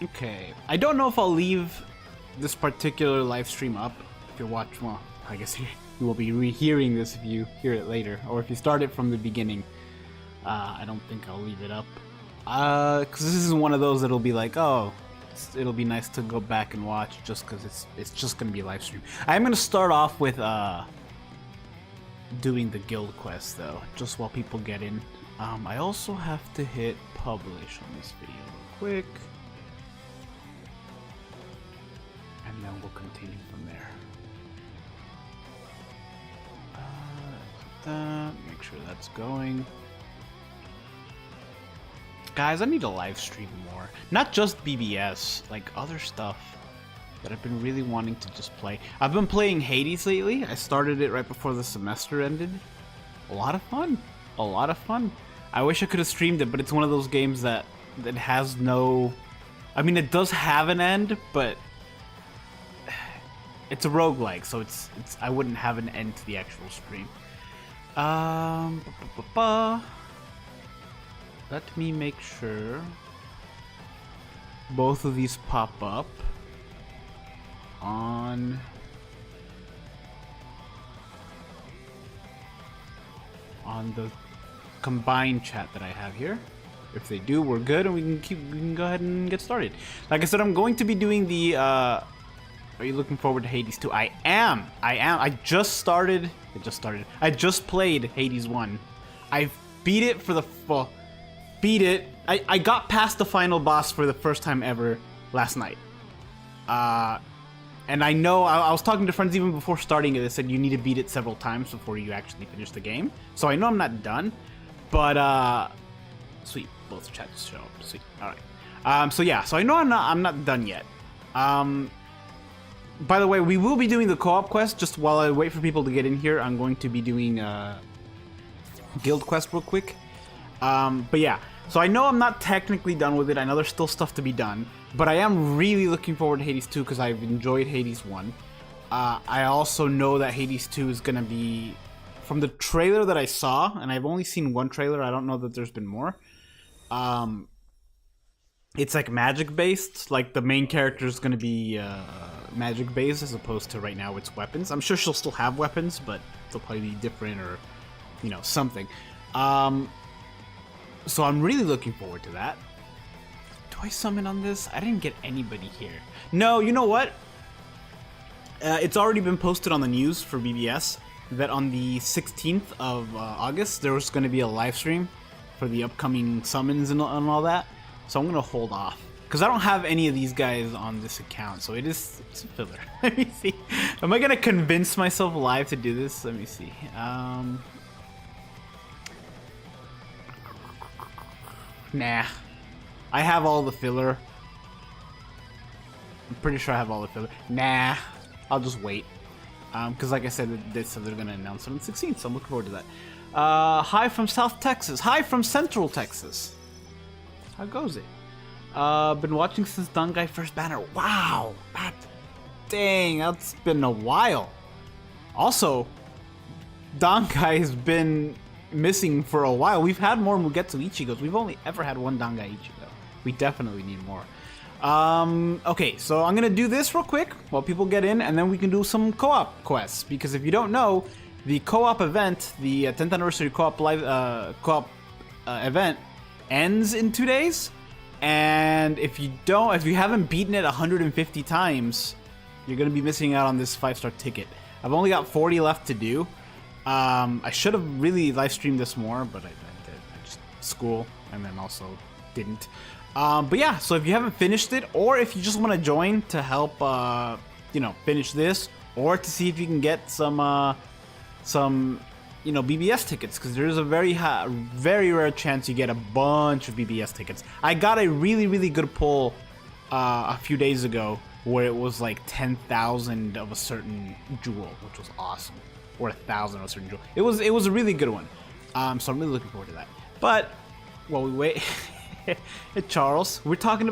Okay, I don't know if I'll leave this particular live stream up. If you watch, well, I guess you will be rehearing this if you hear it later, or if you start it from the beginning. I don't think I'll leave it up, because this isn't one of those that'll be like, oh, it'll be nice to go back and watch just because it's just gonna be a live stream. I'm gonna start off with doing the guild quest though, just while people get in. I also have to hit publish on this video real quick. And then we'll continue from there. Make sure that's going. Guys, I need to live stream more. Not just BBS, like other stuff that I've been really wanting to just play. I've been playing Hades lately. I started it right before the semester ended. A lot of fun. A lot of fun. I wish I could have streamed it, but it's one of those games that has no... I mean, it does have an end, but... It's a roguelike, so it's I wouldn't have an end to the actual stream. Let me make sure both of these pop up on the combined chat that I have here. If they do, we're good, and we can go ahead and get started. Like I said, I'm going to be doing the are you looking forward to Hades 2? I am. I just played Hades 1. I beat it for the I got past the final boss for the first time ever last night. And I know I was talking to friends even before starting it. They said you need to beat it several times before you actually finish the game. So I know I'm not done, but sweet, both chats show up. Sweet. All right. So yeah. So I know I'm not done yet. By the way, we will be doing the co-op quest. Just while I wait for people to get in here, I'm going to be doing guild quest real quick. But yeah, so I know I'm not technically done with it. I know there's still stuff to be done, but I am really looking forward to Hades 2 because I've enjoyed Hades 1. I also know that Hades 2 is gonna be, from the trailer that I saw, and I've only seen one trailer. I don't know that there's been more. It's like magic based. Like the main character is gonna be magic based as opposed to right now it's weapons. I'm sure she'll still have weapons, but they'll probably be different or, you know, something. So I'm really looking forward to that. Do I summon on this? I didn't get anybody here. No, you know what? It's already been posted on the news for BBS that on the 16th of August there was going to be a live stream for the upcoming summons and all that. So I'm going to hold off because I don't have any of these guys on this account. So it's a filler. Let me see. Am I going to convince myself live to do this? Let me see. Nah. I have all the filler. I'm pretty sure I have all the filler. Nah. I'll just wait. Because like I said, they said they're going to announce it on the 16th, so I'm looking forward to that. Hi from South Texas. Hi from Central Texas. How goes it? Been watching since Dangai first banner. Wow. Dang, that's been a while. Also, Dangai has been missing for a while. We've had more Mugetsu Ichigos. We've only ever had one Dangai Ichigo. We definitely need more. Okay, so I'm gonna do this real quick while people get in, and then we can do some co-op quests. Because if you don't know, the co-op event, the 10th anniversary co-op live event, ends in 2 days. And if you haven't beaten it 150 times, you're gonna be missing out on this 5-star ticket. I've only got 40 left to do. I should have really live streamed this more, but I just school and then also didn't. But yeah, so if you haven't finished it, or if you just want to join to help, finish this, or to see if you can get some BBS tickets, because there's a very rare chance you get a bunch of BBS tickets. I got a really good pull a few days ago where it was like 10,000 of a certain jewel, which was awesome. Or 1,000 of a certain jewel. It was a really good one. So I'm really looking forward to that. But while we wait, hey Charles, we're talking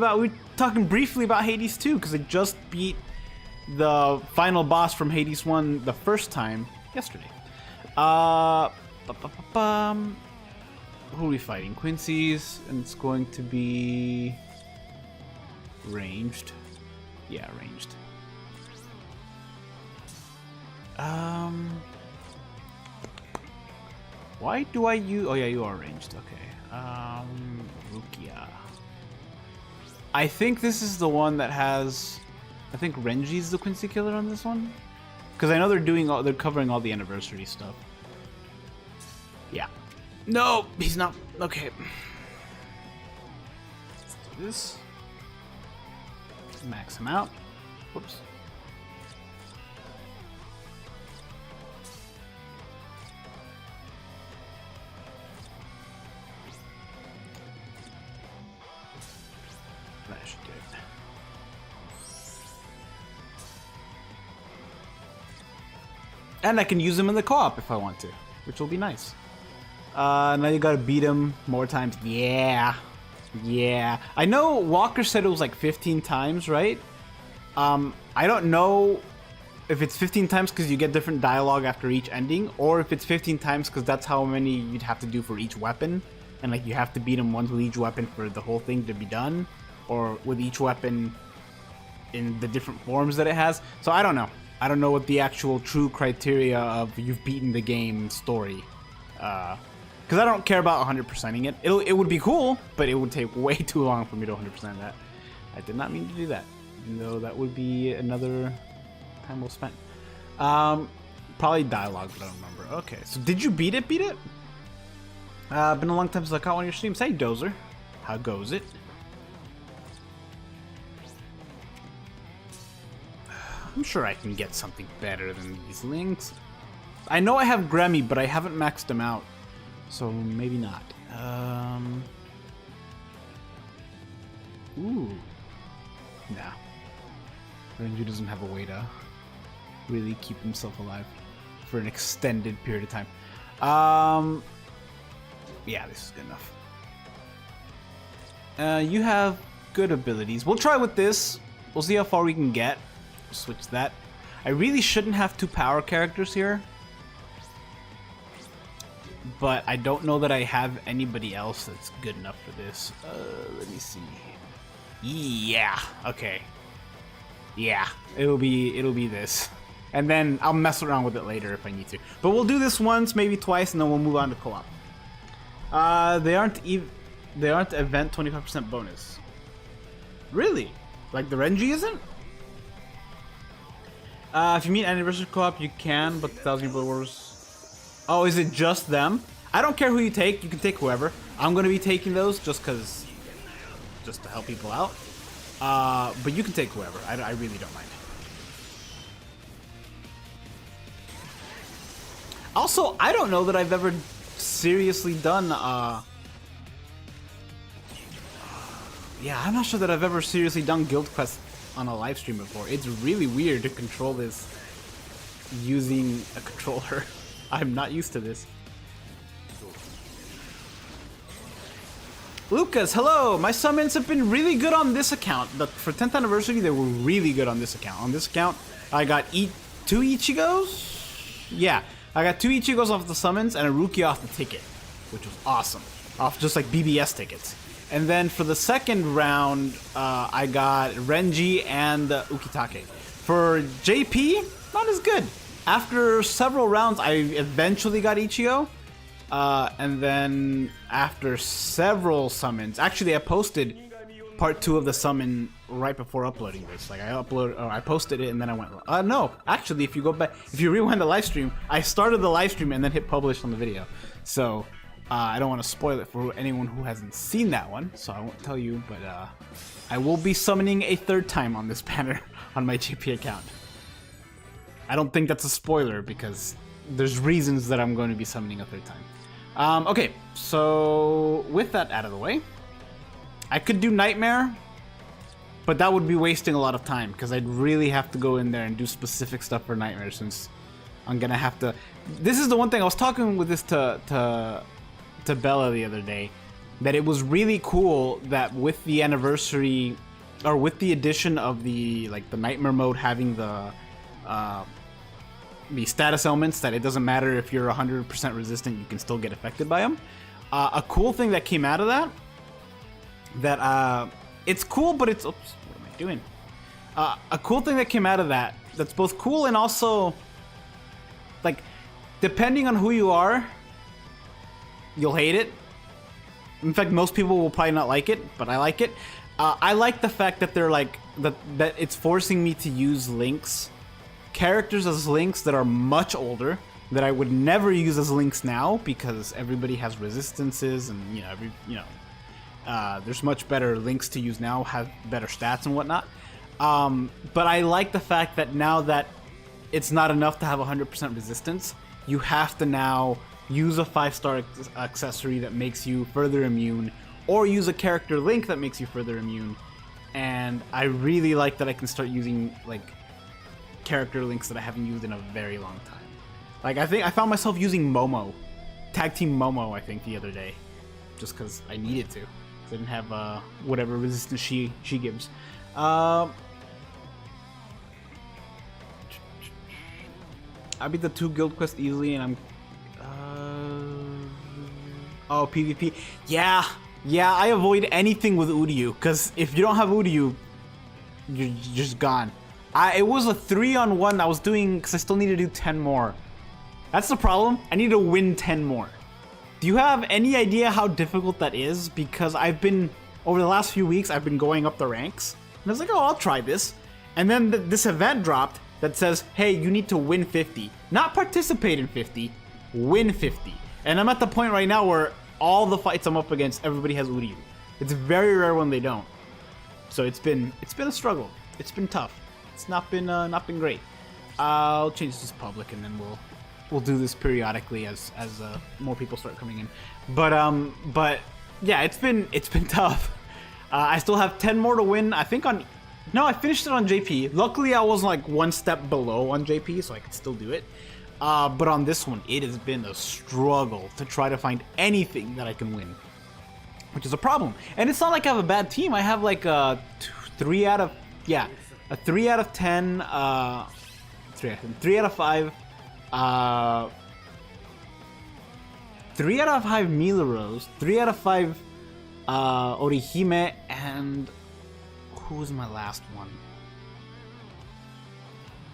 briefly about Hades 2 because I just beat the final boss from Hades 1 the first time yesterday. Who are we fighting? Quincy's, and it's going to be Ranged. Yeah, ranged. Why do I use... Oh yeah, you are ranged. Okay. Rukia. I think this is the one that has... I think Renji's the Quincy Killer on this one. Because I know they're covering all the anniversary stuff. Yeah. No, he's not. Okay. Let's do this. Max him out. Whoops. That should do it. And I can use him in the co-op if I want to, which will be nice. Now you gotta beat him more times. Yeah. Yeah. I know Walker said it was like 15 times, right? I don't know if it's 15 times because you get different dialogue after each ending, or if it's 15 times because that's how many you'd have to do for each weapon. And like you have to beat him once with each weapon for the whole thing to be done, or with each weapon in the different forms that it has. So I don't know. I don't know what the actual true criteria of you've beaten the game story. Because I don't care about 100%ing it. It would be cool, but it would take way too long for me to 100% that. I did not mean to do that, even though that would be another time well spent. Probably dialogue, but I don't remember. Okay, so did you beat it? Beat it? Been a long time since I caught one of your streams. Hey, Dozer. How goes it? I'm sure I can get something better than these links. I know I have Grammy, but I haven't maxed them out. So maybe not. Ooh. Nah. Renji doesn't have a way to really keep himself alive for an extended period of time. Yeah, this is good enough. You have good abilities. We'll try with this. We'll see how far we can get. Switch that. I really shouldn't have two power characters here, but I don't know that I have anybody else that's good enough for this. Let me see. Yeah. Okay. Yeah. It'll be this, and then I'll mess around with it later if I need to. But we'll do this once, maybe twice, and then we'll move on to co-op. They aren't event 25% bonus. Really? Like the Renji isn't? If you meet anniversary co-op, you can, but 1,000 Blood Wars. Oh, is it just them? I don't care who you take. You can take whoever. I'm gonna be taking those just to help people out. But you can take whoever. I really don't mind. Also, I don't know that I've ever seriously done. Yeah, I'm not sure that I've ever seriously done Guild Quest on a live stream before. It's really weird to control this using a controller. I'm not used to this. Lucas, hello! My summons have been really good on this account. For 10th anniversary, they were really good on this account. On this account, I got 2 Ichigos? Yeah, I got 2 Ichigos off the summons and a Rukia off the ticket, which was awesome. Off just like BBS tickets. And then for the second round, I got Renji and Ukitake. For JP, not as good. After several rounds, I eventually got Ichigo. And then after several summons, actually I posted part 2 of the summon right before uploading this. Like I posted it and then I went, no, actually if you go back, if you rewind the live stream, I started the live stream and then hit publish on the video. So I don't want to spoil it for anyone who hasn't seen that one, so I won't tell you, but I will be summoning a 3rd time on this banner on my JP account. I don't think that's a spoiler because there's reasons that I'm going to be summoning a 3rd time. Okay, so with that out of the way, I could do Nightmare, but that would be wasting a lot of time because I'd really have to go in there and do specific stuff for Nightmare since I'm going to have to... This is the one thing, I was talking with this to Bella the other day, that it was really cool that with the anniversary, or with the addition of the Nightmare mode having the status elements, that it doesn't matter if you're 100% resistant, you can still get affected by them. A cool thing that came out of that it's cool, but it's... Oops, what doing. A cool thing that came out of that, that's both cool and also, like, depending on who you are, you'll hate it. In fact, most people will probably not like it, but I like it. I like the fact that they're like, that it's forcing me to use links, characters as links that are much older, that I would never use as links now because everybody has resistances and, there's much better links to use now, have better stats and whatnot. But I like the fact that now that it's not enough to have 100% resistance, you have to now use a 5-star accessory that makes you further immune, or use a character link that makes you further immune. And I really like that I can start using like character links that I haven't used in a very long time. Like I think I found myself using Momo, Tag Team Momo, I think the other day, just because I needed to. I didn't have whatever resistance she gives. I beat the 2 guild quests easily, and I'm. Oh, PvP. Yeah, I avoid anything with Uryu, because if you don't have Uryu, you're just gone. It was a 3-on-1 I was doing, because I still need to do 10 more. That's the problem. I need to win 10 more. Do you have any idea how difficult that is? Because I've been, over the last few weeks, I've been going up the ranks. And I was like, oh, I'll try this. And then this event dropped that says, hey, you need to win 50. Not participate in 50, win 50. And I'm at the point right now where all the fights I'm up against, everybody has Uryu. It's very rare when they don't. So it's been a struggle. It's been tough. It's not been great. I'll change this to public, and then we'll do this periodically as more people start coming in. But yeah, it's been tough. I still have 10 more to win. I think I finished it on JP. Luckily, I was like 1 step below on JP, so I could still do it. But on this one, it has been a struggle to try to find anything that I can win, which is a problem. And it's not like I have a bad team. I have like a 3 out of 10, 3 out of 5, 3 out of 5 Milaros, 3 out of 5 Orihime, and who was my last one?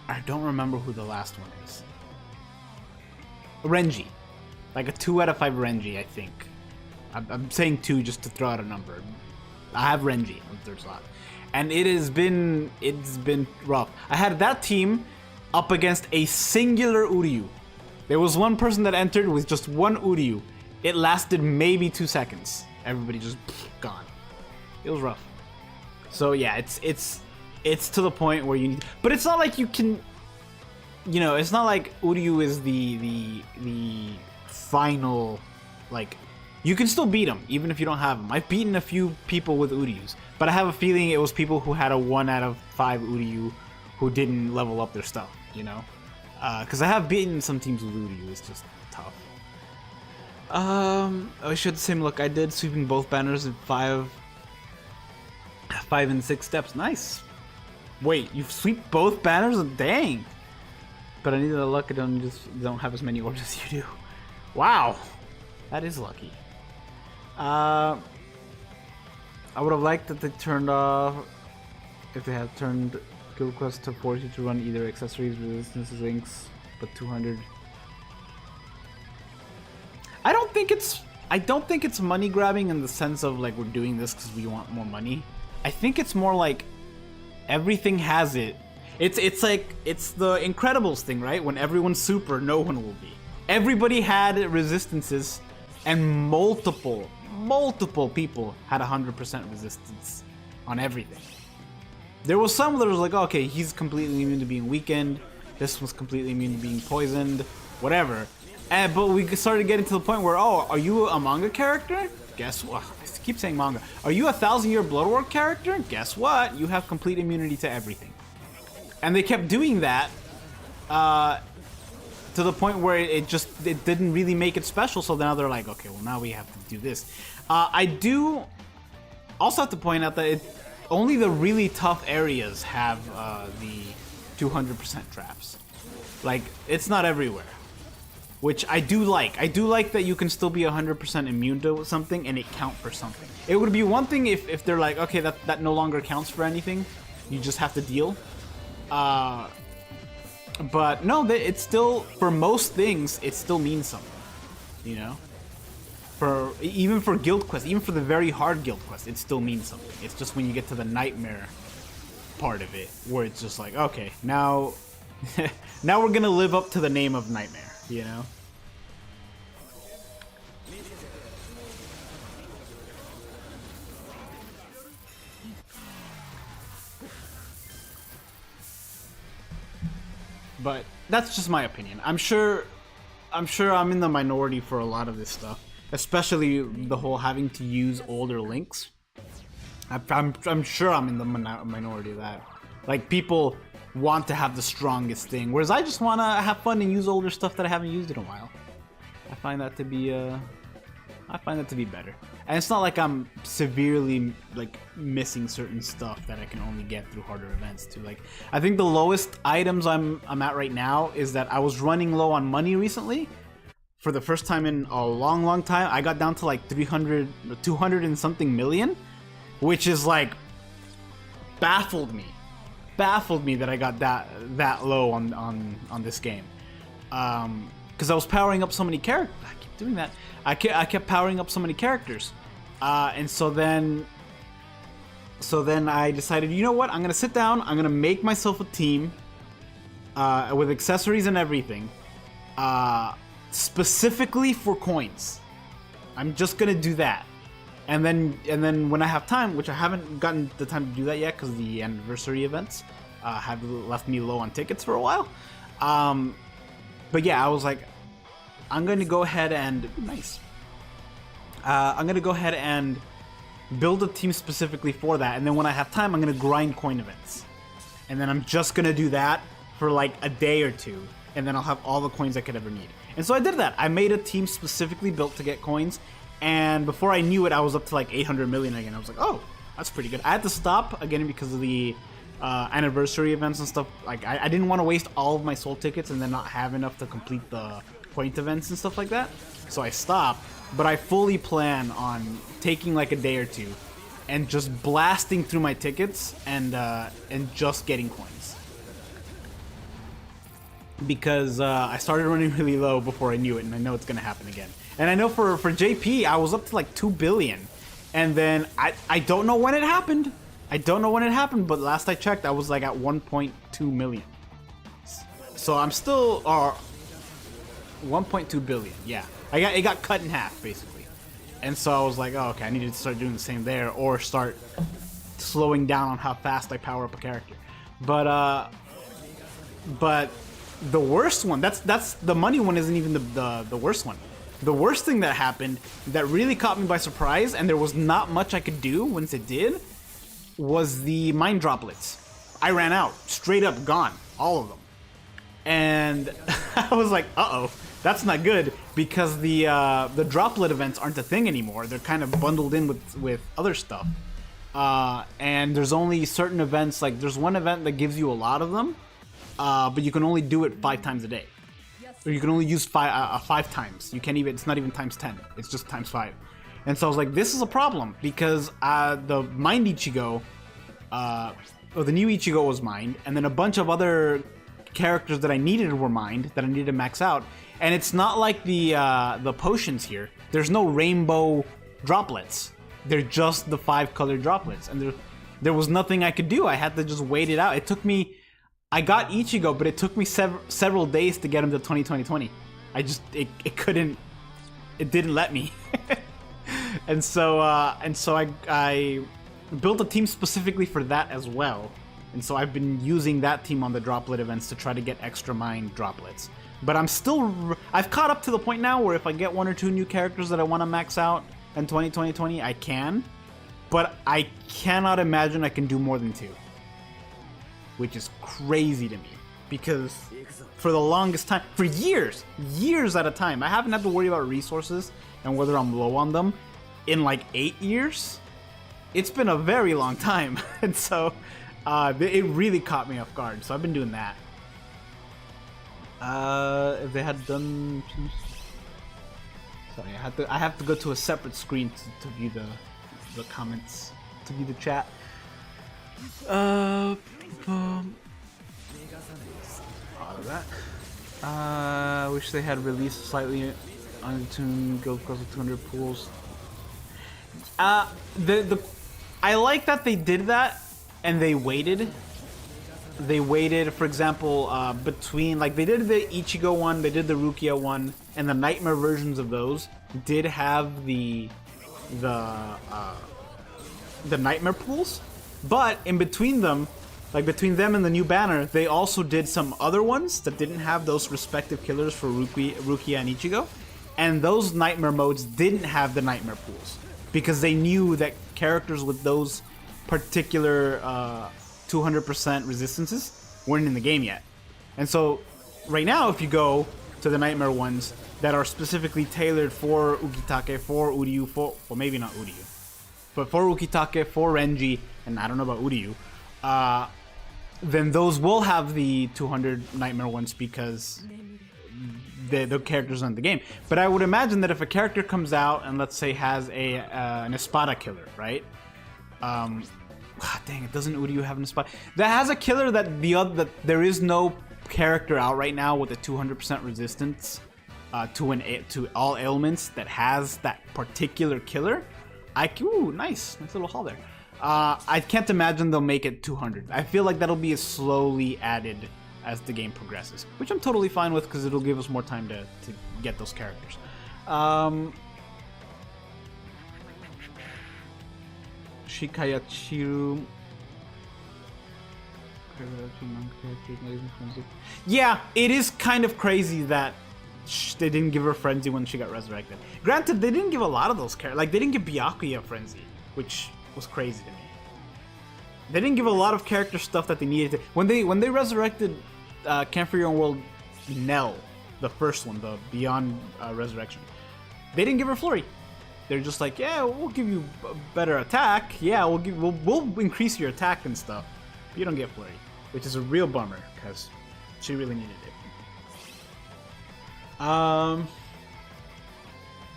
I don't remember who the last one is. Renji. Like a 2 out of 5 Renji, I think. I'm saying 2 just to throw out a number. I have Renji on the 3rd slot. And it's been rough. I had that team up against a singular Uryu. There was one person that entered with just 1 Uryu. It lasted maybe 2 seconds. Everybody just gone. It was rough. So yeah, it's to the point where you need, but it's not like you can, it's not like Uryu is the final, like, you can still beat him even if you don't have him. I've beaten a few people with Uryus, but I have a feeling it was people who had a 1 out of 5 Uryu who didn't level up their stuff, because I have beaten some teams with Uryu. It's just tough. I should the same look. I did sweeping both banners in 5 and 6 steps. Nice. Wait, you sweep both banners? Dang. But I needed the luck. I don't have as many orbs as you do. Wow, that is lucky. I would have liked that they turned off, if they had turned guild quest to force you to run either accessories, resistances, links, but 200. I don't think it's money grabbing in the sense of like we're doing this because we want more money. I think it's more like everything has it. It's like it's the Incredibles thing, right? When everyone's super, no one will be. Everybody had resistances, and multiple people had 100% resistance on everything. There was some that was like, okay, he's completely immune to being weakened. This one's completely immune to being poisoned. Whatever. But we started getting to the point where, oh, are you a manga character? Guess what? I keep saying manga. Are you a 1000-year Bloodwork character? Guess what? You have complete immunity to everything. And they kept doing that to the point where it didn't really make it special. So now they're like, okay, well now we have to do this. I do also have to point out that only the really tough areas have the 200% traps. Like, it's not everywhere. Which I do like. I do like that you can still be 100% immune to something and it count for something. It would be one thing if they're like, okay, that no longer counts for anything. You just have to deal. But no, it's still, for most things, it still means something. You know? Even for guild quests, even for the very hard guild quests, it still means something. It's just when you get to the nightmare part of it, where it's just like, okay, now, now we're gonna live up to the name of Nightmare, you know? But that's just my opinion. I'm sure I'm in the minority for a lot of this stuff, especially the whole having to use older links. I'm sure I'm in the minority of that. Like, people want to have the strongest thing, whereas I just want to have fun and use older stuff that I haven't used in a while. I find that to be better. And it's not like I'm severely like missing certain stuff that I can only get through harder events too. Like, I think the lowest items I'm at right now is that I was running low on money recently. For the first time in a long time, I got down to like 200 and something million, which is like baffled me that I got that low on this game. Because I was powering up so many characters. I keep doing that. I kept powering up so many characters, and so then I decided, you know what? I'm gonna sit down. I'm gonna make myself a team with accessories and everything, specifically for coins. I'm just gonna do that, and then when I have time, which I haven't gotten the time to do that yet because the anniversary events have left me low on tickets for a while. But yeah, I was like, I'm going to go ahead and... Nice. I'm going to go ahead and build a team specifically for that. And then when I have time, I'm going to grind coin events. And then I'm just going to do that for like a day or two. And then I'll have all the coins I could ever need. And so I did that. I made a team specifically built to get coins. And before I knew it, I was up to like 800 million again. I was like, oh, that's pretty good. I had to stop again because of the... anniversary events and stuff. Like, I didn't want to waste all of my soul tickets and then not have enough to complete the point events and stuff like that, so I stopped. But I fully plan on taking like a day or two and just blasting through my tickets and just getting coins, because I started running really low before I knew it, and I know it's gonna happen again. And I know for JP, I was up to like 2 billion, and then I don't know when it happened. But last I checked, I was like at 1.2 million. So I'm still 1.2 billion. Yeah, it got cut in half basically. And so I was like, oh, okay, I needed to start doing the same there, or start slowing down on how fast I power up a character. But the worst one, that's the money one, isn't even the worst one. The worst thing that happened that really caught me by surprise, and there was not much I could do once it did, was the mine droplets. I ran out, straight up gone, all of them. And I was like, uh-oh, that's not good, because the droplet events aren't a thing anymore. They're kind of bundled in with other stuff. And there's only certain events, like there's one event that gives you a lot of them, but you can only do it 5 times a day. Or you can only use 5 times. You can't even, it's not even times 10, it's just times 5. And so I was like, this is a problem, because the mined Ichigo, or the new Ichigo was mined, and then a bunch of other characters that I needed were mined, that I needed to max out. And it's not like the potions here. There's no rainbow droplets. They're just the 5 colored droplets. And there was nothing I could do. I had to just wait it out. It took me... I got Ichigo, but it took me several days to get him to 2020. It couldn't... It didn't let me. And so I built a team specifically for that as well. And so I've been using that team on the droplet events to try to get extra mine droplets. But I've caught up to the point now where if I get 1 or 2 new characters that I want to max out in 2020, I can. But I cannot imagine I can do more than 2. Which is crazy to me. Because for the longest time, for years at a time, I haven't had to worry about resources and whether I'm low on them in like 8 years. It's been a very long time. And so it really caught me off guard. So I've been doing that. If they had done... Sorry, I have to go to a separate screen to view the comments, to view the chat. Out of that. Wish they had released slightly untuned Guild Cross with 200 pools. I like that they did that, and they waited. They waited, for example, between, like, they did the Ichigo one, they did the Rukia one, and the Nightmare versions of those did have the Nightmare pools, but in between them, like between them and the new banner, they also did some other ones that didn't have those respective killers for Rukia and Ichigo, and those Nightmare modes didn't have the Nightmare pools, because they knew that characters with those particular 200% resistances weren't in the game yet. And so right now, if you go to the Nightmare ones that are specifically tailored for Ukitake, for Uryu, well, maybe not Uryu, but for Ukitake, for Renji, and I don't know about Uryu, then those will have the 200 Nightmare ones because the characters are in the game. But I would imagine that if a character comes out and, let's say, has an Espada killer, right? Dang it, doesn't Uryu have an Espada? That has a killer that that there is no character out right now with a 200% resistance to all ailments that has that particular killer. Ooh, nice little haul there. I can't imagine they'll make it 200. I feel like that'll be slowly added as the game progresses, which I'm totally fine with because it'll give us more time to get those characters. Shikayachiru. Yeah, it is kind of crazy that they didn't give her Frenzy when she got resurrected. Granted, they didn't give a lot of those characters. Like, they didn't give Byakuya Frenzy, which was crazy to me. They didn't give a lot of character stuff that they needed to. When they resurrected Camp for Your Own World Nell, the first one, the Beyond Resurrection, they didn't give her Flurry. They're just like, yeah, we'll give you a better attack. Yeah, we'll increase your attack and stuff. But you don't get Flurry, which is a real bummer because she really needed it.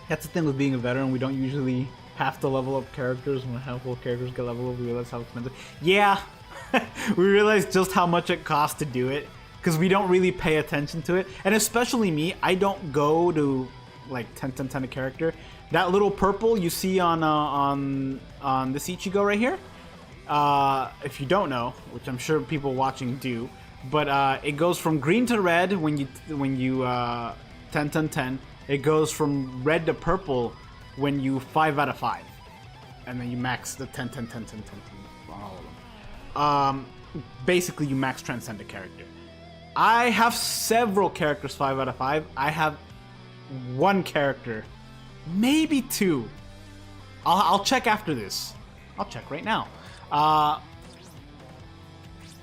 That's the thing with being a veteran. We don't usually have to level up characters. When a handful of characters get leveled up, we realize how expensive. Yeah, we realize just how much it costs to do it because we don't really pay attention to it. And especially me, I don't go to like 10 a character. That little purple you see on this Ichigo right here, if you don't know, which I'm sure people watching do, but it goes from green to red when you 10. It goes from red to purple when you 5 out of 5, and then you max the 10 on all of them. Basically, you max transcend a character. I have several characters 5 out of 5. I have one character, maybe 2. I'll check after this. I'll check right now.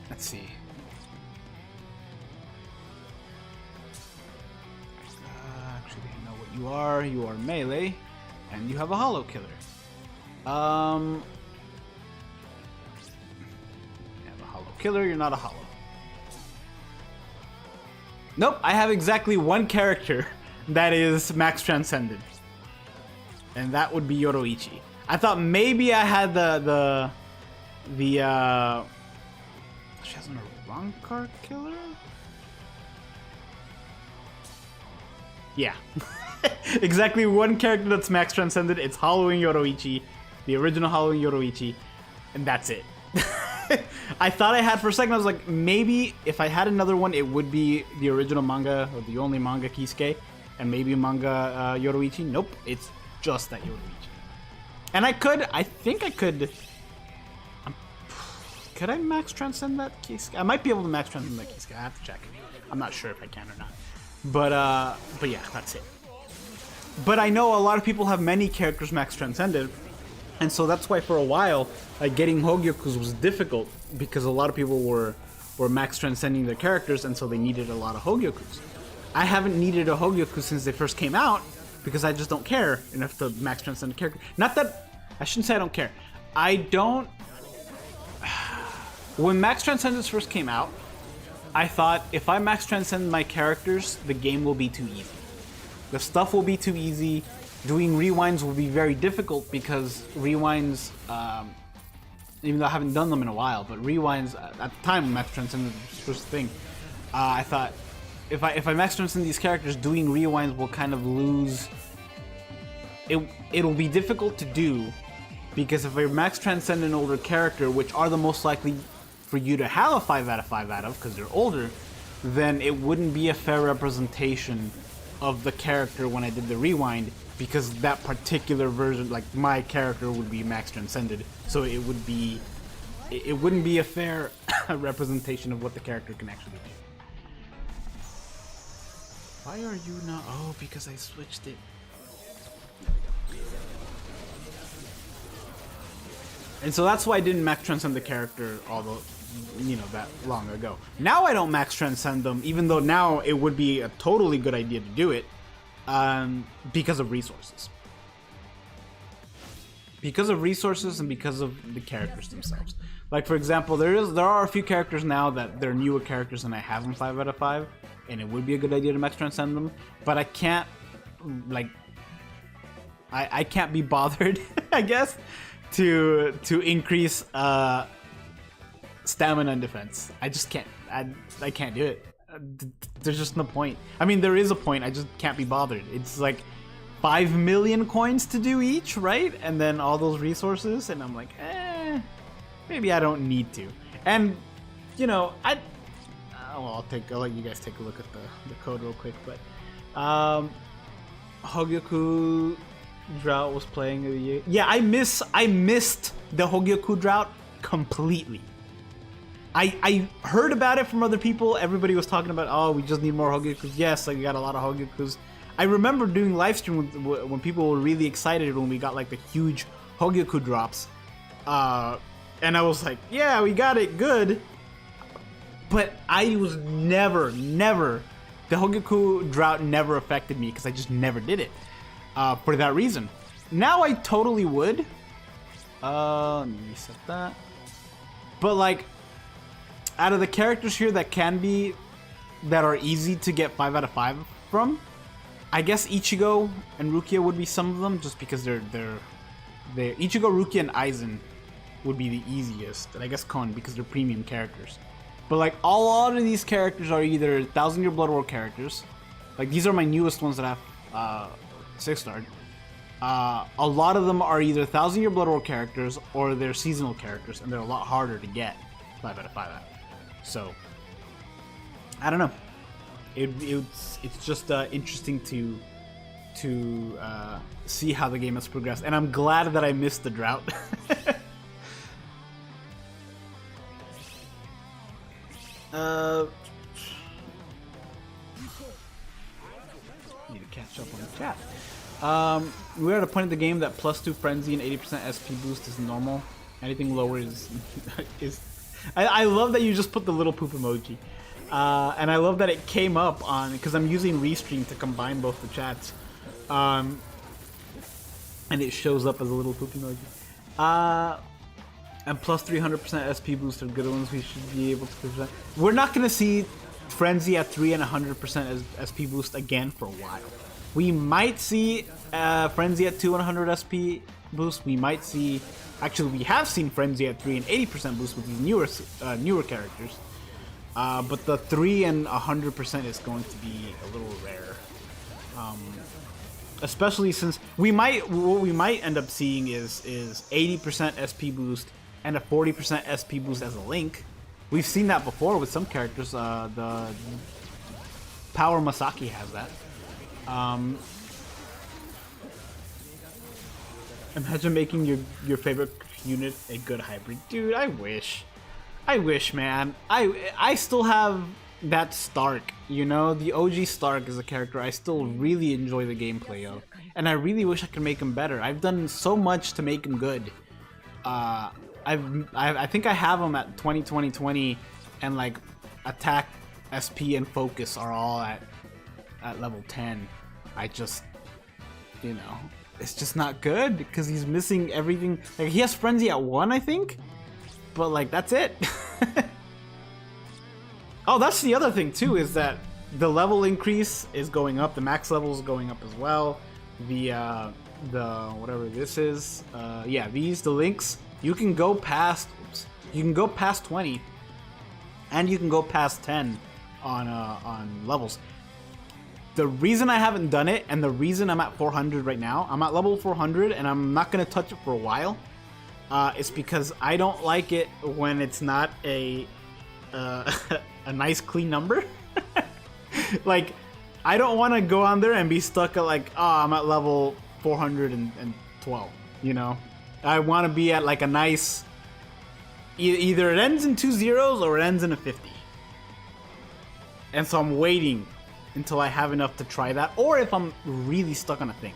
Let's see. Actually, I know what you are. You are melee, and you have a hollow killer. You have a hollow killer. You're not a hollow. Nope. I have exactly one character that is max transcended, and that would be Yoroichi. I thought maybe I had the she has an Rancor killer? Yeah. Exactly one character that's max transcended. It's Halloween Yoroichi, the original Halloween Yoroichi, and that's it. I thought I had for a second. I was like, maybe if I had another one, it would be the original manga or the only manga Kisuke, and maybe manga Yoroichi. Nope, it's just that Yoroichi. And I think I could. Could I max transcend that Kisuke? I might be able to max transcend that Kisuke. I have to check. I'm not sure if I can or not. But yeah, that's it. But I know a lot of people have many characters max transcended, and so that's why for a while, like getting Hogyokus was difficult because a lot of people were max transcending their characters, and so they needed a lot of Hogyokus. I haven't needed a Hogyoku since they first came out because I just don't care enough to max transcend a character. Not that I shouldn't say I don't care. I don't. When Max Transcendence first came out, I thought if I max transcend my characters, the game will be too easy. The stuff will be too easy. Doing rewinds will be very difficult because rewinds even though I haven't done them in a while. But rewinds at the time when Max Transcended was the first thing, I thought if I Max Transcend these characters, doing rewinds will kind of lose. It'll be difficult to do, because if I Max Transcend an older character, which are the most likely for you to have a 5 out of 5 out of because they're older, then it wouldn't be a fair representation of the character when I did the rewind, because that particular version, like my character, would be Max Transcended, so it wouldn't be a fair representation of what the character can actually do. Why are you not? Oh, because I switched it. And so that's why I didn't Max Transcend the character, although, you know, that long ago. Now I don't Max Transcend them, even though now it would be a totally good idea to do it, because of resources. Because of resources and because of the characters themselves. Like, for example, there are a few characters now that they're newer characters and I have them 5 out of 5, and it would be a good idea to Max Transcend them, but I can't, like, I can't be bothered, I guess, to increase stamina and defense. I just can't. I can't do it. There's just no point. I mean, there is a point. I just can't be bothered. It's like 5 million coins to do each, right? And then all those resources, and I'm like, maybe I don't need to. And you know, I'll let you guys take a look at the code real quick. But Hogyoku Drought was playing of the year. Yeah, I missed the Hogyoku Drought completely. I heard about it from other people. Everybody was talking about, oh, we just need more Hogyokus. Yes, like we got a lot of Hogyokus. I remember doing Livestream when people were really excited when we got like the huge Hogyoku drops. And I was like, yeah, we got it, good. But I was never, the Hogyoku Drought never affected me because I just never did it. For that reason. Now I totally would. Let me reset that. But like, out of the characters here that are easy to get 5 out of 5 from, I guess Ichigo and Rukia would be some of them, just because they're Ichigo, Rukia, and Aizen would be the easiest, and I guess Kon because they're premium characters. But like a lot of these characters are either 1000-year Blood War characters. Like these are my newest ones that I've 6-starred. A lot of them are either 1000-year Blood War characters or they're seasonal characters, and they're a lot harder to get 5 out of 5 out. So I don't know. It's just interesting to see how the game has progressed, and I'm glad that I missed the drought. Need to catch up on the chat. We're at a point in the game that +2 frenzy and 80% SP boost is normal. Anything lower is I love that you just put the little poop emoji. And I love that it came up on, because I'm using Restream to combine both the chats. And it shows up as a little poop emoji. And plus 300% SP boost are good ones we should be able to present. We're not going to see Frenzy at 3 and 100% as SP boost again for a while. We might see Frenzy at 2 and 100 SP boost. We might see... Actually, we have seen Frenzy at 3 and 80% boost with these newer characters. But the 3 and 100% is going to be a little rare. Especially since what we might end up seeing is 80% SP boost and a 40% SP boost as a link. We've seen that before with some characters. The Power Masaki has that. Imagine making your favorite unit a good hybrid. Dude, I wish, man. I still have that Stark, you know? The OG Stark is a character I still really enjoy the gameplay of. And I really wish I could make him better. I've done so much to make him good. I think I have him at 20, and like attack, SP, and focus are all at level 10. I just, you know, it's just not good because he's missing everything. Like he has Frenzy at 1, I think, but like that's it. Oh, that's the other thing too, is that the level increase is going up. The max level is going up as well. The whatever this is, yeah, the links You can go past, you can go past 20, and you can go past 10 on levels. The reason I haven't done it, and the reason I'm at 400 right now, I'm at level 400, and I'm not gonna touch it for a while, is because I don't like it when it's not a a nice clean number. Like, I don't want to go on there and be stuck at like, oh, I'm at level 412, you know? I want to be at like a nice, either it ends in 2 zeros or it ends in a 50. And so I'm waiting until I have enough to try that, or if I'm really stuck on a thing.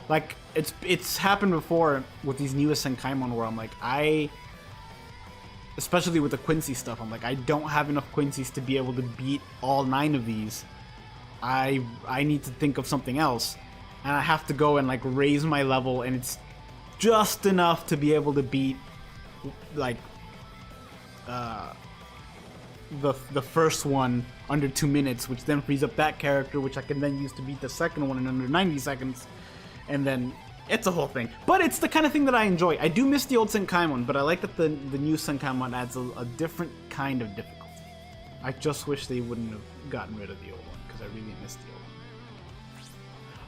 Like, it's happened before with these newest Senkaimon where I'm like, especially with the Quincy stuff, I'm like, I don't have enough Quincy's to be able to beat all 9 of these. I need to think of something else, and I have to go and like raise my level, and it's just enough to be able to beat like the first one under 2 minutes, which then frees up that character, which I can then use to beat the second one in under 90 seconds, and then it's a whole thing. But it's the kind of thing that I enjoy. I do miss the old Senkaimon, but I like that the new Senkaimon adds a different kind of difficulty. I just wish they wouldn't have gotten rid of the old one, because I really miss the old one.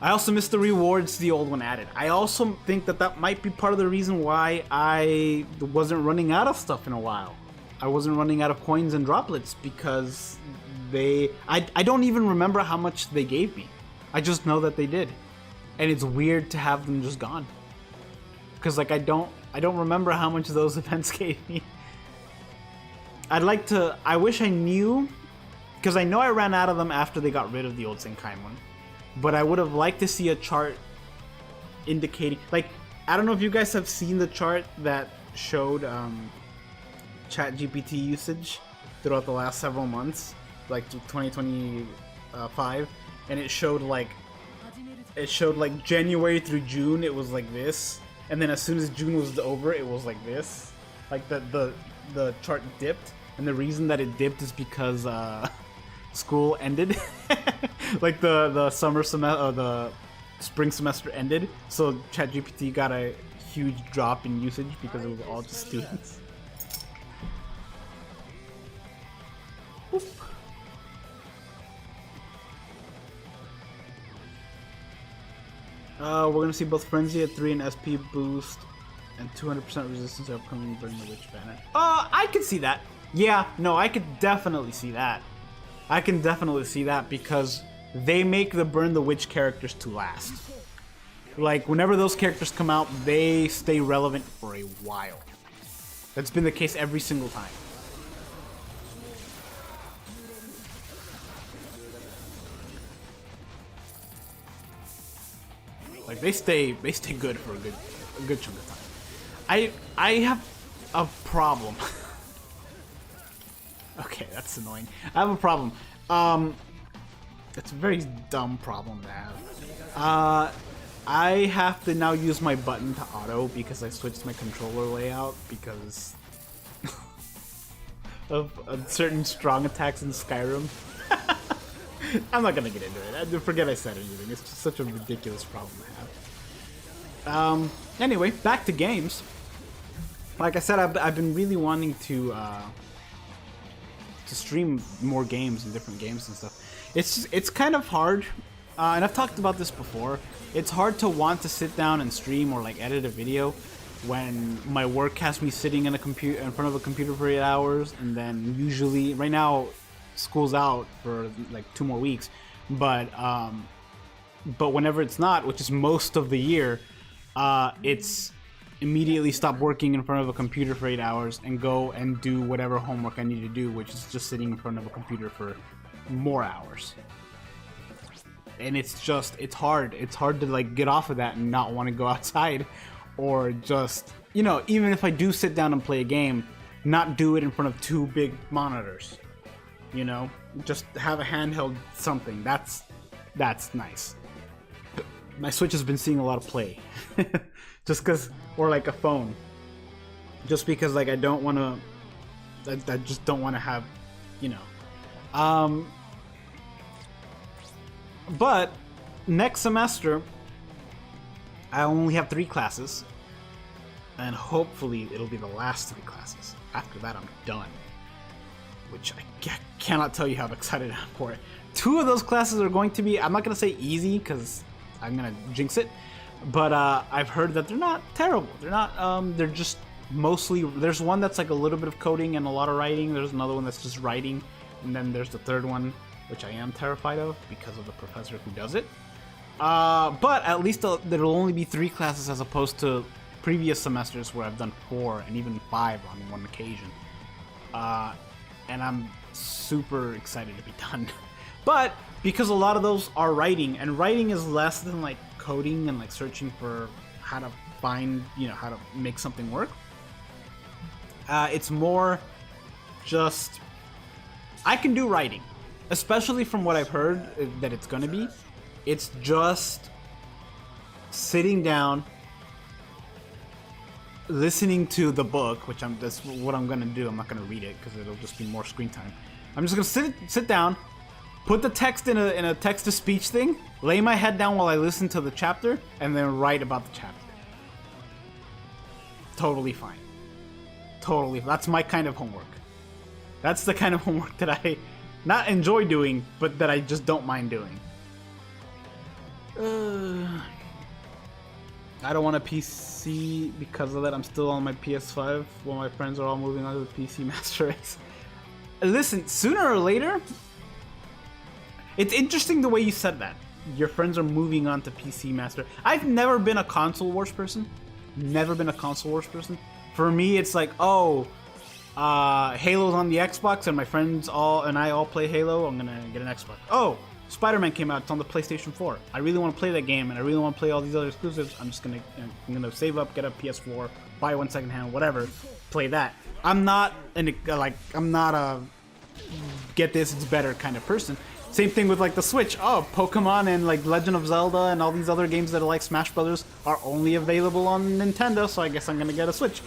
I also miss the rewards the old one added. I also think that that might be part of the reason why I wasn't running out of stuff in a while. I wasn't running out of coins and droplets, because I don't even remember how much they gave me. I just know that they did. And it's weird to have them just gone. Because like I don't remember how much those events gave me. I wish I knew, because I know I ran out of them after they got rid of the old Senkaimon. But I would have liked to see a chart indicating, like, I don't know if you guys have seen the chart that showed ChatGPT usage throughout the last several months, like 2025, and it showed like January through June it was like this, and then as soon as June was over it was like this. Like the chart dipped, and the reason that it dipped is because school ended. Like the summer semester or the spring semester ended, so ChatGPT got a huge drop in usage because it was all just students. We're gonna see both Frenzy at 3 and SP boost and 200% resistance to upcoming Burn the Witch banner. I could see that. Yeah, no, I could definitely see that. I can definitely see that because they make the Burn the Witch characters to last. Like, whenever those characters come out, they stay relevant for a while. That's been the case every single time. Like, they stay good for a good chunk of time. I have a problem. Okay, that's annoying. I have a problem. It's a very dumb problem to have. I have to now use my button to auto because I switched my controller layout because of certain strong attacks in Skyrim. I'm not gonna get into it. I forget I said anything. It's just such a ridiculous problem to have. Anyway, back to games. Like I said, I've been really wanting to stream more games and different games and stuff. It's kind of hard, and I've talked about this before. It's hard to want to sit down and stream or like edit a video when my work has me sitting in a computer in front of a computer for 8 hours, and then usually right now school's out for like 2 more weeks, but whenever it's not, which is most of the year, it's immediately stop working in front of a computer for 8 hours and go and do whatever homework I need to do, which is just sitting in front of a computer for more hours. And it's hard to like get off of that and not want to go outside, or just, you know, even if I do sit down and play a game, not do it in front of 2 big monitors, you know, just have a handheld something. That's nice. My Switch has been seeing a lot of play. Just because, or like a phone, just because like I don't want to, I just don't want to have, you know. But next semester I only have 3 classes, and hopefully it'll be the last 3 classes. After that, I'm done. Which I cannot tell you how excited I am for it. 2 of those classes are going to be, I'm not going to say easy because I'm going to jinx it, but I've heard that they're not terrible. They're not, they're just mostly, there's one that's like a little bit of coding and a lot of writing. There's another one that's just writing. And then there's the third one, which I am terrified of because of the professor who does it. But at least there'll only be 3 classes as opposed to previous semesters where I've done 4 and even 5 on one occasion. And I'm super excited to be done. But because a lot of those are writing, and writing is less than like coding and like searching for how to find, you know, how to make something work. It's more just, I can do writing, especially from what I've heard that it's gonna be. It's just sitting down, listening to the book, which that's what I'm gonna do. I'm not gonna read it because it'll just be more screen time. I'm just gonna sit down, put the text in a text-to-speech thing, lay my head down while I listen to the chapter, and then write about the chapter. Totally fine. Totally. That's my kind of homework. That's the kind of homework that I not enjoy doing, but that I just don't mind doing. I don't want a PC because of that. I'm still on my PS5 while my friends are all moving on to the PC Master Race. Listen, sooner or later, it's interesting the way you said that. Your friends are moving on to PC Master. I've never been a console wars person. Never been a console wars person. For me, it's like, oh, Halo's on the Xbox and my friends and I all play Halo. I'm gonna get an Xbox. Oh, Spider-Man came out. It's on the PlayStation 4. I really want to play that game and I really want to play all these other exclusives. I'm gonna save up, get a PS4, buy one secondhand, whatever, play that. I'm not a get this, it's better kind of person. Same thing with like the Switch. Oh, Pokemon and like Legend of Zelda and all these other games that are like Smash Brothers are only available on Nintendo, so I guess I'm gonna get a Switch.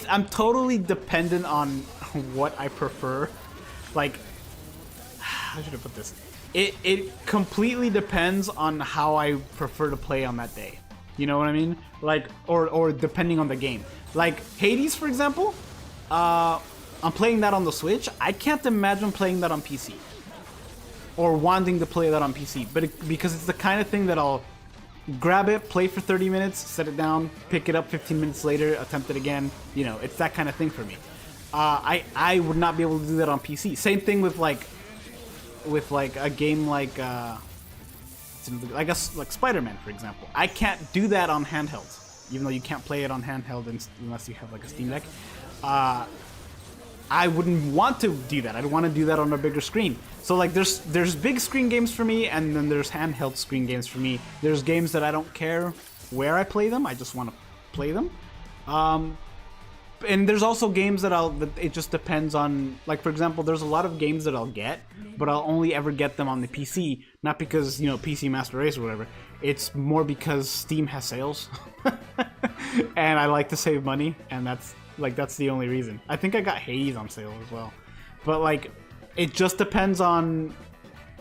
I'm totally dependent on what I prefer. Like, how should I put this? It completely depends on how I prefer to play on that day. You know what I mean? Like, or depending on the game. Like Hades, for example. I'm playing that on the Switch. I can't imagine playing that on PC. Or wanting to play that on PC. But because it's the kind of thing that I'll grab it, play for 30 minutes, set it down, pick it up 15 minutes later, attempt it again. You know, it's that kind of thing for me. I would not be able to do that on PC. Same thing with like a game like Spider-Man, for example. I can't do that on handheld. Even though you can't play it on handheld unless you have like a Steam Deck. I wouldn't want to do that. I'd want to do that on a bigger screen. So like there's big screen games for me, and then there's handheld screen games for me. There's games that I don't care where I play them. I just want to play them. And there's also games that it just depends on, like for example, there's a lot of games that I'll get, but I'll only ever get them on the PC, not because, you know, PC Master Race or whatever. It's more because Steam has sales. And I like to save money, and that's the only reason. I think I got Hades on sale as well. But like, it just depends on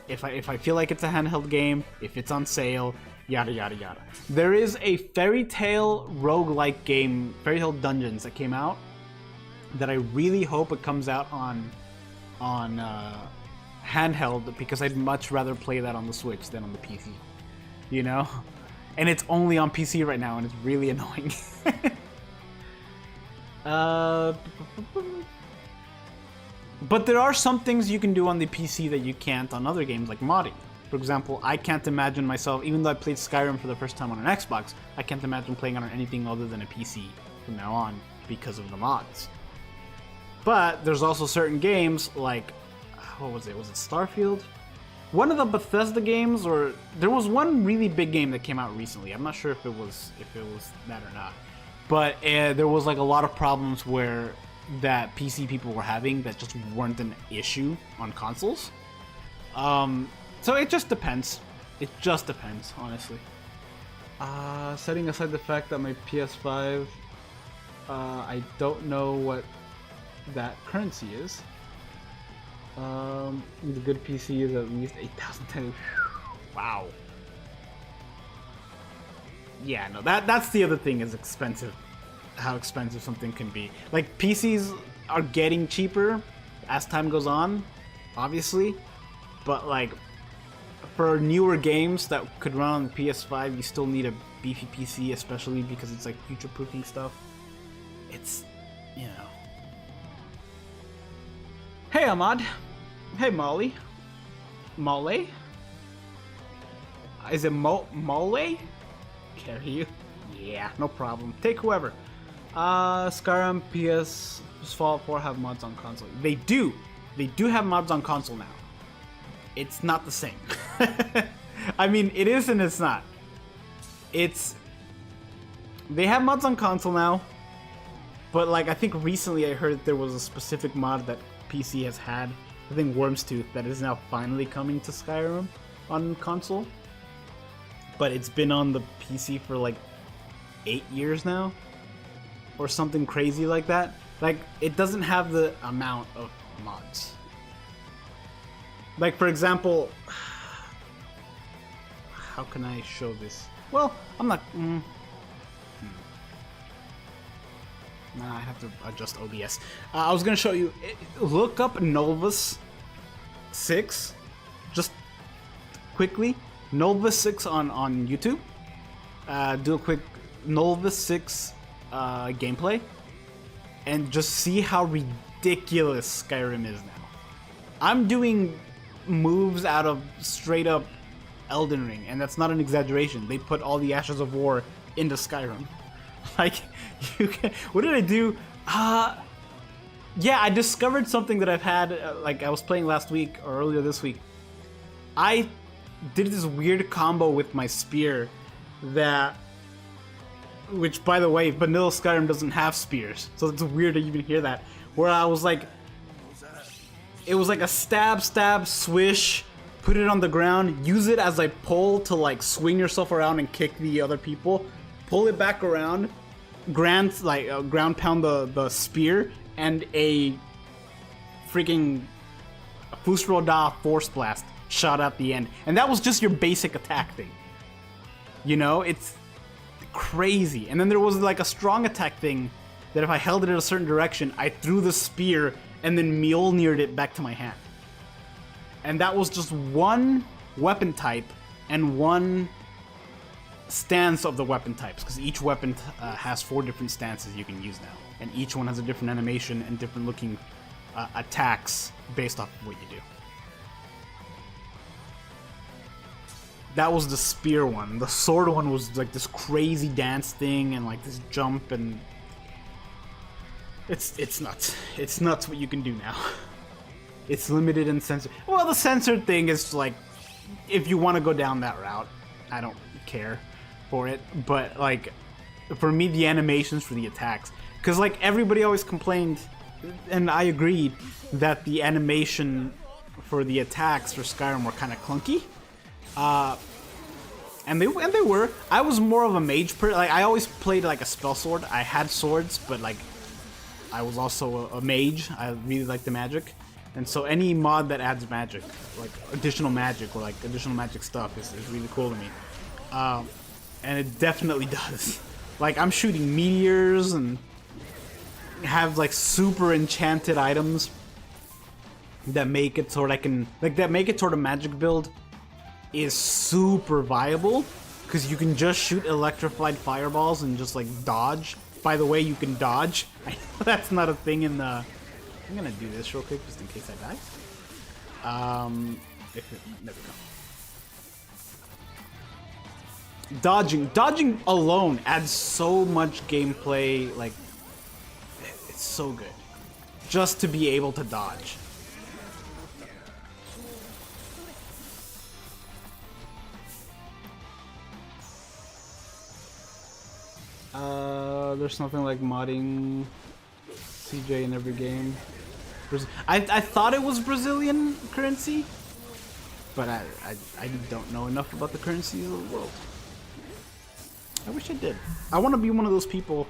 if I feel like it's a handheld game, if it's on sale, yada yada yada. There is a Fairy Tail roguelike game, Fairy Tail Dungeons, that came out that I really hope it comes out on handheld, because I'd much rather play that on the Switch than on the PC. You know? And it's only on PC right now, and it's really annoying. But there are some things you can do on the PC that you can't on other games, like modding. For example, I can't imagine myself, even though I played Skyrim for the first time on an Xbox, I can't imagine playing it on anything other than a PC from now on because of the mods. But there's also certain games like, what was it? Was it Starfield? One of the Bethesda games, or there was one really big game that came out recently. I'm not sure if it was that or not. But there was like a lot of problems that PC people were having that just weren't an issue on consoles. So it just depends. It just depends, honestly. Setting aside the fact that my PS5, I don't know what that currency is. The good PC is at least 8,010. Wow. yeah, no, that's the other thing is expensive. How expensive something can be. Like, PCs are getting cheaper as time goes on, obviously, but like, for newer games that could run on the PS5, you still need a beefy PC, especially because it's like future-proofing stuff. It's, you know. Hey, Ahmad. Hey, Molly. Molly? Is it Molly? Carry you? Yeah, no problem. Take whoever. Skyrim, PS, Fallout 4 have mods on console. They do. They do have mods on console now. It's not the same. I mean, it is and it's not. They have mods on console now, but like I think recently I heard there was a specific mod that PC has had, I think Wormstooth, that is now finally coming to Skyrim on console. But it's been on the PC for like 8 years now, or something crazy like that. Like, it doesn't have the amount of mods. Like, for example, how can I show this? Well, I'm not. Nah, I have to adjust OBS. I was gonna show you. Look up Novus 6, just quickly. Novus 6 on YouTube. Do a quick Novus 6 gameplay, and just see how ridiculous Skyrim is now. I'm doing moves out of straight up Elden Ring, and that's not an exaggeration. They put all the Ashes of War into Skyrim. Like, you can, what did I do? Yeah, I discovered something that I've had, like I was playing last week or earlier this week. I did this weird combo with my spear that, which by the way, vanilla Skyrim doesn't have spears, so it's weird to even hear that, where I was like, it was like a stab, swish, put it on the ground, use it as a pole to like swing yourself around and kick the other people, pull it back around, ground pound the spear, and a freaking Fusroda force blast shot at the end. And that was just your basic attack thing. You know, it's crazy. And then there was like a strong attack thing that if I held it in a certain direction, I threw the spear and then Mjolnired it back to my hand. And that was just one weapon type and one stance of the weapon types, because each weapon has 4 different stances you can use now, and each one has a different animation and different looking attacks based off of what you do. That was the spear one. The sword one was like this crazy dance thing and like this jump, and it's nuts. It's nuts what you can do now. It's limited and censored. Well, the censored thing is like, if you want to go down that route, I don't care for it. But like, for me, the animations for the attacks, because like everybody always complained, and I agreed, that the animation for the attacks for Skyrim were kind of clunky. And they were. I was more of a mage person. Like, I always played like a spell sword. I had swords, but like I was also a mage. I really like the magic, and so any mod that adds magic, like additional magic or like additional magic stuff, is really cool to me. And it definitely does. Like, I'm shooting meteors and have like super enchanted items that make it so that I can make it toward a magic build is super viable, because you can just shoot electrified fireballs and just like dodge. By the way, you can dodge. I know that's not a thing in the... I'm gonna do this real quick just in case I die. There we go. Dodging alone adds so much gameplay. Like, it's so good just to be able to dodge. There's nothing like modding CJ in every game. I thought it was Brazilian currency, but I don't know enough about the currency of the world. I wish I did. I want to be one of those people,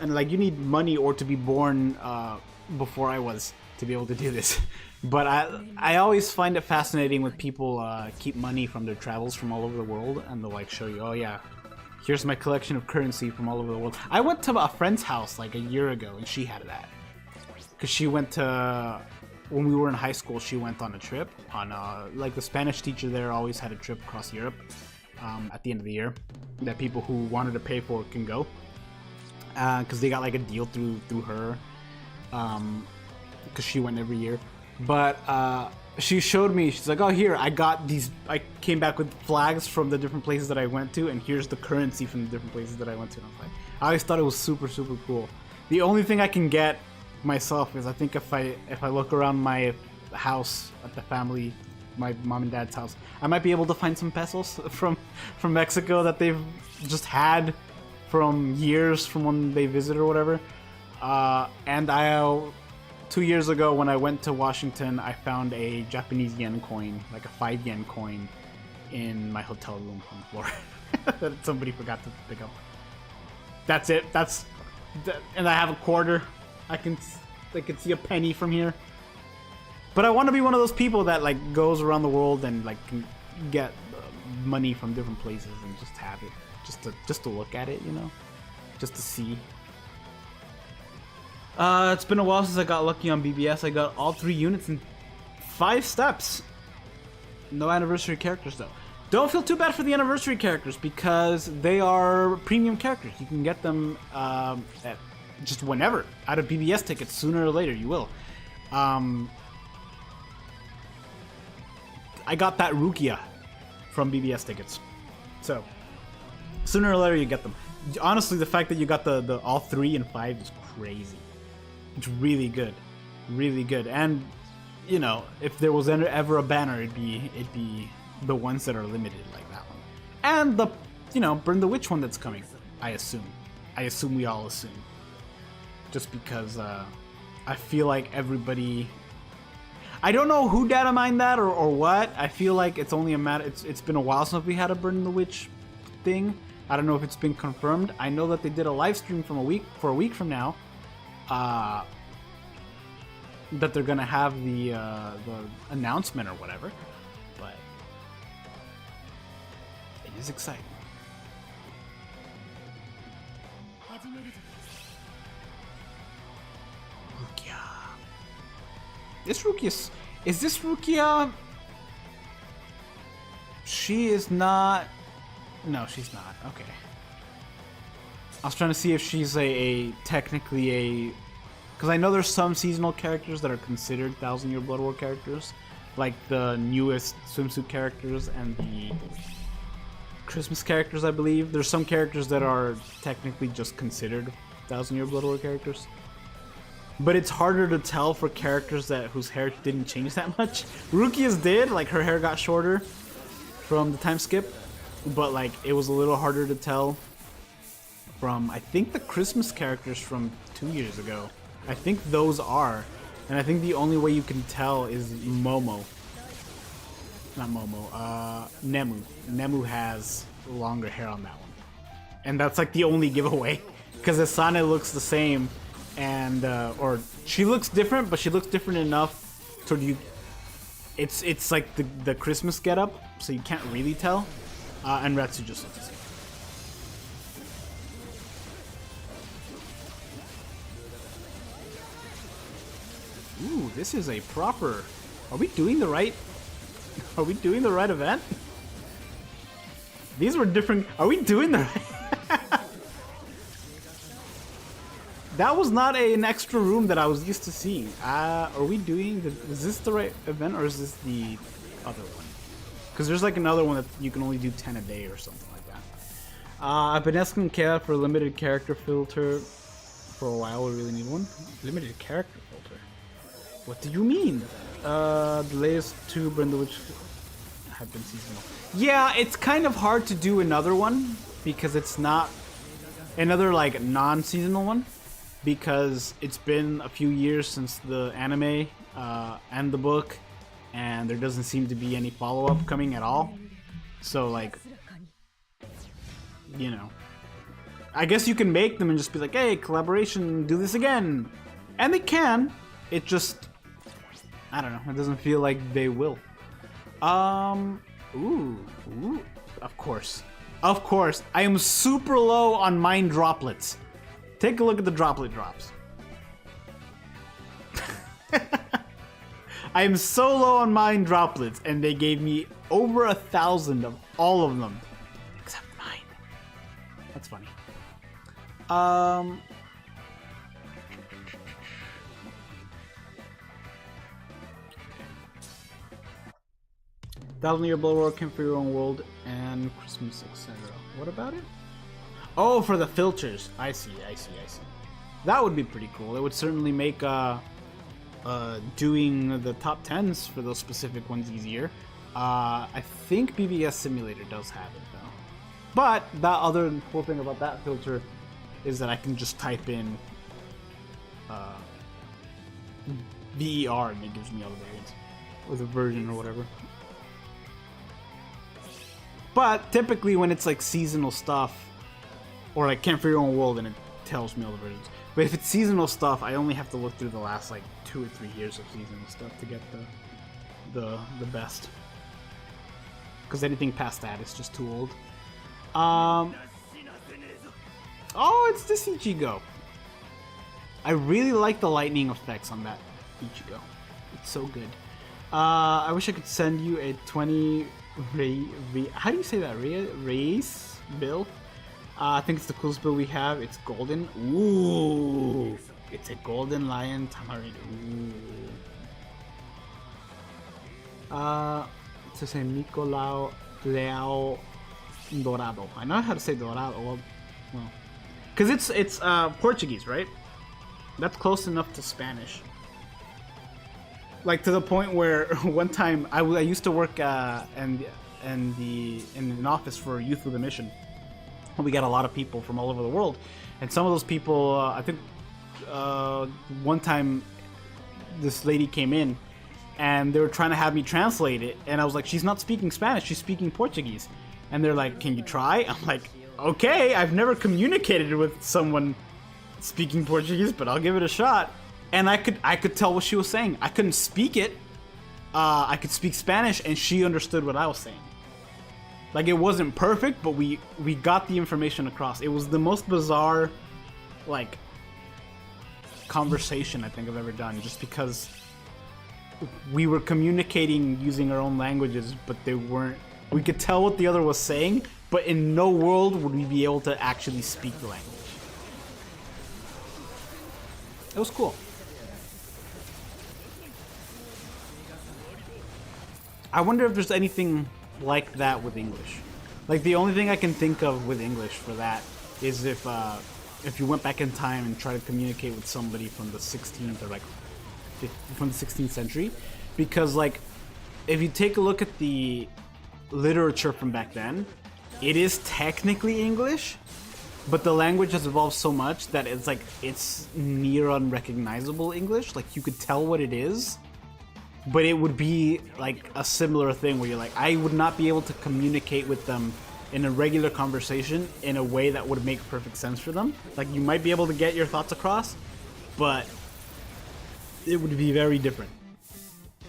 and like, you need money or to be born before I was to be able to do this. But I always find it fascinating when people keep money from their travels from all over the world, and they'll like show you, oh yeah, Here's my collection of currency from all over the world. I went to a friend's house like a year ago and she had that. Because she went to, when we were in high school, she went on a trip. Like the Spanish teacher there always had a trip across Europe at the end of the year that people who wanted to pay for it can go. Because they got like a deal through her. Because she went every year. But she showed me, she's like, oh, here, I got these, I came back with flags from the different places that I went to, and here's the currency from the different places that I went to. And I was like, I always thought it was super, super cool. The only thing I can get myself is I think if I look around my house at the family, my mom and dad's house, I might be able to find some pesos from Mexico that they've just had from years from when they visited or whatever. And 2 years ago, when I went to Washington, I found a Japanese yen coin, like a 5 yen coin, in my hotel room on the floor that somebody forgot to pick up. That's it. And I have a quarter. I can see a penny from here. But I want to be one of those people that like goes around the world and like can get money from different places and just have it, just to look at it, you know, just to see. It's been a while since I got lucky on BBS. I got all 3 units in 5 steps. No anniversary characters though. Don't feel too bad for the anniversary characters because they are premium characters. You can get them at just whenever out of BBS tickets. Sooner or later, you will. I got that Rukia from BBS tickets, so sooner or later you get them. Honestly, the fact that you got the all 3 and 5 is crazy. It's really good, really good. And you know, if there was ever a banner, it'd be the ones that are limited like that one, and the Burn the Witch one that's coming. I assume we all assume, just because I feel like everybody. I don't know who data mined that or what. I feel like it's only a matter. It's been a while since we had a Burn the Witch thing. I don't know if it's been confirmed. I know that they did a live stream for a week from now. That they're gonna have the announcement or whatever, but it is exciting. Rukia. Is this Rukia? She is not. No, she's not. Okay. I was trying to see if she's technically a, because I know there's some seasonal characters that are considered 1000-Year Blood War characters, like the newest swimsuit characters and the Christmas characters, I believe. There's some characters that are technically just considered 1000-Year Blood War characters. But it's harder to tell for characters whose hair didn't change that much. Rukia's did, like her hair got shorter from the time skip, but like it was a little harder to tell from, I think, the Christmas characters from 2 years ago. I think those are. And I think the only way you can tell is Momo. Not Momo, Nemu. Nemu has longer hair on that one. And that's like the only giveaway. Because Asane looks the same, and, or she looks different, but she looks different enough so it's like the Christmas getup, so you can't really tell. And Ratsu just looks the same. Ooh, this is a proper. Are we doing the right? Are we doing the right event? These were different. Are we doing the right? That was not an extra room that I was used to seeing. Are we doing is this the right event or is this the other one? Because there's like another one that you can only do 10 a day or something like that. I've been asking Kea for a limited character filter for a while. We really need one. Limited character filter. What do you mean? The latest 2 Burn the Witch have been seasonal. Yeah, it's kind of hard to do another one because it's not another like non-seasonal one, because it's been a few years since the anime and the book, and there doesn't seem to be any follow-up coming at all. So like, you know, I guess you can make them and just be like, hey, collaboration, do this again. And they can. It just, I don't know, it doesn't feel like they will. Ooh, of course. Of course, I am super low on mine droplets. Take a look at the droplet drops. I am so low on mine droplets, and they gave me over 1,000 of all of them. Except mine. That's funny. 1,000-year blood war, camp for your own world, and Christmas, etc. What about it? Oh, for the filters. I see. That would be pretty cool. It would certainly make doing the top 10s for those specific ones easier. I think BBS Simulator does have it though. But that other cool thing about that filter is that I can just type in VER and it gives me all the variants, or the version or whatever. But typically when it's like seasonal stuff, or like Camp for Your Own World, and it tells me all the versions. But if it's seasonal stuff, I only have to look through the last like 2 or 3 years of seasonal stuff to get the best. Because anything past that is just too old. Oh, it's this Ichigo. I really like the lightning effects on that Ichigo. It's so good. I wish I could send you a 20 how do you say that? Race bill? I think it's the coolest bill we have. It's golden. Ooh, it's a golden lion tamarind. Ooh. It's the same Nicolau Leao Dorado. I know how to say Dorado. Well, because it's Portuguese, right? That's close enough to Spanish. Like to the point where one time I used to work in an office for Youth with a Mission. We got a lot of people from all over the world, and some of those people, I think, one time this lady came in, and they were trying to have me translate it, and I was like, "She's not speaking Spanish; she's speaking Portuguese." And they're like, "Can you try?" I'm like, "Okay, I've never communicated with someone speaking Portuguese, but I'll give it a shot." And I could tell what she was saying. I couldn't speak it. I could speak Spanish, and she understood what I was saying. Like, it wasn't perfect, but we got the information across. It was the most bizarre, like, conversation I think I've ever done, just because we were communicating using our own languages, but they weren't. We could tell what the other was saying, but in no world would we be able to actually speak the language. It was cool. I wonder if there's anything like that with English. Like, the only thing I can think of with English for that is if you went back in time and tried to communicate with somebody from the 16th or like from the 16th century, because like if you take a look at the literature from back then, it is technically English, but the language has evolved so much that it's near unrecognizable English. Like, you could tell what it is, but it would be like a similar thing where you're like, I would not be able to communicate with them in a regular conversation in a way that would make perfect sense for them. Like, you might be able to get your thoughts across, but it would be very different.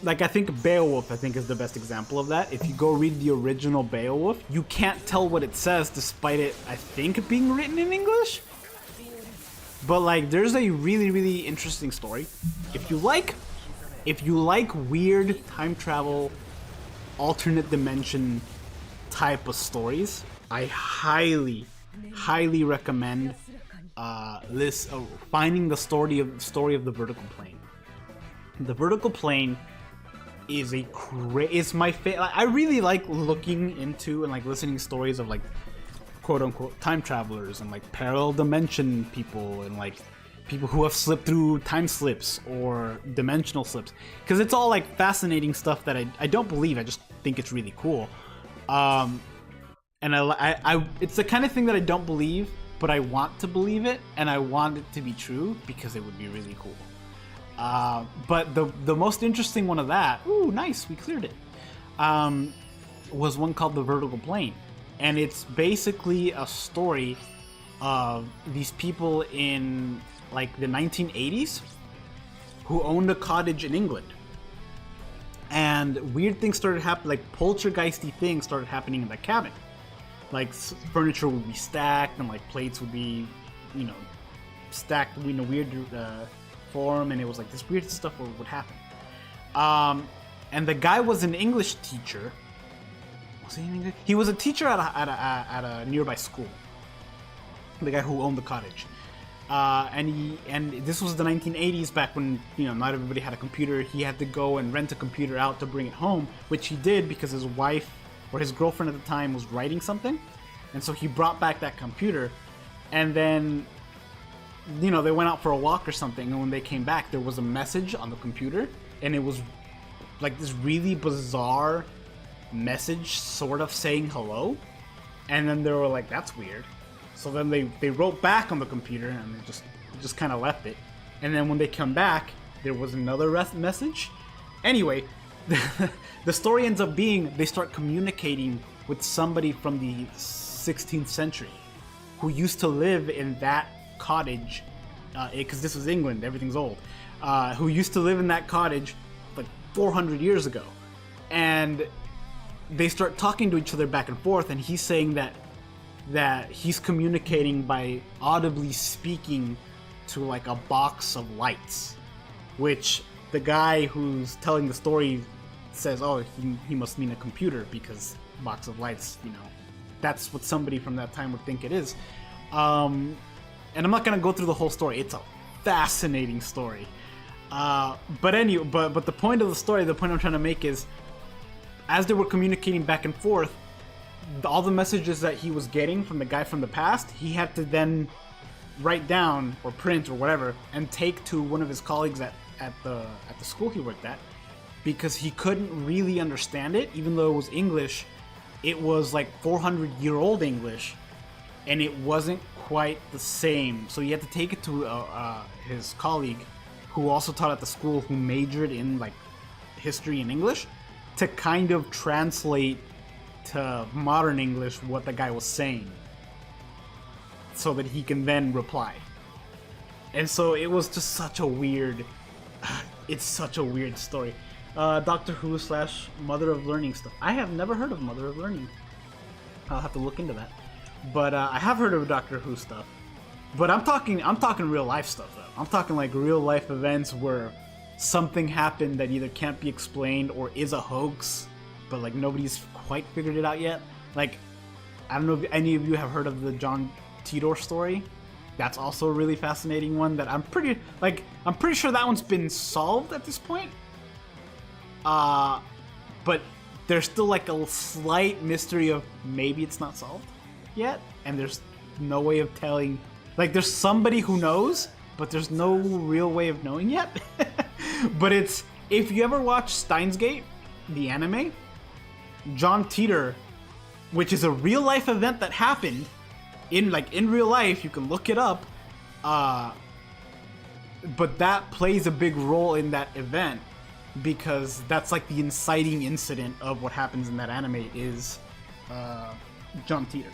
Like, I think Beowulf, is the best example of that. If you go read the original Beowulf, you can't tell what it says despite it, I think, being written in English. But like, there's a really, really interesting story. If you like weird time travel, alternate dimension type of stories, I highly recommend finding the story of the vertical plane. The vertical plane is my favorite. I really like looking into and like listening to stories of like quote unquote time travelers and like parallel dimension people and like people who have slipped through time slips or dimensional slips, because it's all like fascinating stuff that I don't believe. I just think it's really cool, and it's the kind of thing that I don't believe, but I want to believe it, and I want it to be true because it would be really cool. But the most interesting one of that, ooh, nice, we cleared it, was one called The Vertical Plane, and it's basically a story of these people in like the 1980s who owned a cottage in England, and weird things started happening, like poltergeisty things started happening in the cabin. like furniture would be stacked and like plates would be, you know, stacked in a weird form, and it was like this weird stuff would happen. And the guy was an English teacher. Was he an English? He was a teacher at a nearby school. The guy who owned the cottage. And this was the 1980s, back when, you know, not everybody had a computer. He had to go and rent a computer out to bring it home, which he did because his wife or his girlfriend at the time was writing something, and so he brought back that computer. And then, you know, they went out for a walk or something, and when they came back, there was a message on the computer, and it was like this really bizarre message, sort of saying hello. And then they were like, that's weird. So then they wrote back on the computer, and they just kind of left it. And then when they come back, there was another message. Anyway, the story ends up being they start communicating with somebody from the 16th century who used to live in that cottage, because this was England, everything's old, who used to live in that cottage like 400 years ago. And they start talking to each other back and forth, and he's saying that he's communicating by audibly speaking to like a box of lights, which the guy who's telling the story says, oh, he must mean a computer, because box of lights, you know, that's what somebody from that time would think it is. And I'm not gonna go through the whole story. It's a fascinating story. But the point of the story, the point I'm trying to make is, as they were communicating back and forth, all the messages that he was getting from the guy from the past, he had to then write down or print or whatever and take to one of his colleagues at the school he worked at, because he couldn't really understand it. Even though it was English, it was like 400-year-old English, and it wasn't quite the same. So he had to take it to his colleague, who also taught at the school, who majored in like history and English, to kind of translate to modern English what the guy was saying, so that he can then reply. And so it was just such a weird, it's such a weird story. Doctor Who / Mother of Learning stuff. I have never heard of Mother of Learning. I'll have to look into that. But I have heard of Doctor Who stuff. But I'm talking real life stuff though. I'm talking like real life events where something happened that either can't be explained or is a hoax, but like nobody's quite figured it out yet. Like, I don't know if any of you have heard of the John Titor story. That's also a really fascinating one that I'm pretty sure that one's been solved at this point. But there's still like a slight mystery of maybe it's not solved yet, and there's no way of telling. Like, there's somebody who knows, but there's no real way of knowing yet. But it's, if you ever watch Steins Gate, the anime, John Titor, which is a real life event that happened in real life, you can look it up, but that plays a big role in that event, because that's like the inciting incident of what happens in that anime is John Titor.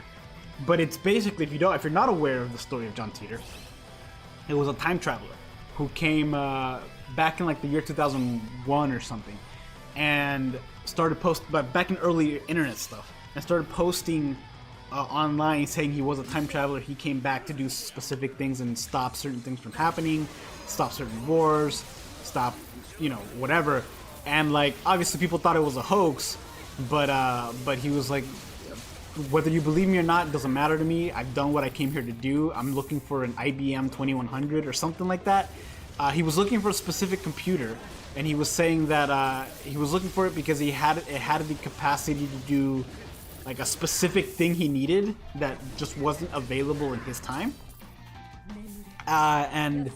But it's basically, if you're not aware of the story of John Titor, it was a time traveler who came back in like the year 2001 or something, and started back in early internet stuff, and started posting online saying he was a time traveler. He came back to do specific things and stop certain things from happening, stop certain wars, stop, you know, whatever. And like, obviously people thought it was a hoax, but he was like, whether you believe me or not, it doesn't matter to me. I've done what I came here to do. I'm looking for an IBM 2100 or something like that. He was looking for a specific computer, and he was saying that he was looking for it because it had the capacity to do like a specific thing he needed that just wasn't available in his time. And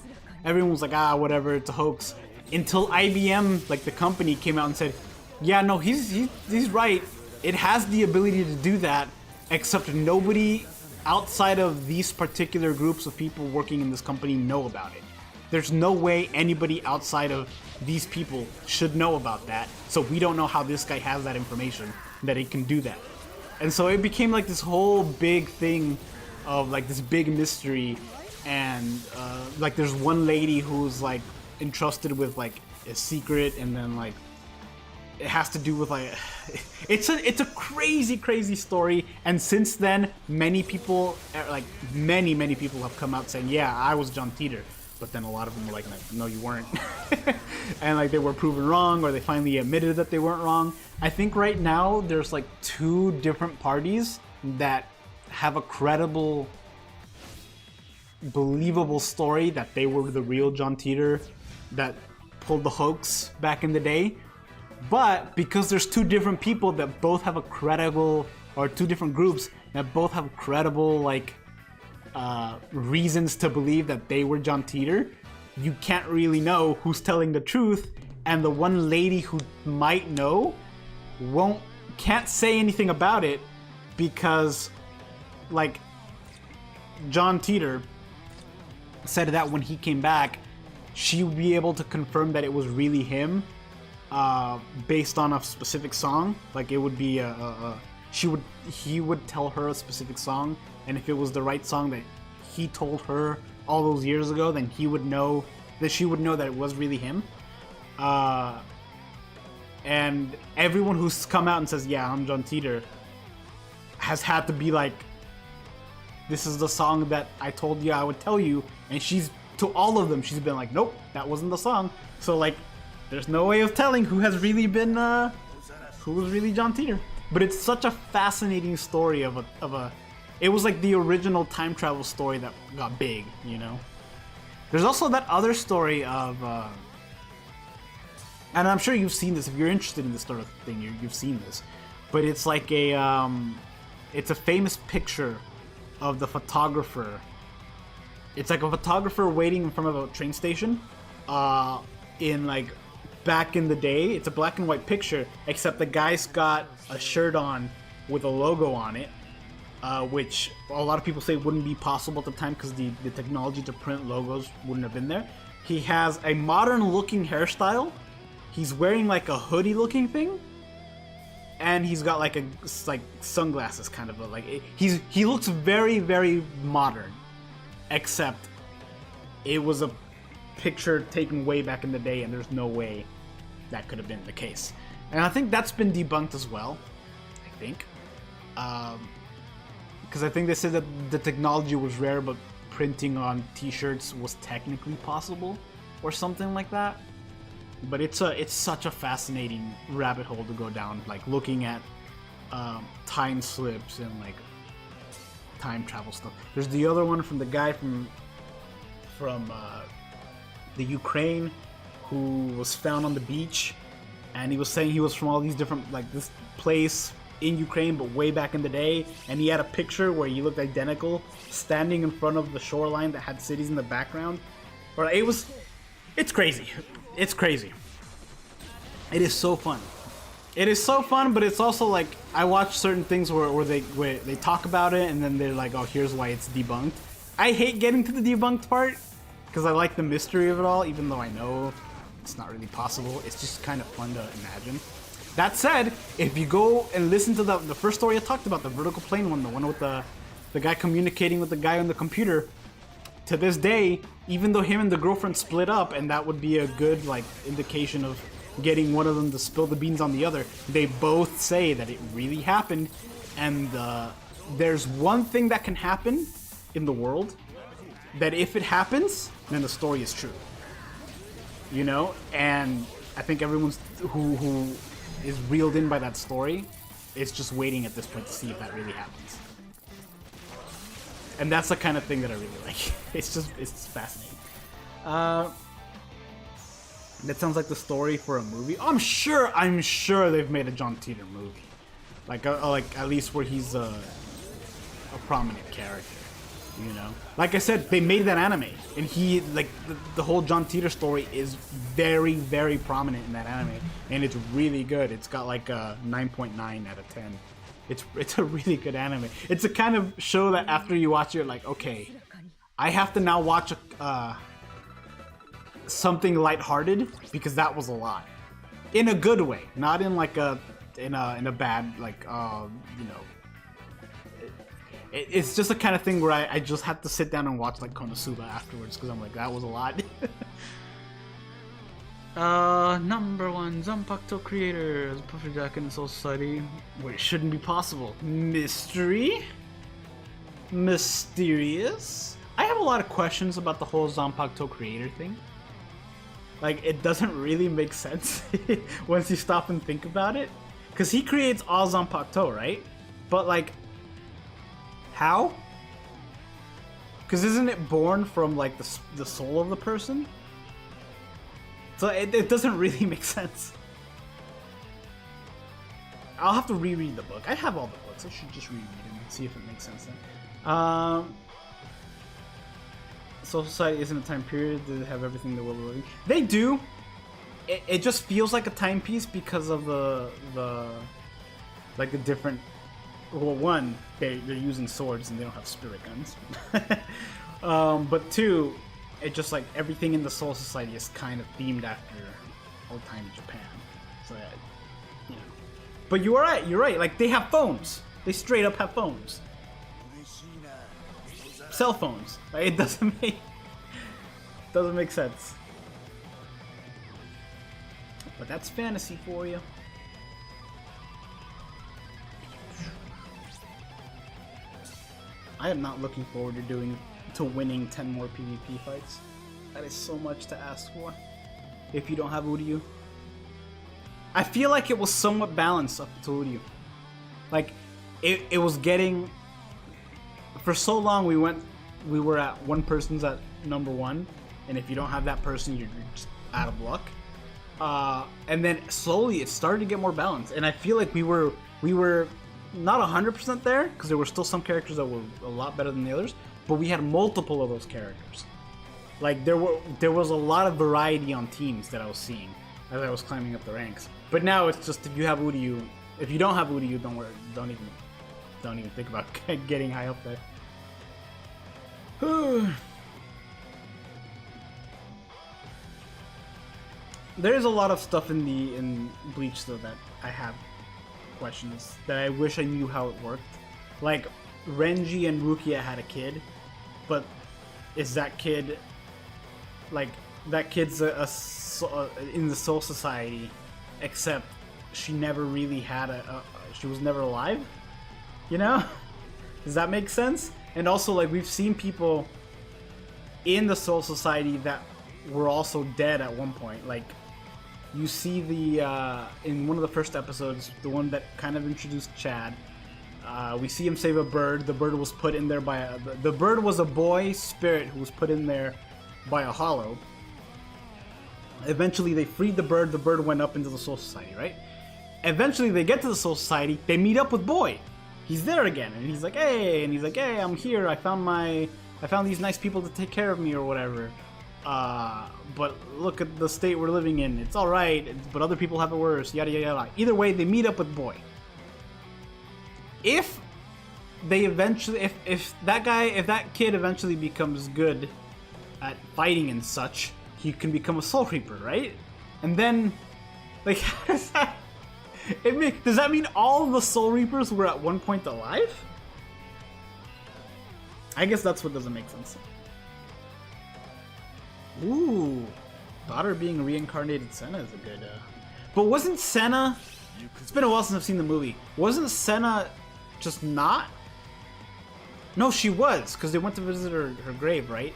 everyone was like, whatever, it's a hoax. Until IBM, like the company, came out and said, yeah, no, he's right. It has the ability to do that, except nobody outside of these particular groups of people working in this company know about it. There's no way anybody outside of these people should know about that, so we don't know how this guy has that information, that he can do that. And so it became like this whole big thing of like this big mystery, and like there's one lady who's like entrusted with like a secret, and then like it has to do with like it's a crazy story, and since then many people like many people have come out saying, yeah, I was John Titor, but then a lot of them were like no, you weren't. And like they were proven wrong, or they finally admitted that they weren't wrong. I think right now there's like 2 different parties that have a credible, believable story that they were the real John Titor that pulled the hoax back in the day. But because there's 2 different people that both have a credible, or 2 different groups that both have credible like reasons to believe that they were John Titor, you can't really know who's telling the truth, and the one lady who might know can't say anything about it because like John Titor said that when he came back, she would be able to confirm that it was really him, based on a specific song. Like it would be he would tell her a specific song, and if it was the right song that he told her all those years ago, then she would know that it was really him. And everyone who's come out and says, yeah, I'm John Titor, has had to be like, this is the song that I told you I would tell you, and to all of them, she's been like, nope, that wasn't the song. So like, there's no way of telling who has really been, who was really John Titor. But it's such a fascinating story it was like the original time travel story that got big, you know? There's also that other story of, and I'm sure you've seen this, if you're interested in this sort of thing, you've seen this. But it's like it's a famous picture of the photographer. It's like a photographer waiting in front of a train station, in like back in the day. It's a black and white picture, except the guy's got a shirt on with a logo on it, which a lot of people say wouldn't be possible at the time because the technology to print logos wouldn't have been there. He has a modern looking hairstyle. He's wearing like a hoodie looking thing, and he's got like sunglasses kind of he looks very, very modern, except it was a picture taken way back in the day, and there's no way that could have been the case. And I think that's been debunked as well, I think, because I think they said that the technology was rare, but printing on t-shirts was technically possible or something like that. But it's such a fascinating rabbit hole to go down, like looking at time slips and like time travel stuff. There's the other one from the guy from the Ukraine who was found on the beach, and he was saying he was from all these different, like this place in Ukraine, but way back in the day, and he had a picture where he looked identical standing in front of the shoreline that had cities in the background. Or it's crazy. It's crazy. It is so fun. It is so fun, but it's also like, I watch certain things where they talk about it and then they're like, oh, here's why it's debunked. I hate getting to the debunked part because I like the mystery of it all, even though I know it's not really possible. It's just kind of fun to imagine. That said, if you go and listen to the first story I talked about, the vertical plane one, the one with the guy communicating with the guy on the computer, to this day, even though him and the girlfriend split up, and that would be a good like indication of getting one of them to spill the beans on the other, they both say that it really happened. And there's one thing that can happen in the world that if it happens, then the story is true, you know. And I think everyone's who is reeled in by that story is just waiting at this point to see if that really happens. And that's the kind of thing that I really like. It's fascinating. That sounds like the story for a movie. I'm sure they've made a John Titor movie, like at least where he's a prominent character. You know, like I said, they made that anime, and he like the whole John Titor story is very, very prominent in that anime, and it's really good. It's got like a 9.9 out of 10. It's a really good anime. It's a kind of show that after you watch it, you're like, okay, I have to now watch something lighthearted because that was a lot, in a good way, not in like in a bad like you know. It's just the kind of thing where I just had to sit down and watch like Konosuba afterwards because I'm like, that was a lot. Number one Zanpakuto creator is Puffer Jack in the Soul Society. Wait, it shouldn't be possible. Mystery? Mysterious? I have a lot of questions about the whole Zanpakuto creator thing. Like, it doesn't really make sense once you stop and think about it. Because he creates all Zanpakuto, right? But, like, how? Because isn't it born from, like, the soul of the person? So it doesn't really make sense. I'll have to reread the book. I have all the books. I should just reread them and see if it makes sense then. Soul Society isn't a time period. They have everything the world living. They do. It just feels like a timepiece because of the different. Well, one, they're using swords and they don't have spirit guns. But two, it just like everything in the Soul Society is kind of themed after old-time Japan. So that, you know. But you're right. Like they have phones. They straight up have phones. Cell phones. Like, it doesn't make sense. But that's fantasy for you. I am not looking forward to winning 10 more PvP fights. That is so much to ask for. If you don't have Uryu. I feel like it was somewhat balanced up to Uryu. Like it was getting. For so long we were at one person's at number one, and if you don't have that person, you're just out of luck. And then slowly it started to get more balanced, and I feel like we were not 100% there because there were still some characters that were a lot better than the others, but we had multiple of those characters. Like there was a lot of variety on teams that I was seeing as I was climbing up the ranks. But now it's just if you have Uryu, if you don't have Uryu, don't worry, don't even think about getting high up there. There's a lot of stuff in Bleach though that I have questions that I wish I knew how it worked. Like Renji and Rukia had a kid, but is that kid like that kid's in the Soul Society, except she never really had she was never alive, you know? Does that make sense? And also, like, we've seen people in the Soul Society that were also dead at one point. Like, you see in one of the first episodes, the one that kind of introduced Chad, we see him save a bird. The bird was put in there by the bird was a boy spirit who was put in there by a hollow. Eventually, they freed the bird. The bird went up into the Soul Society, right? Eventually, they get to the Soul Society. They meet up with Boy. He's there again, and he's like, "Hey," I'm here. I found these nice people to take care of me or whatever. But look at the state we're living in. It's all right, but other people have it worse. Yada yada yada. Either way, they meet up with Boy. If that kid eventually becomes good at fighting and such, he can become a Soul Reaper, right? And then, like, how does that? Does that mean all the Soul Reapers were at one point alive? I guess that's what doesn't make sense. Ooh, daughter being reincarnated Senna is a good. But wasn't Senna? It's been a while since I've seen the movie. Wasn't Senna just not? No, she was, because they went to visit her grave, right?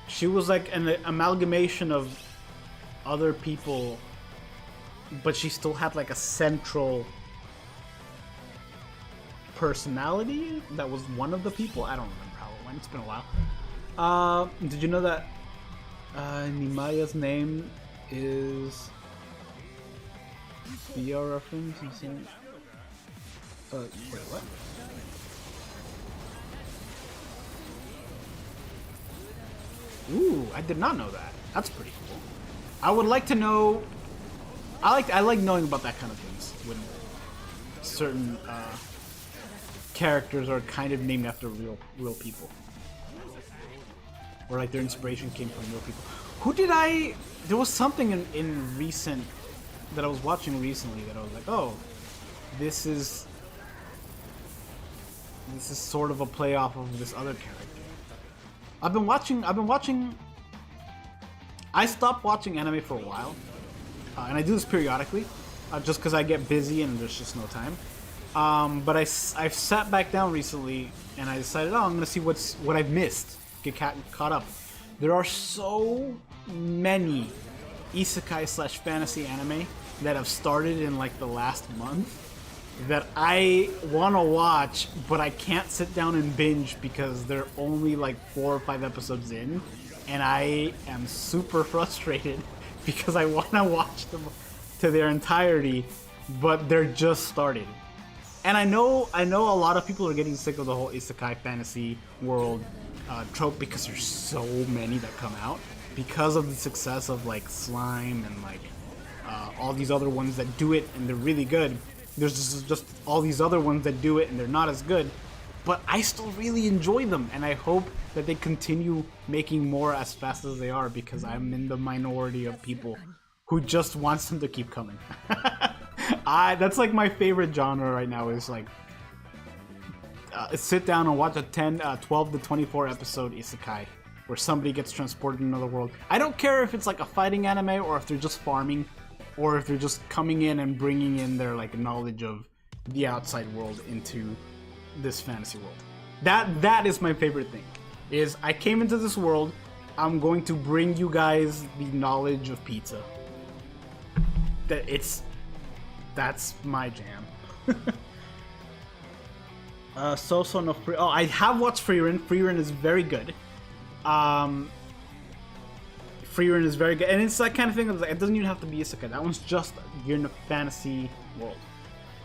She was like an amalgamation of other people, but she still had like a central personality that was one of the people. I don't remember how it went. It's been a while. Did you know that Nimaya's name is VR reference? Wait, what? Ooh, I did not know that. That's pretty cool. I would like to know. I like knowing about that kind of things when certain characters are kind of named after real people, or like their inspiration came from real people. Who did I? There was something in recent that I was watching recently that I was like, oh, this is sort of a play off of this other character. I've been watching. I stopped watching anime for a while, and I do this periodically, just because I get busy and there's just no time. But I've sat back down recently and I decided, oh, I'm gonna see what I've missed, get caught up. There are so many isekai / fantasy anime that have started in like the last month that I want to watch, but I can't sit down and binge because they're only like 4 or 5 episodes in, and I am super frustrated because I want to watch them to their entirety, but they're just starting. And I know a lot of people are getting sick of the whole isekai fantasy world trope because there's so many that come out because of the success of like Slime and like all these other ones that do it and they're really good. There's just all these other ones that do it and they're not as good, but I still really enjoy them, and I hope that they continue making more as fast as they are, because I'm in the minority of people who just wants them to keep coming. That's like my favorite genre right now, is like sit down and watch a 12 to 24 episode isekai where somebody gets transported to another world. I don't care if it's like a fighting anime or if they're just farming, or if they're just coming in and bringing in their like knowledge of the outside world into this fantasy world. That is my favorite thing. Is I came into this world, I'm going to bring you guys the knowledge of pizza. That's my jam. So no free. Oh, I have watched Frieren. Frieren is very good. Frieren is very good, and it's that kind of thing. It doesn't even have to be isekai. That one's just you're in a fantasy world.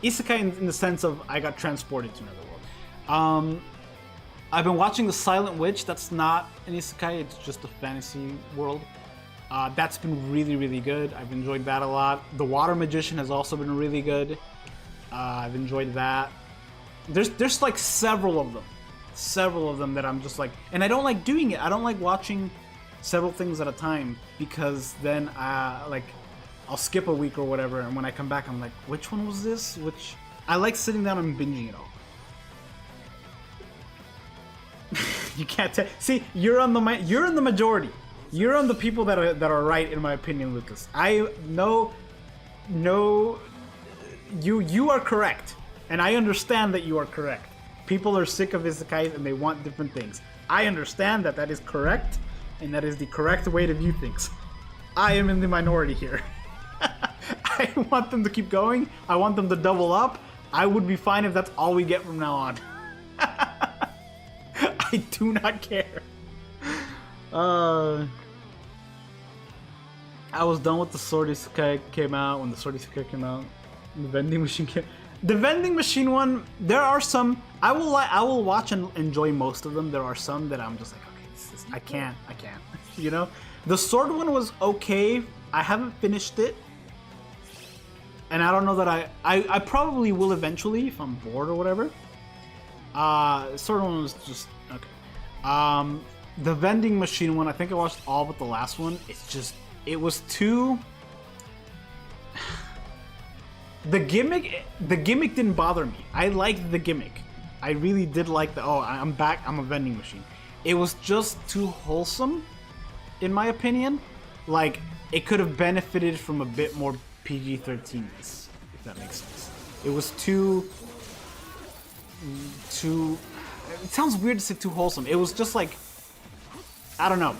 Isekai in the sense of I got transported to another world. I've been watching The Silent Witch. That's not an isekai. It's just a fantasy world. That's been really, really good. I've enjoyed that a lot. The Water Magician has also been really good. I've enjoyed that. There's like several of them that I'm just like, and I don't like doing it. I don't like watching several things at a time, because then like I'll skip a week or whatever, and when I come back I'm like, which one was this? Which I like sitting down and binging it all. You can't tell. See, you're in the majority. You're on the people that are right, in my opinion, Lucas. I know you are correct, and I understand that you are correct. People are sick of isekais and they want different things. I understand that is correct, and that is the correct way to view things. I am in the minority here. I want them to keep going. I want them to double up. I would be fine if that's all we get from now on. I do not care. I was done with the Sword Isekai came out when the Sword Isekai came out. The vending machine came. The vending machine one, there are some I will watch and enjoy most of them. There are some that I'm just like, okay, I can't. You know? The sword one was okay. I haven't finished it. And I don't know that I probably will eventually if I'm bored or whatever. Sword one was just okay. The vending machine one, I think I watched all but the last one. It was too. The gimmick didn't bother me. I liked the gimmick. I really did like I'm back, I'm a vending machine. It was just too wholesome, in my opinion. Like, it could have benefited from a bit more PG-13ness, if that makes sense. It was too... It sounds weird to say too wholesome. It was just like... I don't know.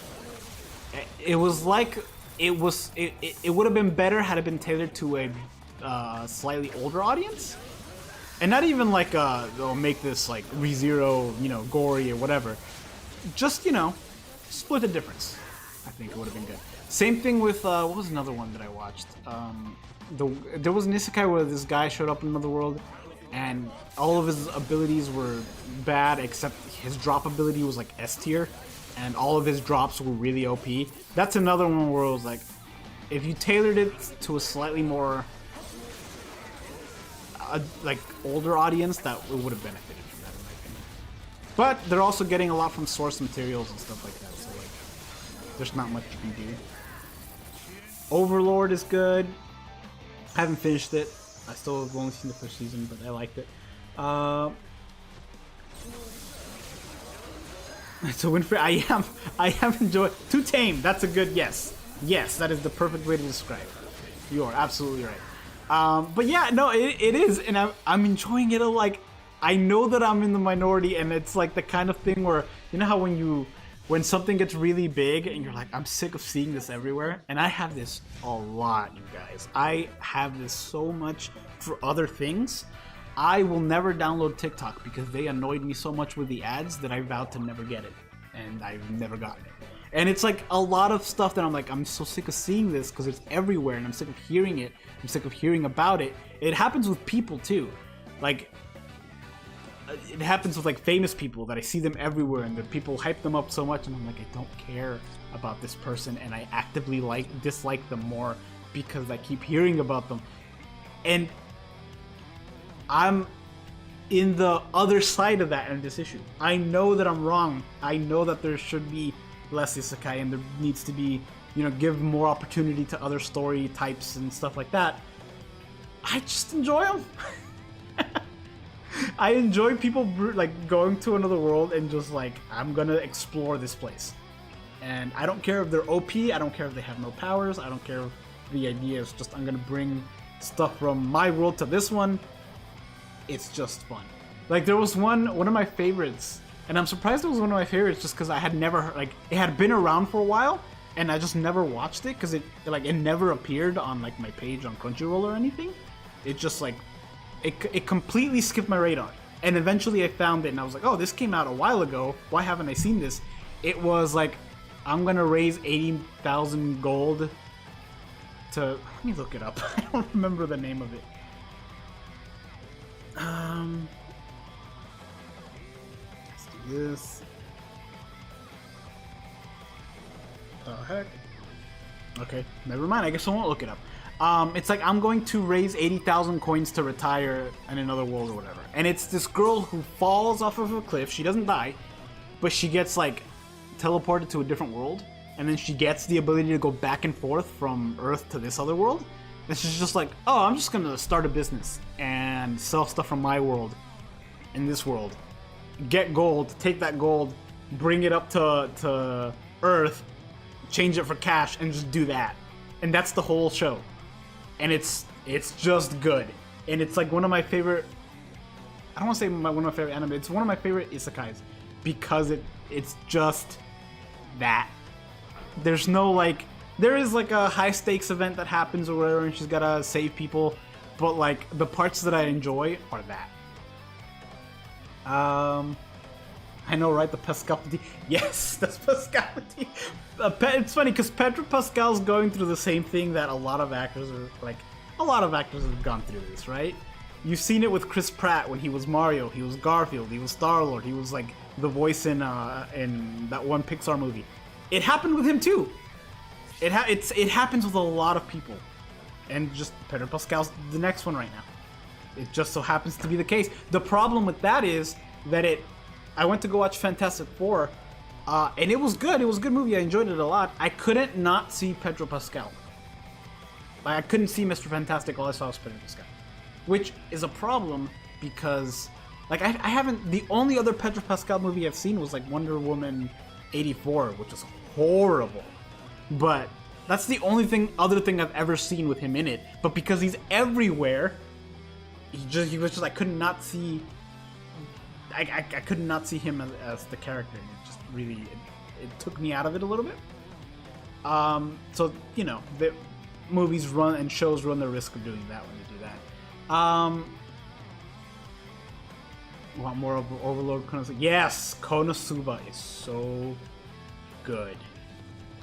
It was like... It would have been better had it been tailored to a slightly older audience. And not even like, they'll make this like ReZero, gory or whatever. Just, split the difference. I think it would have been good. Same thing with, what was another one that I watched? There was an isekai where this guy showed up in another world and all of his abilities were bad except his drop ability was like S tier and all of his drops were really OP. That's another one where it was like, if you tailored it to a slightly more like older audience, that it would have benefited from that, in my opinion. But they're also getting a lot from source materials and stuff like that, so like there's not much you can do. Overlord is good. I haven't finished it. I still have only seen the first season, but I liked it. So Winfrey, I am enjoying. Too Tame, that's a good yes. Yes, that is the perfect way to describe it. You are absolutely right. But yeah, no, it is, and I'm enjoying it. Like, I know that I'm in the minority, and it's like the kind of thing where, you know how when something gets really big and you're like, I'm sick of seeing this everywhere, and I have this a lot, you guys. I have this so much for other things. I will never download TikTok because they annoyed me so much with the ads that I vowed to never get it, and I've never gotten it. And it's like a lot of stuff that I'm like, I'm so sick of seeing this because it's everywhere, and I'm sick of hearing it. I'm sick of hearing about it. It happens with people too. Like, it happens with like famous people that I see them everywhere, and the people hype them up so much, and I'm like, I don't care about this person, and I actively dislike them more because I keep hearing about them. And I'm in the other side of that in this issue. I know that I'm wrong. I know that there should be less isekai, and there needs to be, you know, give more opportunity to other story types and stuff like that. I just enjoy them. I enjoy people like going to another world and just like, I'm gonna explore this place. And I don't care if they're OP, I don't care if they have no powers, I don't care if the idea is just I'm gonna bring stuff from my world to this one. It's just fun. Like, there was one of my favorites, and I'm surprised it was one of my favorites just because I had never, like, it had been around for a while, and I just never watched it because it never appeared on like my page on Crunchyroll or anything. It just like, it completely skipped my radar. And eventually I found it, and I was like, oh, this came out a while ago. Why haven't I seen this? It was like, I'm gonna raise 80,000 gold to... Let me look it up. I don't remember the name of it. Let's do this. The heck? Okay, never mind. I guess I won't look it up. It's like, I'm going to raise 80,000 coins to retire in another world or whatever. And it's this girl who falls off of a cliff. She doesn't die, but she gets like teleported to a different world. And then she gets the ability to go back and forth from Earth to this other world. And she's just like, oh, I'm just gonna start a business and sell stuff from my world in this world. Get gold, take that gold, bring it up to Earth, change it for cash, and just do that. And that's the whole show. And it's just good. And it's like one of my favorite, I don't want to say one of my favorite anime, it's one of my favorite isekais because it's just that. There's no like, there is like a high stakes event that happens or whatever, and she's gotta save people, but like the parts that I enjoy are that. I know, right? The Pascality. Yes, that's Pascality. It's funny because Pedro Pascal's going through the same thing that a lot of actors are like. A lot of actors have gone through this, right? You've seen it with Chris Pratt when he was Mario, he was Garfield, he was Star-Lord, he was like the voice in that one Pixar movie. It happened with him too. It happens with a lot of people, and just Pedro Pascal's the next one right now. It just so happens to be the case. The problem with that is that I went to go watch Fantastic Four, and it was good. It was a good movie. I enjoyed it a lot. I couldn't not see Pedro Pascal. Like, I couldn't see Mr. Fantastic. All I saw was Pedro Pascal, which is a problem because, like, I haven't. The only other Pedro Pascal movie I've seen was like Wonder Woman 84, which was horrible. But that's the only other thing I've ever seen with him in it. But because he's everywhere, he was just, I could not see. I could not see him as the character. It just really it took me out of it a little bit. So you know, the movies run and shows run the risk of doing that when they do that. Want more of Overlord Konosuba? Yes, Konosuba is so good.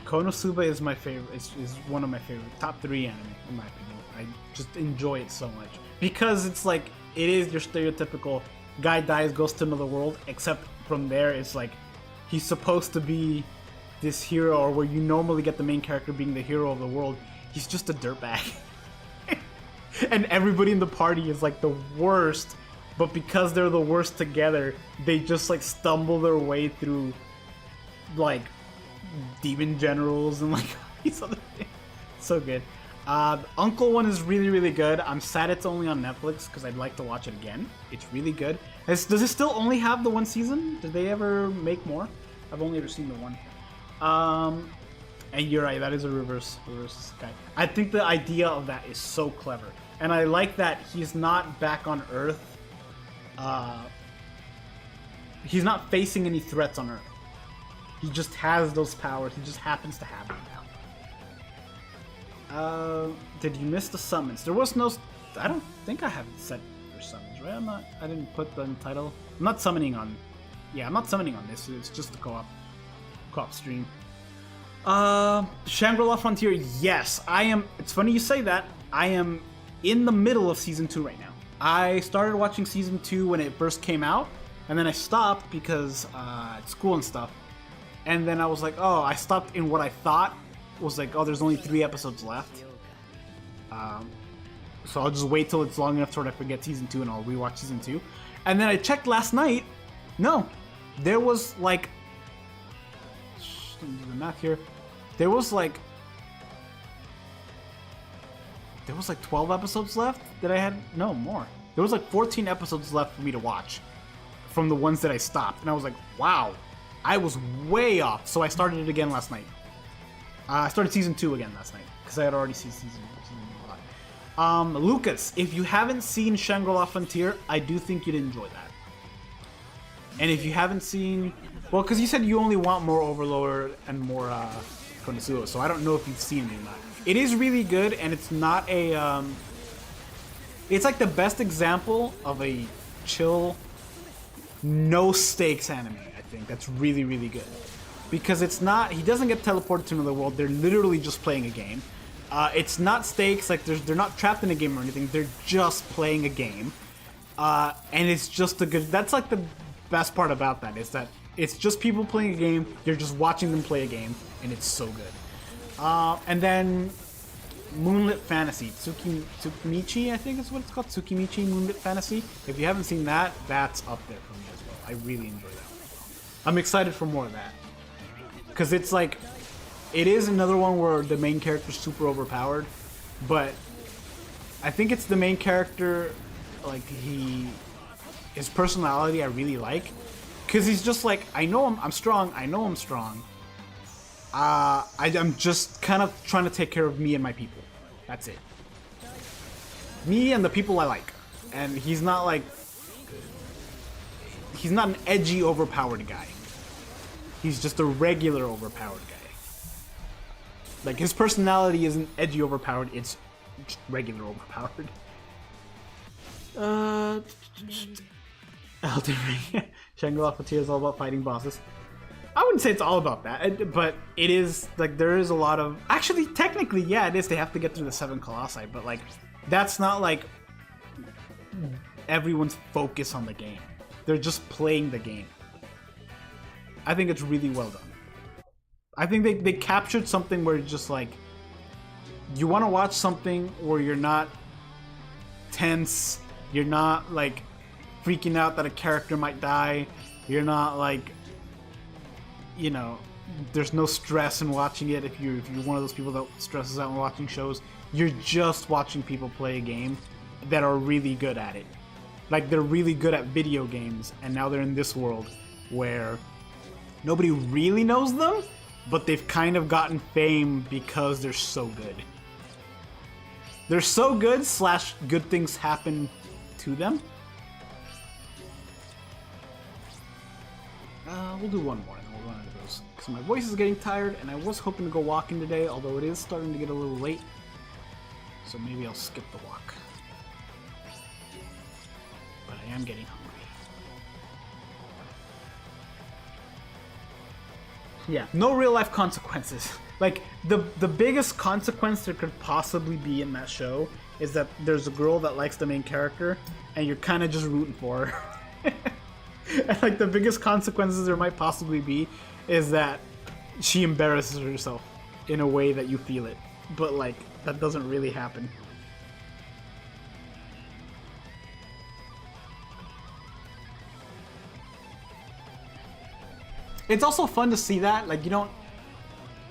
Konosuba is my favorite. Is one of my favorite top 3 anime in my opinion. I just enjoy it so much because it's like it is your stereotypical guy dies, goes to another world. Except from there, it's like he's supposed to be this hero, or where you normally get the main character being the hero of the world. He's just a dirtbag, and everybody in the party is like the worst. But because they're the worst together, they just like stumble their way through like demon generals and like these other things. So good. The Uncle one is really, really good. I'm sad it's only on Netflix because I'd like to watch it again. It's really good. Does it still only have the one season? Did they ever make more? I've only ever seen the one. And you're right, that is a reverse guy. I think the idea of that is so clever. And I like that he's not back on Earth. He's not facing any threats on Earth. He just has those powers. He just happens to have them now. Did you miss the summons? There was no... I don't think I haven't set for summons, right? I didn't put the title. I'm not summoning on... Yeah, I'm not summoning on this. It's just a co-op stream. Shangri-La Frontier, yes. I am... It's funny you say that. I am in the middle of Season 2 right now. I started watching Season 2 when it first came out, and then I stopped because school and stuff. And then I was like, oh, I stopped in what I thought was like, oh, there's only 3 episodes left. So I'll just wait till it's long enough so that I forget Season 2 and I'll rewatch Season 2. And then I checked last night. No, there was like... Let me do the math here. There was like 12 episodes left that I had. No, more. There was like 14 episodes left for me to watch from the ones that I stopped. And I was like, wow, I was way off. So I started it again last night. I started Season 2 again last night because I had already seen Season 1. Lucas, if you haven't seen Shangri-La Frontier, I do think you'd enjoy that. And if you haven't seen... Well, because you said you only want more Overlord and more Konosuba, so I don't know if you've seen it or not. It is really good, and it's not a... It's like the best example of a chill, no-stakes anime, I think. That's really, really good. Because it's not... He doesn't get teleported to another world. They're literally just playing a game. It's not stakes, like they're not trapped in a game or anything. They're just playing a game. And it's just a good... That's like the best part about that, is that it's just people playing a game. You're just watching them play a game, and it's so good. And then Moonlit Fantasy, Tsukimichi, I think is what it's called. Tsukimichi Moonlit Fantasy. If you haven't seen that, that's up there for me as well. I really enjoy that. I'm excited for more of that. Because it's like... It is another one where the main character's super overpowered, but I think it's the main character, like, his personality I really like, because he's just like, I know I'm strong, I'm just kind of trying to take care of me and my people. That's it. Me and the people I like. And he's not like, he's not an edgy, overpowered guy. He's just a regular overpowered guy. Like, his personality isn't edgy overpowered, it's just regular overpowered. Elden Ring. Shangri-La Frontier is all about fighting bosses. I wouldn't say it's all about that, but it is, like, there is a lot of... Actually, technically, yeah, it is. They have to get through the 7 Colossi, but, like, that's not, like, everyone's focus on the game. They're just playing the game. I think it's really well done. I think they captured something where it's just like, you want to watch something where you're not tense, you're not like freaking out that a character might die, you're not like, you know, there's no stress in watching it if you're one of those people that stresses out when watching shows. You're just watching people play a game that are really good at it. Like, they're really good at video games, and now they're in this world where nobody really knows them, but they've kind of gotten fame because they're so good. They're so good / good things happen to them. We'll do one more and then we'll run into those. Because my voice is getting tired and I was hoping to go walking today, although it is starting to get a little late. So maybe I'll skip the walk. But I am getting hungry. Yeah, no real life consequences. Like, the biggest consequence there could possibly be in that show is that there's a girl that likes the main character and you're kind of just rooting for her. And, like, the biggest consequences there might possibly be is that she embarrasses herself in a way that you feel it. But, like, that doesn't really happen. It's also fun to see that, like, you don't...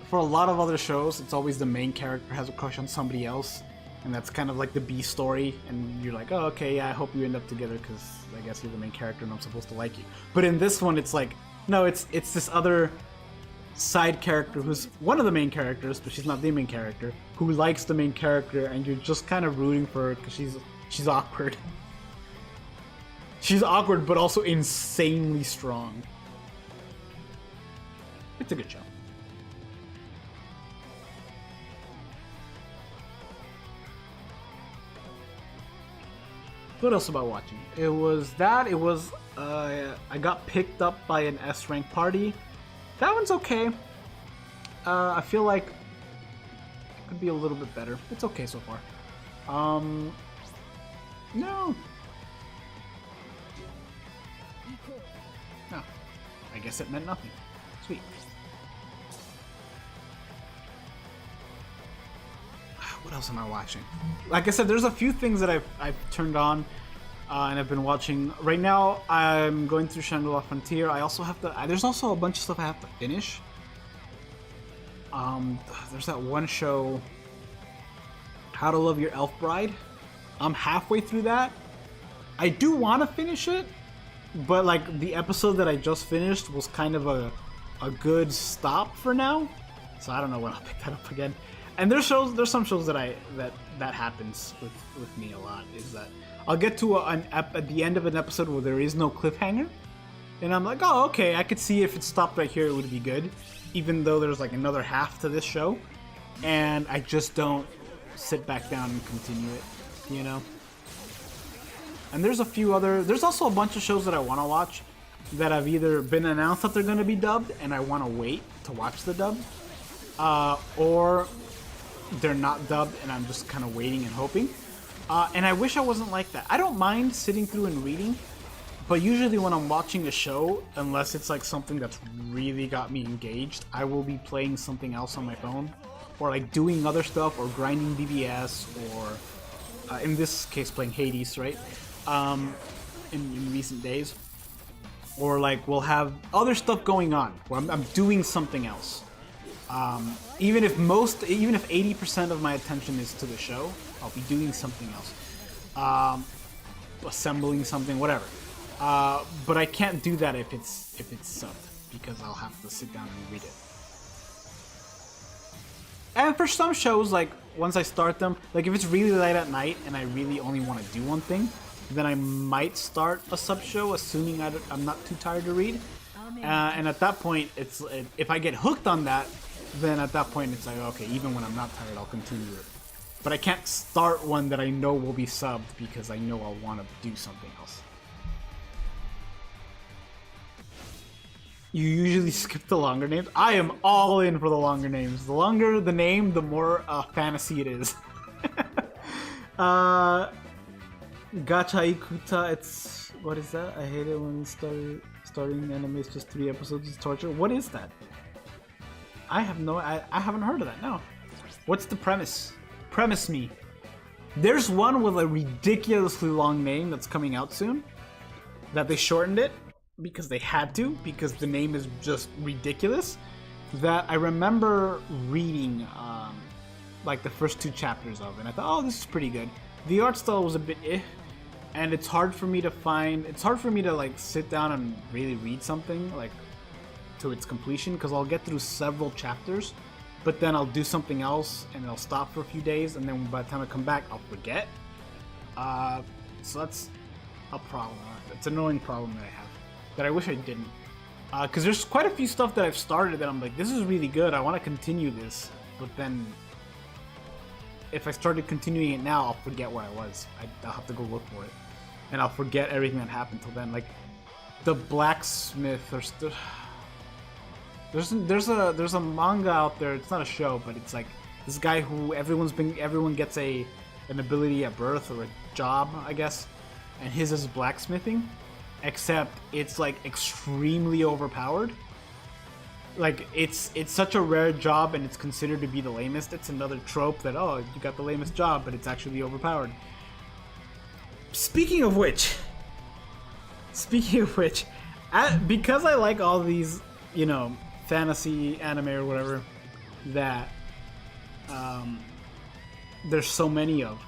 For a lot of other shows, it's always the main character has a crush on somebody else, and that's kind of like the B story, and you're like, oh, okay, yeah, I hope you end up together, because I guess you're the main character and I'm supposed to like you. But in this one, it's like, no, it's this other side character who's one of the main characters, but she's not the main character, who likes the main character, and you're just kind of rooting for her because she's awkward. She's awkward, but also insanely strong. It's a good show. What else about watching? It was that. It was I got picked up by an S rank party. That one's okay. I feel like it could be a little bit better. It's okay so far. No. No. I guess it meant nothing. Sweet. What else am I watching? Like I said, there's a few things that I've turned on and I've been watching. Right now, I'm going through Shangri-La Frontier. I also have to. There's also a bunch of stuff I have to finish. There's that one show, How to Love Your Elf Bride. I'm halfway through that. I do want to finish it, but like the episode that I just finished was kind of a good stop for now. So I don't know when I'll pick that up again. And there's some shows that happens with me a lot. Is that I'll get to at the end of an episode where there is no cliffhanger, and I'm like, oh, okay, I could see if it stopped right here, it would be good, even though there's like another half to this show, and I just don't sit back down and continue it, you know. And there's also a bunch of shows that I want to watch that have either been announced that they're going to be dubbed, and I want to wait to watch the dub, or they're not dubbed and I'm just kind of waiting and hoping. And I wish I wasn't like that. I don't mind sitting through and reading, but usually when I'm watching a show, unless it's like something that's really got me engaged, I will be playing something else on my phone, or like doing other stuff, or grinding BBS, or in this case playing Hades, right? In recent days. Or like we'll have other stuff going on where I'm doing something else. Even if 80% of my attention is to the show, I'll be doing something else, assembling something, whatever. But I can't do that if it's subbed, because I'll have to sit down and read it. And for some shows, like once I start them, like if it's really late at night and I really only want to do one thing, then I might start a sub show, assuming I'm not too tired to read. And at that point, if I get hooked on that, then at that point it's like, okay, even when I'm not tired, I'll continue it. But I can't start one that I know will be subbed because I know I'll want to do something else. You usually skip the longer names. I am all in for the longer names. The longer the name, the more fantasy it is. Gacha Ikuta, it's... What is that? I hate it when starting anime is just 3 episodes is torture. What is that? I haven't heard of that, no. What's the premise? Premise me. There's one with a ridiculously long name that's coming out soon. That they shortened it because they had to, because the name is just ridiculous. That I remember reading like the first 2 chapters of, and I thought, oh, this is pretty good. The art style was a bit and it's hard for me to like sit down and really read something like to its completion, because I'll get through several chapters, but then I'll do something else and I'll stop for a few days, and then by the time I come back I'll forget. So that's a problem. It's an annoying problem that I have, that I wish I didn't, because there's quite a few stuff that I've started that I'm like, this is really good, I want to continue this, but then if I started continuing it now, I'll forget where I was. I'll have to go look for it, and I'll forget everything that happened till then. Like the blacksmith, there's a manga out there. It's not a show, but it's like this guy who everyone gets an ability at birth, or a job, I guess, and his is blacksmithing, except it's like extremely overpowered. Like it's such a rare job, and it's considered to be the lamest. It's another trope that, oh, you got the lamest job, but it's actually overpowered. Speaking of which, because I like all these, you know, fantasy anime or whatever that there's so many of,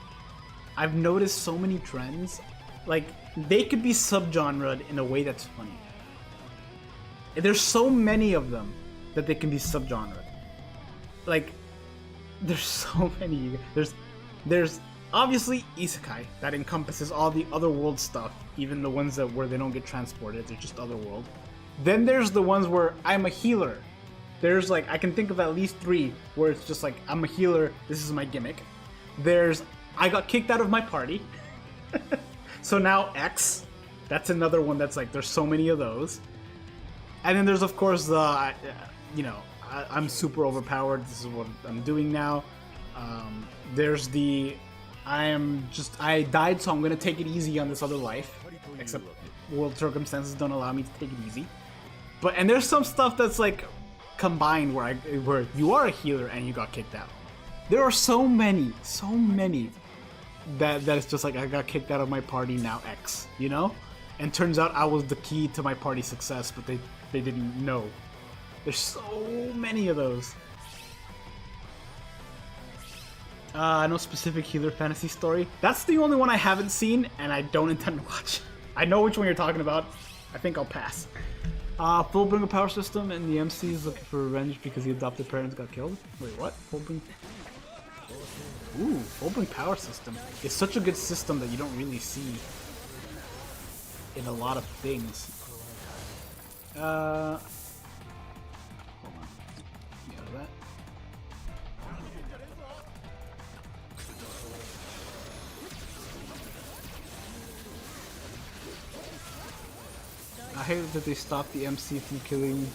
I've noticed so many trends. Like they could be subgenred in a way that's funny. There's so many of them that they can be subgenre. Like, there's so many. There's obviously isekai that encompasses all the otherworld stuff, even the ones where they don't get transported, they're just otherworld. Then there's the ones where I'm a healer. There's like, I can think of at least 3 where it's just like, I'm a healer, this is my gimmick. There's, I got kicked out of my party. So now X, that's another one that's like, there's so many of those. And then there's of course the, you know, I'm super overpowered, this is what I'm doing now. There's the, I died, so I'm gonna take it easy on this other life. Except world circumstances don't allow me to take it easy. And there's some stuff that's like combined where you are a healer and you got kicked out. There are so many that it's just like, I got kicked out of my party, now X, you know? And turns out I was the key to my party's success, but they didn't know. There's so many of those. No specific healer fantasy story. That's the only one I haven't seen, and I don't intend to watch. I know which one you're talking about. I think I'll pass. Fullbringer power system, and the MC is looking for revenge because the adopted parents got killed. Wait, what? Fullbringer? Ooh, Fullbringer power system. It's such a good system that you don't really see in a lot of things. Hold on. Get out of that. I hate that they stopped the MC from killing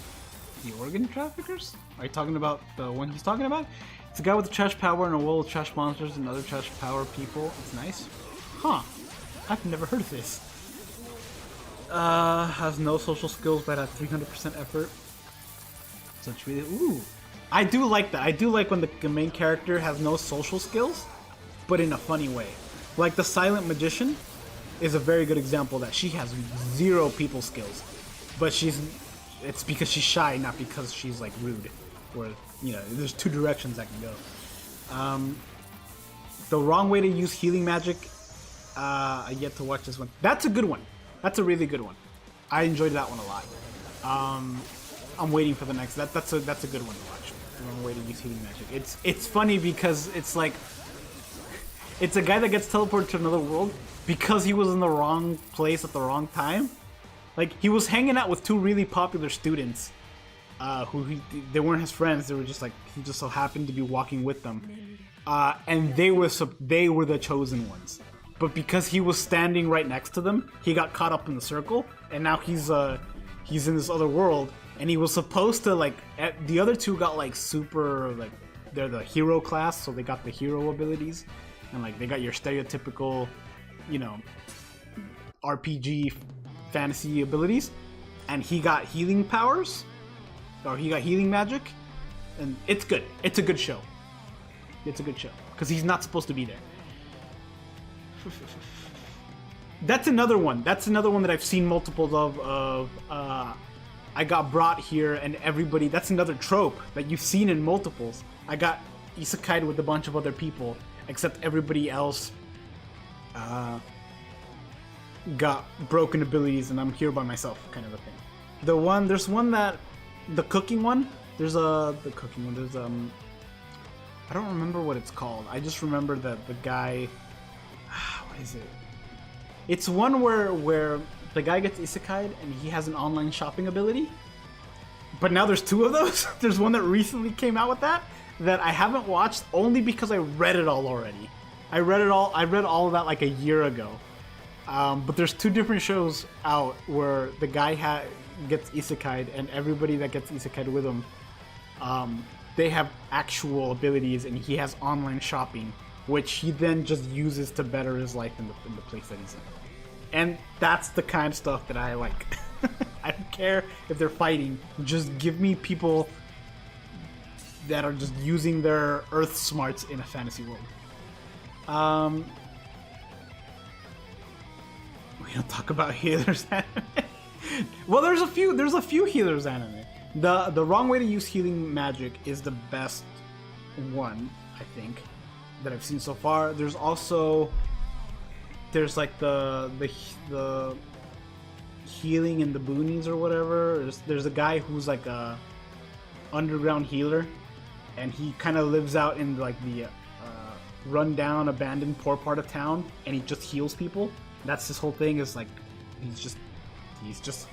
the organ traffickers. Are you talking about the one he's talking about? It's a guy with trash power and a world of trash monsters and other trash power people. It's nice. Huh. I've never heard of this. Has no social skills but has 300% effort. So it's really... Ooh. I do like that. I do like when the main character has no social skills, but in a funny way. Like the Silent Magician is a very good example of that. She has 0 people skills, but it's because she's shy, not because she's like rude. Or, you know, there's 2 directions that can go. The wrong way to use healing magic. I yet to watch this one. That's a good one. That's a really good one. I enjoyed that one a lot. I'm waiting for the next. That's a good one to watch. The wrong way to use healing magic. It's funny because it's like, it's a guy that gets teleported to another world because he was in the wrong place at the wrong time. Like, he was hanging out with 2 really popular students they weren't his friends. They were just like, he just so happened to be walking with them, and they were the chosen ones. But because he was standing right next to them, he got caught up in the circle, and now he's in this other world. And he was supposed to, like, the other 2 got like super, like, they're the hero class, so they got the hero abilities, and like they got your stereotypical, you know, RPG fantasy abilities, and he got healing powers. Or he got healing magic, and it's good. It's a good show. It's a good show because he's not supposed to be there. That's another one. That's another one that I've seen multiples of. I got brought here, and everybody. That's another trope that you've seen in multiples. I got isekai'd with a bunch of other people, except everybody else got broken abilities, and I'm here by myself, kind of a thing. There's one that. The cooking one, I don't remember what it's called. I just remember that the guy, what is it? It's one where the guy gets isekai'd and he has an online shopping ability. But now there's 2 of those. There's one that recently came out with that I haven't watched only because I read it all already. I read all of that like a year ago. But there's 2 different shows out where the guy gets isekai'd, and everybody that gets isekai'd with him, they have actual abilities, and he has online shopping, which he then just uses to better his life in the place that he's in. And that's the kind of stuff that I like. I don't care if they're fighting, just give me people that are just using their earth smarts in a fantasy world. We don't talk about healers anime. Well, there's a few healers anime. The wrong way to use healing magic is the best one, I think, that I've seen so far. There's like the healing in the boonies or whatever. There's a guy who's like underground healer, and he kind of lives out in like the run-down, abandoned, poor part of town, and he just heals people. That's his whole thing. Is like he's just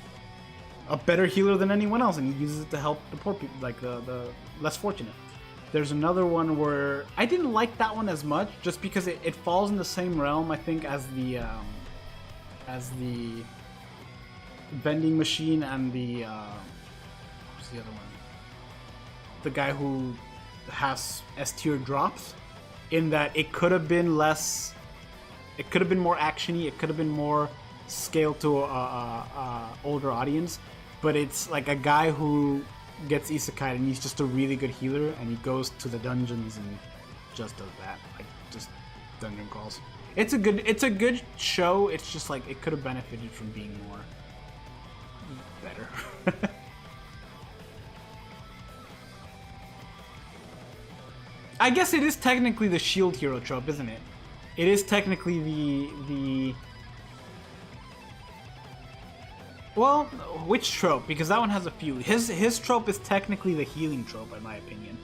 a better healer than anyone else, and he uses it to help the poor people, like the less fortunate. There's another one where I didn't like that one as much, just because it falls in the same realm, I think, as the vending machine and the what's the other one? The guy who has S tier drops. In that it could have been less, it could have been more actiony, it could have been more scaled to a older audience, but it's like a guy who gets isekai and he's just a really good healer, and he goes to the dungeons and just does that, like just dungeon crawls. It's a good show. It's just like it could have benefited from being more better. I guess it is technically the shield hero trope, isn't it? It is technically the well, which trope? Because that one has a few. His trope is technically the healing trope, in my opinion,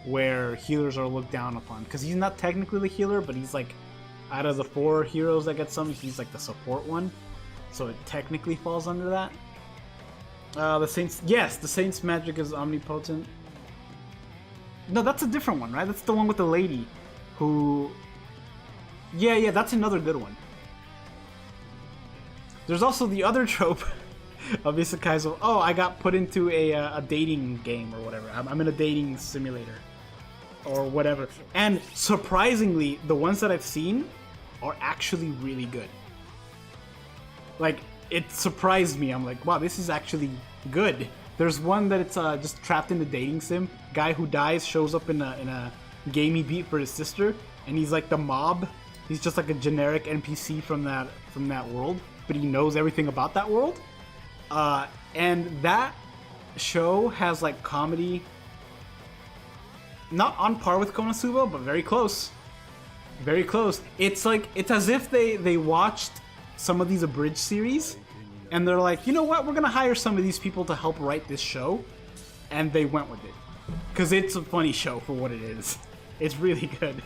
where healers are looked down upon. Because he's not technically the healer, but he's like, out of the 4 heroes that get some, he's like the support one. So it technically falls under that. The Saints, yes, the Saints' magic is omnipotent. No, that's a different one, right? That's the one with the lady who... Yeah, that's another good one. There's also the other trope of isekais of, oh, I got put into a dating game or whatever. I'm in a dating simulator or whatever. And surprisingly, the ones that I've seen are actually really good. Like, it surprised me. I'm like, wow, this is actually good. There's one that it's just trapped in the dating sim. Guy who dies shows up in a game he beat for his sister, and he's like the mob. He's just like a generic NPC from that world, but he knows everything about that world. And that show has like comedy, not on par with Konosuba, but very close. Very close. It's like it's as if they watched some of these abridged series, and they're like, you know what, we're gonna hire some of these people to help write this show, and they went with it. Because it's a funny show for what it is. It's really good.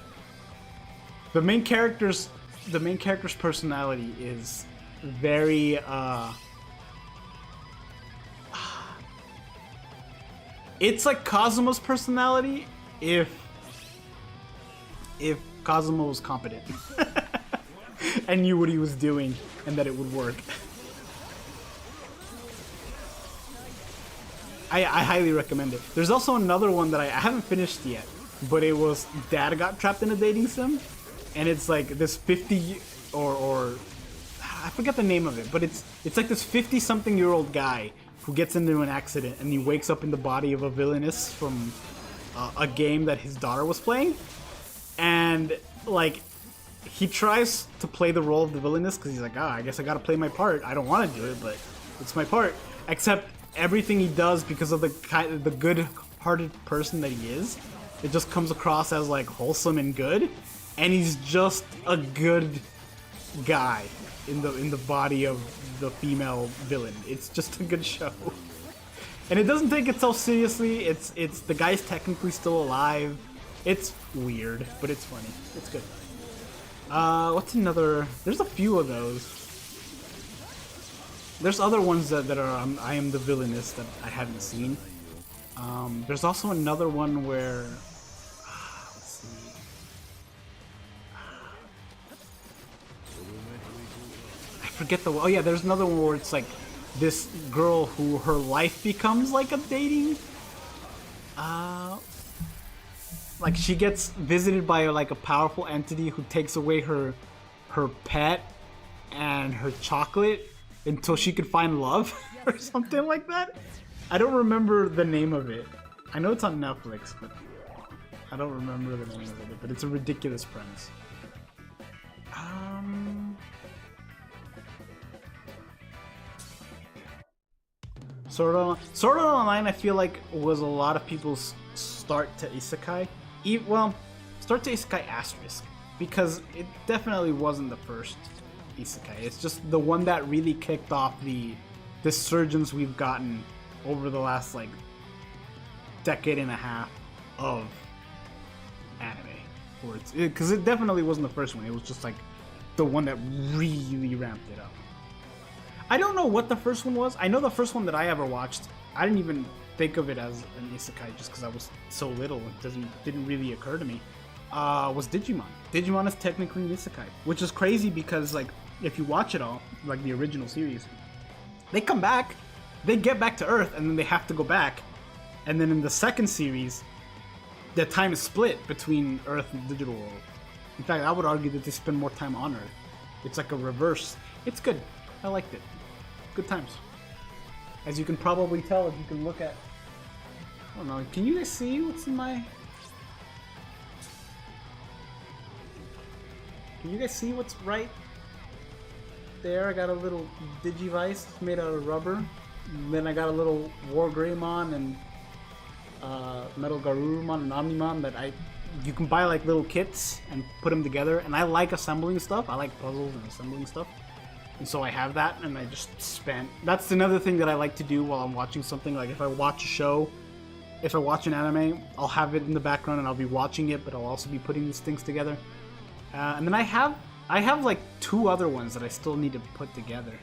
The main character's personality is very it's like Kazuma's personality if Kazuma was competent and knew what he was doing and that it would work. I highly recommend it. There's also another one that I haven't finished yet, but it was dad got trapped in a dating sim, and it's like this 50 or I forget the name of it, but it's like this 50-something-year-old guy who gets into an accident and he wakes up in the body of a villainess from a game that his daughter was playing, and like he tries to play the role of the villainess because he's like, I guess I gotta play my part. I don't want to do it, but it's my part. Except everything he does, because of the good-hearted person that he is, it just comes across as like wholesome and good, and he's just a good guy in the body of the female villain. It's just a good show, and it doesn't take itself seriously. It's the guy's technically still alive. It's weird, but it's funny. It's good. What's another? There's a few of those. There's other ones that are I am the villainess that I haven't seen. There's also another one where let's see. I forget the. Oh yeah, there's another one where it's like this girl who her life becomes like a dating. Like she gets visited by like a powerful entity who takes away her pet and her chocolate until she could find love or something like that. I don't remember the name of it. I know it's on Netflix, but I don't remember the name of it. But it's a ridiculous premise. Sword Art Online, I feel like was a lot of people's start to isekai. Well, start to isekai asterisk, because it definitely wasn't the first isekai. It's just the one that really kicked off the surgeons we've gotten over the last like decade and a half of anime. Because it definitely wasn't the first one. It was just like the one that really ramped it up. I don't know what the first one was. I know the first one that I ever watched, I didn't even think of it as an isekai just because I was so little. It didn't really occur to me. Was Digimon. Digimon is technically an isekai, which is crazy because like if you watch it all, like the original series, they come back, they get back to Earth, and then they have to go back. And then in the second series, the time is split between Earth and the digital world. In fact, I would argue that they spend more time on Earth. It's like a reverse. It's good. I liked it. Good times. As you can probably tell if you can look at... I don't know. Can you guys see what's in my... Can you guys see what's right there? I got a little Digivice made out of rubber. And then I got a little War Greymon and Metal Garurumon and Omnimon that you can buy like little kits and put them together. And I like assembling stuff. I like puzzles and assembling stuff. And so I have that, and I just spent... That's another thing that I like to do while I'm watching something. Like if I watch a show, if I watch an anime, I'll have it in the background and I'll be watching it, but I'll also be putting these things together. And then I have like 2 other ones that I still need to put together.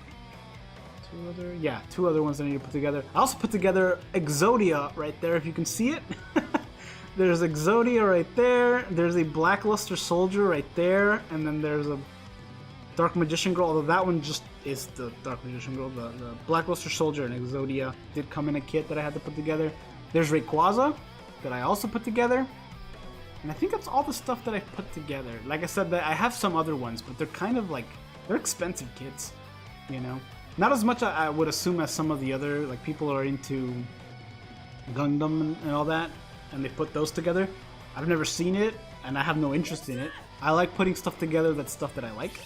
2 other ones that I need to put together. I also put together Exodia right there, if you can see it. There's Exodia right there. There's a Blackluster Soldier right there, and then there's a Dark Magician Girl, although that one just is the Dark Magician Girl. The Blackluster Soldier and Exodia did come in a kit that I had to put together. There's Rayquaza that I also put together. And I think that's all the stuff that I put together. Like I said, that I have some other ones, but they're kind of like, they're expensive kits, you know? Not as much I would assume as some of the other, like people are into Gundam and all that, and they put those together. I've never seen it, and I have no interest in it. I like putting stuff together that's stuff that I like.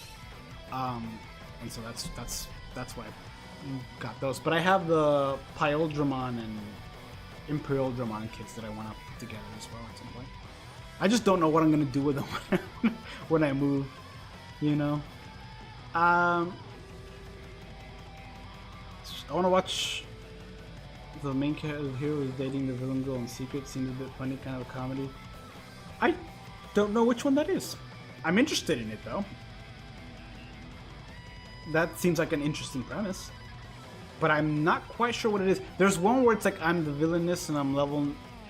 And so that's why I got those. But I have the Pyoldramon and Imperial Dramon kits that I want to put together as well at some point. I just don't know what I'm gonna do with them when I move, you know. I want to watch the main character hero is dating the villain girl in secret. Seems a bit funny, kind of a comedy. I don't know which one that is. I'm interested in it though. That seems like an interesting premise, but I'm not quite sure what it is. There's one where it's like I'm the villainess and I'm level...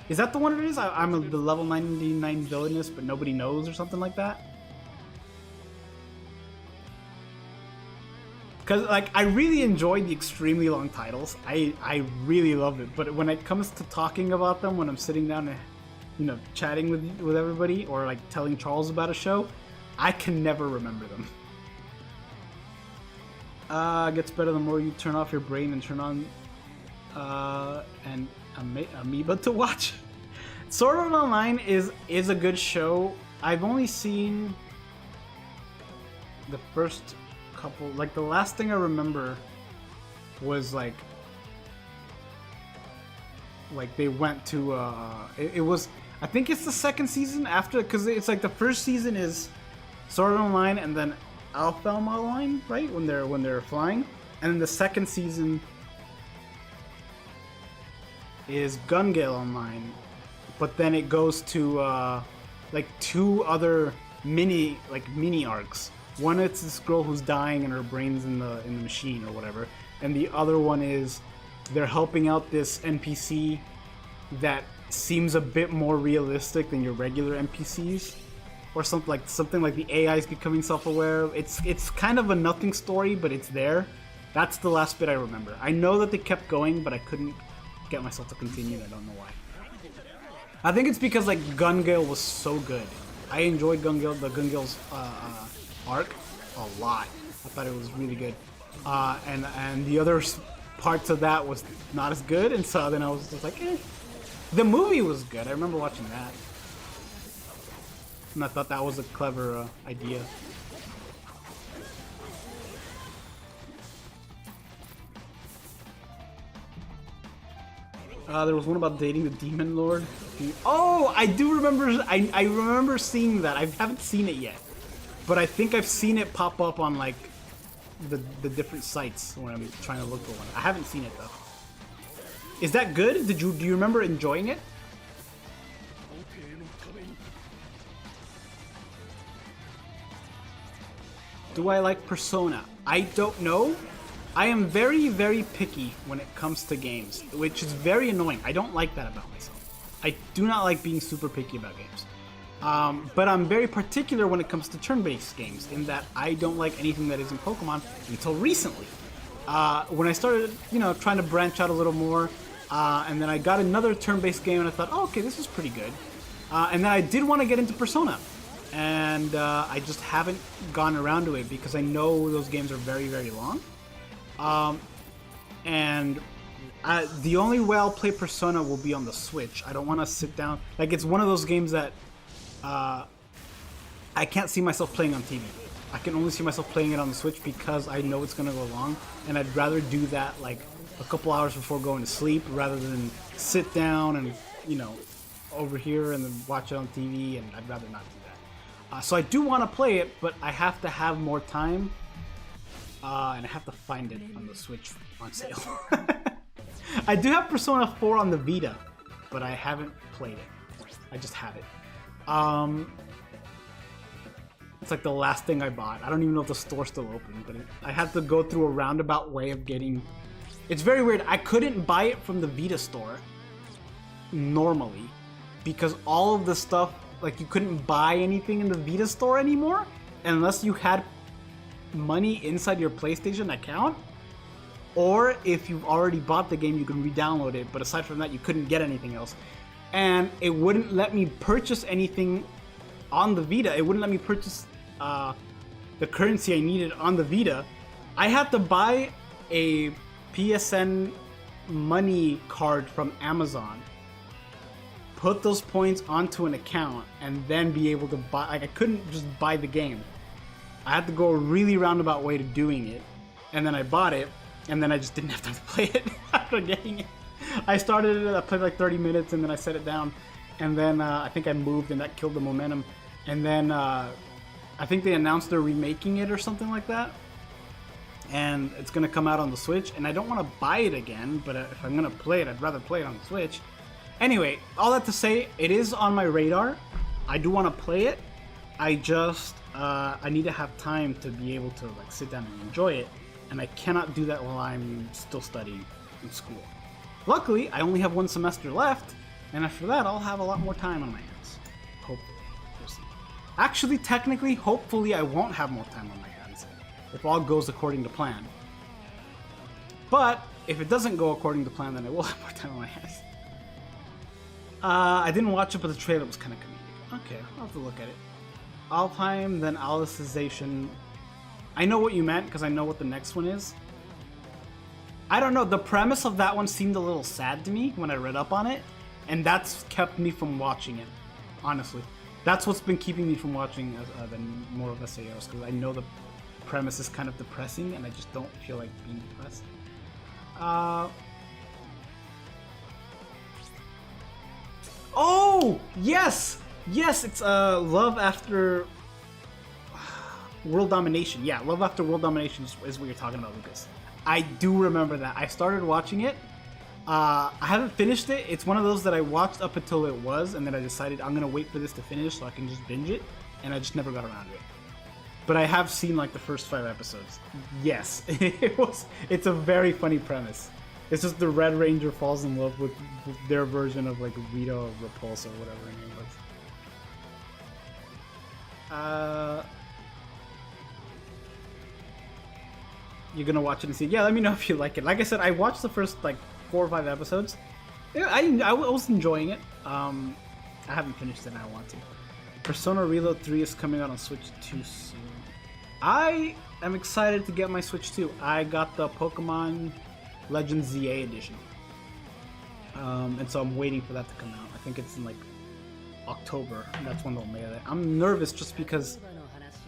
Is that the one it is? I'm the level 99 villainess, but nobody knows or something like that? Because like I really enjoy the extremely long titles. I really love it, but when it comes to talking about them, when I'm sitting down and, you know, chatting with everybody or like telling Charles about a show, I can never remember them. Gets better the more you turn off your brain and turn on an amoeba to watch. Sword Art Online is a good show. I've only seen the first couple. Like the last thing I remember was like they went to it was, I think it's the second season after, because it's like the first season is Sword Art Online and then Alphelm Online, right? When they're flying, and then the second season is Gun Gale Online, but then it goes to like 2 other mini arcs. One, it's this girl who's dying and her brain's in the machine or whatever, and the other one is they're helping out this NPC that seems a bit more realistic than your regular NPCs. Or something like the AI is becoming self-aware. It's kind of a nothing story, but it's there. That's the last bit I remember. I know that they kept going, but I couldn't get myself to continue. I don't know why. I think it's because like Gun Gale was so good. I enjoyed the Gun Gale's arc a lot. I thought it was really good. And the other parts of that was not as good, and so then I was just like, eh. The movie was good. I remember watching that. And I thought that was a clever idea. There was one about dating the Demon Lord. Oh, I do remember. I remember seeing that. I haven't seen it yet, but I think I've seen it pop up on like the different sites when I'm trying to look for one. I haven't seen it though. Is that good? Do you remember enjoying it? Do I like Persona? I don't know. I am very, very picky when it comes to games, which is very annoying. I don't like that about myself. I do not like being super picky about games. But I'm very particular when it comes to turn-based games, in that I don't like anything that isn't Pokemon until recently. When I started, trying to branch out a little more, and then I got another turn-based game and I thought, oh, okay, this is pretty good. And then I did want to get into Persona. And I just haven't gone around to it because I know those games are very, very long. The only way I'll play Persona will be on the Switch. I don't want to sit down. Like, it's one of those games that I can't see myself playing on TV. I can only see myself playing it on the Switch because I know it's going to go long. And I'd rather do that, like, a couple hours before going to sleep rather than sit down and, over here and then watch it on TV. And I'd rather not do that. So I do want to play it, but I have to have more time. And I have to find it on the Switch on sale. I do have Persona 4 on the Vita, but I haven't played it. I just have it. It's like the last thing I bought. I don't even know if the store's still open, but I had to go through a roundabout way of getting... It's very weird. I couldn't buy it from the Vita store normally because all of the stuff, like, you couldn't buy anything in the Vita store anymore unless you had money inside your PlayStation account, or if you've already bought the game, you can re-download it, but aside from that, you couldn't get anything else. And it wouldn't let me purchase anything on the Vita. It wouldn't let me purchase the currency I needed on the Vita. I had to buy a PSN money card from Amazon, put those points onto an account, and then be able to buy. Like, I couldn't just buy the game. I had to go a really roundabout way to doing it, and then I bought it, and then I just didn't have time to play it after getting it. I started it, I played like 30 minutes, and then I set it down, and then I think I moved, and that killed the momentum. And then I think they announced they're remaking it or something like that, and it's gonna come out on the Switch, and I don't want to buy it again, but if I'm gonna play it, I'd rather play it on the Switch. Anyway, all that to say, it is on my radar. I do want to play it. I just I need to have time to be able to, like, sit down and enjoy it, and I cannot do that while I'm still studying in school. Luckily, I only have one semester left, and after that, I'll have a lot more time on my hands. Hopefully. We'll see. Actually, technically, hopefully, I won't have more time on my hands if all goes according to plan. But if it doesn't go according to plan, then I will have more time on my hands. I didn't watch it, but the trailer was kind of comedic. Okay, I'll have to look at it. Alfheim, then Alicization. I know what you meant because I know what the next one is. I don't know, the premise of that one seemed a little sad to me when I read up on it, and that's kept me from watching it, honestly. That's what's been keeping me from watching more of SAOs, because I know the premise is kind of depressing, and I just don't feel like being depressed. Oh, yes! Yes, it's Love After World Domination. Yeah, Love After World Domination is what you're talking about, Lucas. I do remember that. I started watching it. I haven't finished it. It's one of those that I watched up until it was, and then I decided I'm going to wait for this to finish so I can just binge it, and I just never got around to it. But I have seen, like, the first 5 episodes. Yes, it's a very funny premise. It's just the Red Ranger falls in love with their version of, like, Rita or Repulsa or whatever her name was. You're gonna watch it and see. Yeah, let me know if you like it. Like I said, I watched the first, like, 4 or 5 episodes. Yeah, I was enjoying it. I haven't finished it and I want to. Persona Reload 3 is coming out on Switch 2 soon. I am excited to get my Switch 2. I got the Pokemon Legends ZA edition. And so I'm waiting for that to come out. I think it's in, like, October. And that's when they'll mail it. I'm nervous just because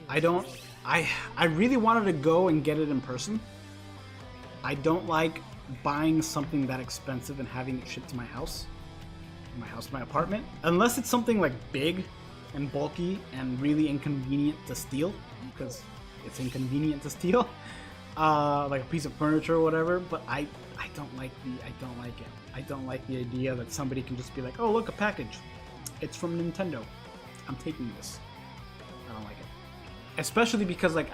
I really wanted to go and get it in person. I don't like buying something that expensive and having it shipped to my house. My apartment. Unless it's something, like, big and bulky and really inconvenient to steal, because it's inconvenient to steal. Like a piece of furniture or whatever, but I don't like it. I don't like the idea that somebody can just be like, oh, look, a package. It's from Nintendo. I'm taking this. I don't like it. Especially because, like,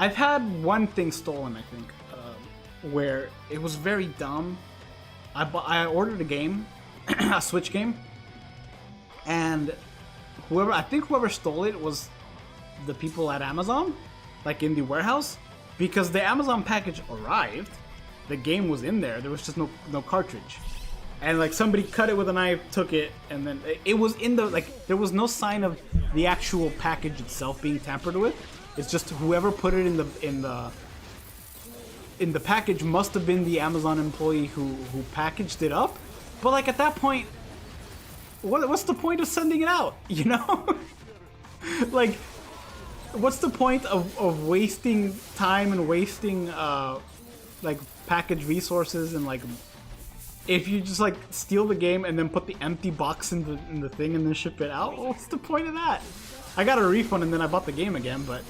I've had one thing stolen, I think, where it was very dumb. I ordered a game, a Switch game, and whoever stole it was the people at Amazon, like in the warehouse, because the Amazon package arrived, the game was in there, there was just no cartridge. And like somebody cut it with a knife, took it, and then it was in the, like, there was no sign of the actual package itself being tampered with. It's just whoever put it in the package must have been the Amazon employee who packaged it up. But like at that point, what's the point of sending it out? You know, like, what's the point of wasting time and wasting like package resources, and like, if you just like steal the game and then put the empty box in the thing and then ship it out, what's the point of that? I got a refund and then I bought the game again, but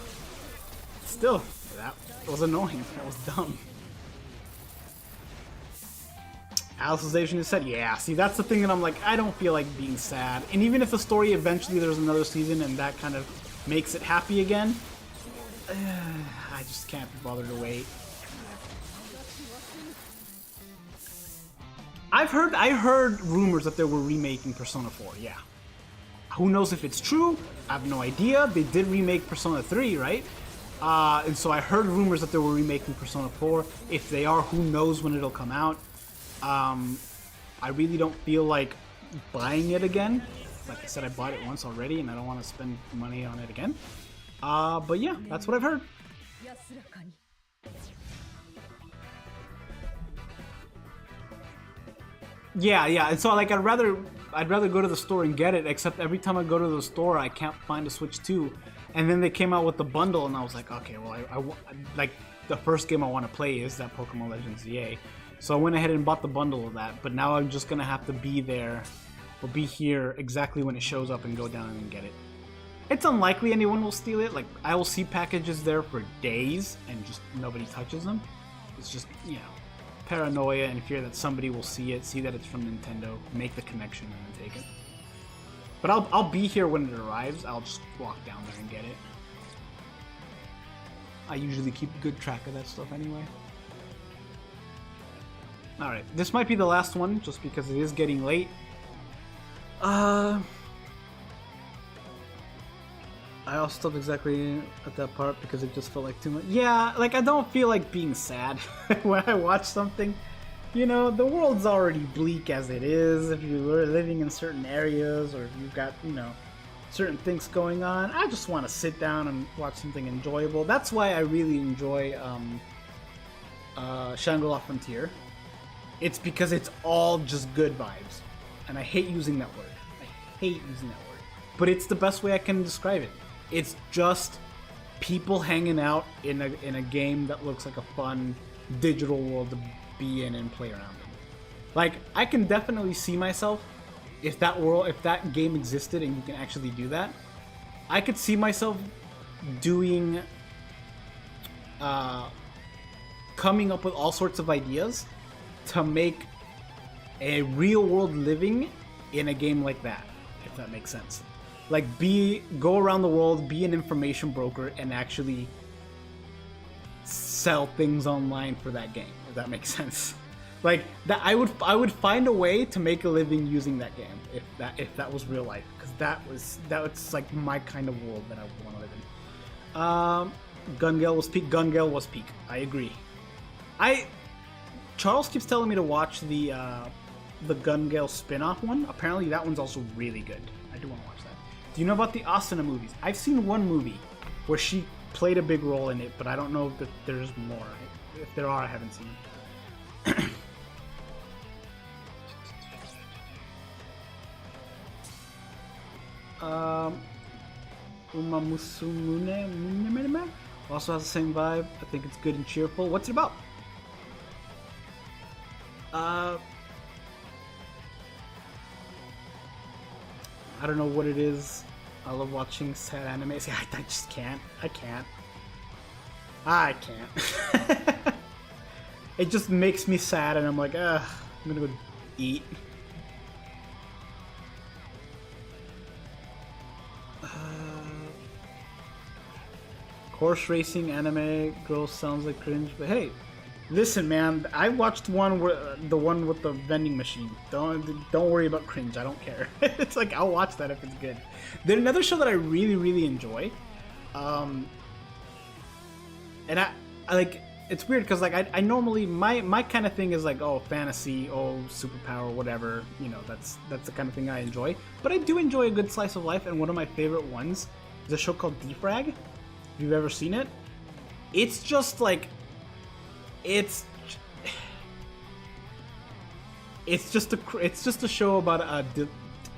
still, that was annoying. That was dumb. Alicization is said, yeah, see, that's the thing that I'm like, I don't feel like being sad. And even if the story eventually there's another season and that kind of makes it happy again, I just can't be bothered to wait. I heard rumors that they were remaking Persona 4, yeah. Who knows if it's true? I have no idea. They did remake Persona 3, right? And so I heard rumors that they were remaking Persona 4. If they are, who knows when it'll come out. I really don't feel like buying it again. Like I said, I bought it once already and I don't want to spend money on it again. But yeah, that's what I've heard. Yeah, and so like I'd rather go to the store and get it, except every time I go to the store I can't find a Switch 2. And then they came out with the bundle and I was like, okay, well I like the first game I want to play is that Pokemon Legends ZA. So I went ahead and bought the bundle of that, but now I'm just gonna have to be there or be here exactly when it shows up and go down and get it. It's unlikely anyone will steal it. Like, I will see packages there for days and just nobody touches them. It's just, you know, paranoia and fear that somebody will see it, see that it's from Nintendo, make the connection, and then take it. But I'll be here when it arrives. I'll just walk down there and get it. I usually keep good track of that stuff anyway. Alright, this might be the last one, just because it is getting late. I also stopped exactly at that part because it just felt like too much. Yeah, like I don't feel like being sad when I watch something. You know, the world's already bleak as it is. If you were living in certain areas or if you've got, you know, certain things going on, I just want to sit down and watch something enjoyable. That's why I really enjoy Shangri-La Frontier. It's because it's all just good vibes. And I hate using that word. I hate using that word. But it's the best way I can describe it. It's just people hanging out in a game that looks like a fun digital world to be in and play around in. Like, I can definitely see myself, if that game existed and you can actually do that, I could see myself doing, coming up with all sorts of ideas to make a real world living in a game like that, if that makes sense. Like, go around the world, be an information broker, and actually sell things online for that game, if that makes sense. Like, that I would find a way to make a living using that game if that was real life, because that was like my kind of world that I would want to live in. Gun Gale was peak. Gun Gale was peak. I agree. Charles keeps telling me to watch the Gun Gale spin-off one. Apparently that one's also really good. I do want to watch that. Do you know about the Asuna movies? I've seen one movie where she played a big role in it, but I don't know if there's more. If there are, I haven't seen it. Uma Musumune also has the same vibe. I think it's good and cheerful. What's it about? I don't know what it is. I love watching sad anime. See, I just can't. I can't. It just makes me sad, and I'm like, ugh, I'm gonna go eat. horse racing anime girls sounds like cringe, but hey, listen, man. I watched the one with the vending machine. Don't worry about cringe. I don't care. It's like I'll watch that if it's good. There's another show that I really enjoy, and I like. It's weird because like I normally my kind of thing is like, oh, fantasy, oh, superpower, whatever. You know, that's the kind of thing I enjoy. But I do enjoy a good slice of life, and one of my favorite ones is a show called Defrag. If you've ever seen it, it's just like it's just a show about a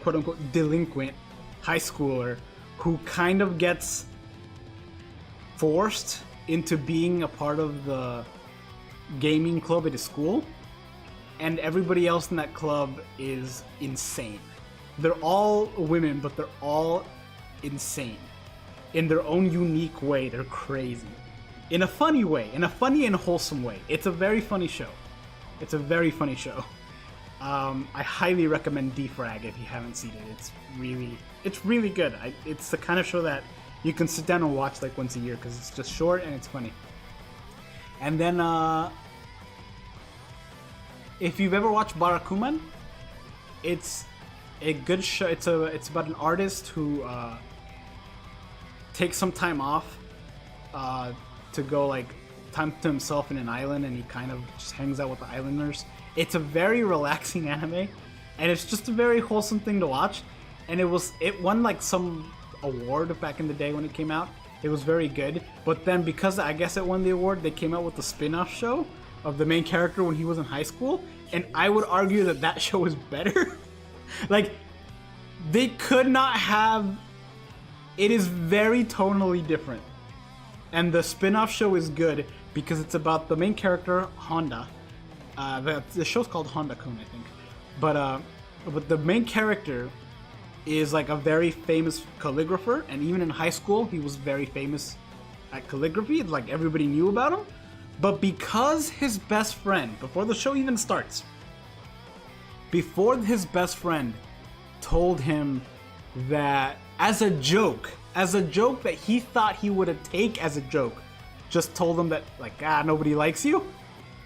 quote unquote delinquent high schooler who kind of gets forced into being a part of the gaming club at his school, and everybody else in that club is insane. They're all women, but they're all insane in their own unique way. They're crazy in a funny way, in a funny and wholesome way. It's a very funny show. It's a very funny show. I highly recommend Defrag if you haven't seen it. It's really good. It's the kind of show that you can sit down and watch like once a year because it's just short and it's funny. And then, if you've ever watched Barakuman, it's a good show. It's about an artist who takes some time off to go like time to himself in an island, and he kind of just hangs out with the islanders. It's a very relaxing anime, and it's just a very wholesome thing to watch. And it won like some award back in the day when it came out. It was very good, but then because I guess it won the award, they came out with the spin-off show of the main character when he was in high school, and I would argue that show is better. Like, they could not have. It is very tonally different, and the spin-off show is good because it's about the main character Honda. The show's called Honda-kun, I think, but the main character is like a very famous calligrapher, and even in high school he was very famous at calligraphy. Like, everybody knew about him. But because his best friend, before the show even starts, before his best friend told him that as a joke that he thought he would take as a joke, just told him that like, nobody likes you,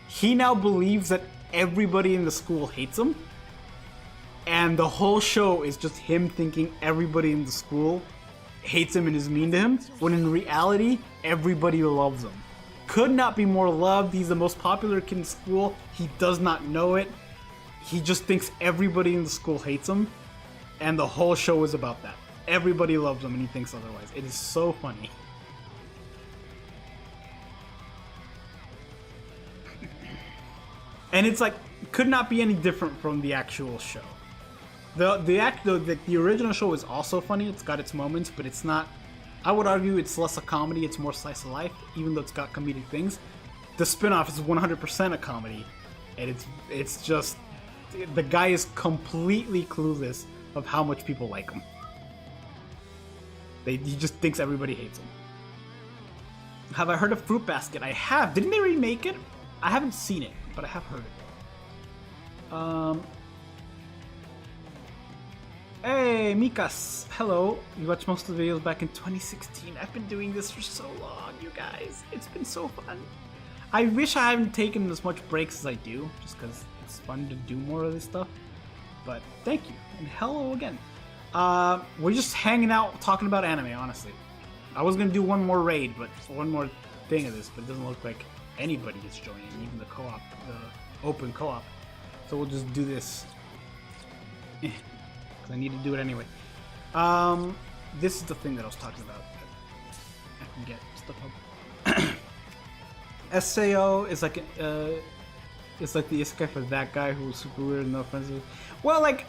he now believes that everybody in the school hates him. And the whole show is just him thinking everybody in the school hates him and is mean to him, when in reality, everybody loves him. Could not be more loved. He's the most popular kid in school. He does not know it. He just thinks everybody in the school hates him. And the whole show is about that. Everybody loves him and he thinks otherwise. It is so funny. And it's like, could not be any different from the actual show. The original show is also funny. It's got its moments, but it's not. I would argue it's less a comedy. It's more slice of life, even though it's got comedic things. The spin-off is 100% a comedy, and it's just the guy is completely clueless of how much people like him. He just thinks everybody hates him. Have I heard of Fruit Basket? I have. Didn't they remake it? I haven't seen it, but I have heard it. Hey, Mikas. Hello. You watched most of the videos back in 2016. I've been doing this for so long, you guys. It's been so fun. I wish I hadn't taken as much breaks as I do, just because it's fun to do more of this stuff. But thank you, and hello again. We're just hanging out, talking about anime, honestly. I was going to do one more raid, but one more thing of this, but it doesn't look like anybody is joining, even the co-op, the open co-op. So we'll just do this. I need to do it anyway. This is the thing that I was talking about. I can get stuff up. SAO is like it's like the isekai for that guy who was super weird and no friends with. Well, like,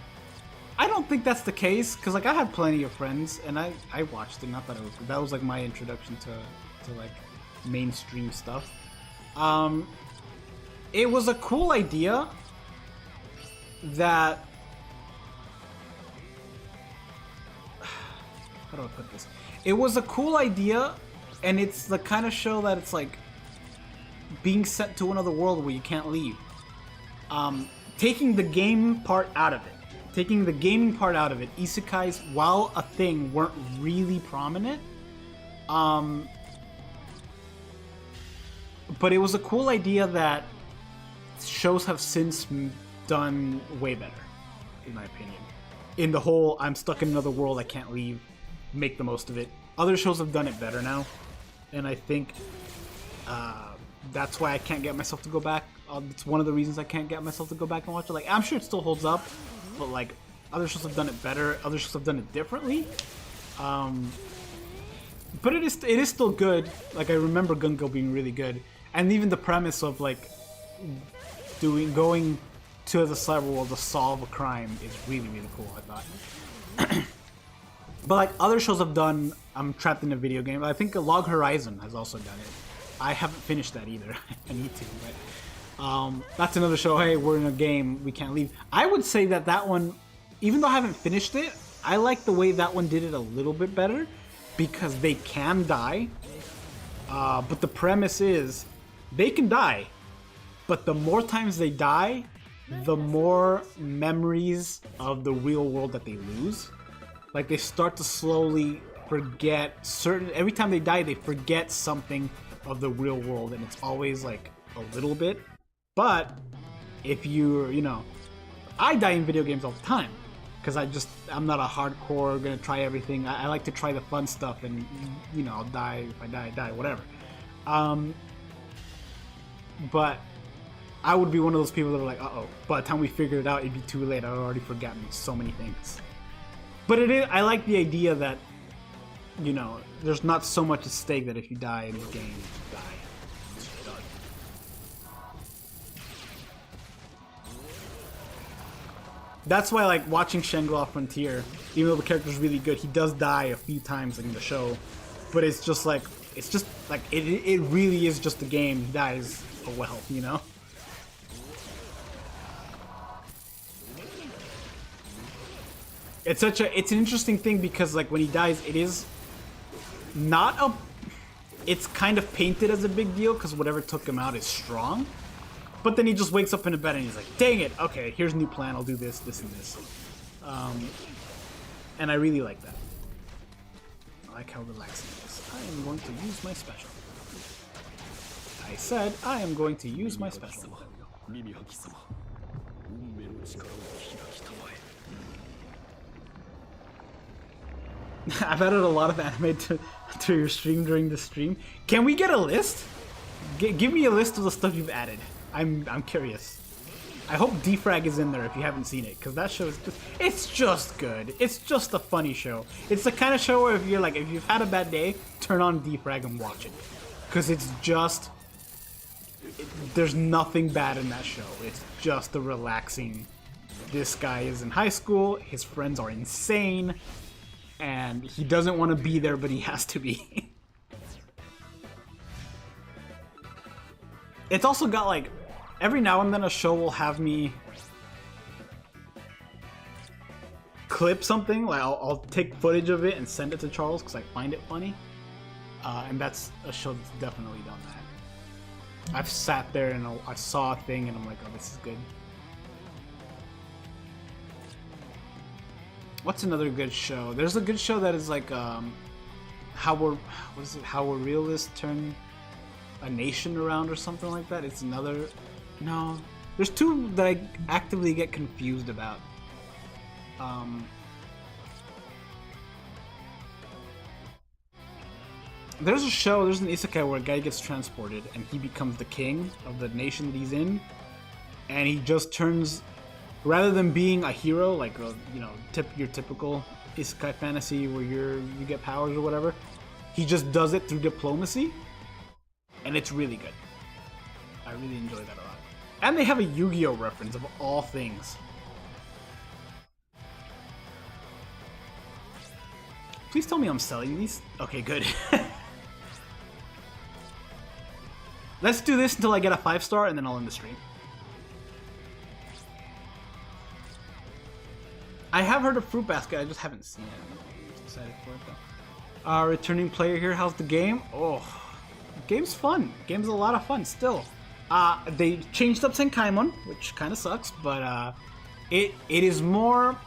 I don't think that's the case, because like I had plenty of friends and I watched it. Not that that was like my introduction to like mainstream stuff. It was a cool idea that. How do I put this? It was a cool idea, and it's the kind of show that it's like being sent to another world where you can't leave. Taking the game part out of it. Taking the gaming part out of it, isekais, while a thing, weren't really prominent. But it was a cool idea that shows have since done way better, in my opinion. In the whole, I'm stuck in another world, I can't leave, make the most of it. Other shows have done it better now, and I think that's why I can't get myself to go back. It's one of the reasons I can't get myself to go back and watch it. Like, I'm sure it still holds up, but like, other shows have done it better. Other shows have done it differently. But it is still good. Like, I remember Gungo being really good, and even the premise of like going to the cyber world to solve a crime is really, really cool, I thought. But like other shows have done, I'm trapped in a video game. I think Log Horizon has also done it. I haven't finished that either. I need to, but that's another show. Hey, we're in a game, we can't leave. I would say that one, even though I haven't finished it, I like the way that one did it a little bit better because they can die. But the premise is they can die, but the more times they die, the more memories of the real world that they lose. Like, they start to slowly forget every time they die, they forget something of the real world, and it's always like a little bit. But if you're, I die in video games all the time because I'm not a hardcore gonna try everything. I like to try the fun stuff, and I'll die. If I die, whatever. But I would be one of those people that are like, uh-oh, by the time we figure it out, it'd be too late. I've already forgotten so many things. But I like the idea that, there's not so much at stake that if you die in the game, you die. It's just done. That's why, like, watching Shangri-La Frontier, even though the character's really good, he does die a few times in the show. But it's just like, it really is just a game. He dies, oh well, It's an interesting thing because, like, when he dies, it is not it's kind of painted as a big deal because whatever took him out is strong. But then he just wakes up in a bed and he's like, dang it, okay, here's a new plan, I'll do this, this, and this. And I really like that. I like how relaxing it is. I am going to use my special. I said, I am going to use my special. I've added a lot of anime to your stream during the stream. Can we get a list? Give me a list of the stuff you've added. I'm curious. I hope Defrag is in there if you haven't seen it, because that show is it's just good. It's just a funny show. It's the kind of show where if you've had a bad day, turn on Defrag and watch it. Because it's just, there's nothing bad in that show. It's just a relaxing, this guy is in high school, his friends are insane, and he doesn't want to be there, but he has to be. It's also got, like, every now and then a show will have me clip something. Like, I'll take footage of it and send it to Charles because I find it funny. And that's a show that's definitely done that. I've sat there and I saw a thing and I'm like, oh, this is good. What's another good show? There's a good show that is like how a realist turn a nation around or something like that. It's another. No, there's two that I actively get confused about. There's an isekai where a guy gets transported and he becomes the king of the nation that he's in, and he just turns. Rather than being a hero, like your typical isekai fantasy where you get powers or whatever, he just does it through diplomacy, and it's really good. I really enjoy that a lot. And they have a Yu-Gi-Oh reference of all things. Please tell me I'm selling these. Okay, good. Let's do this until I get a 5-star, and then I'll end the stream. I have heard of Fruit Basket, I just haven't seen it. I'm excited for it though. Returning player here, how's the game? Oh, game's fun. Game's a lot of fun still. They changed up Senkaimon, which kind of sucks, but it is more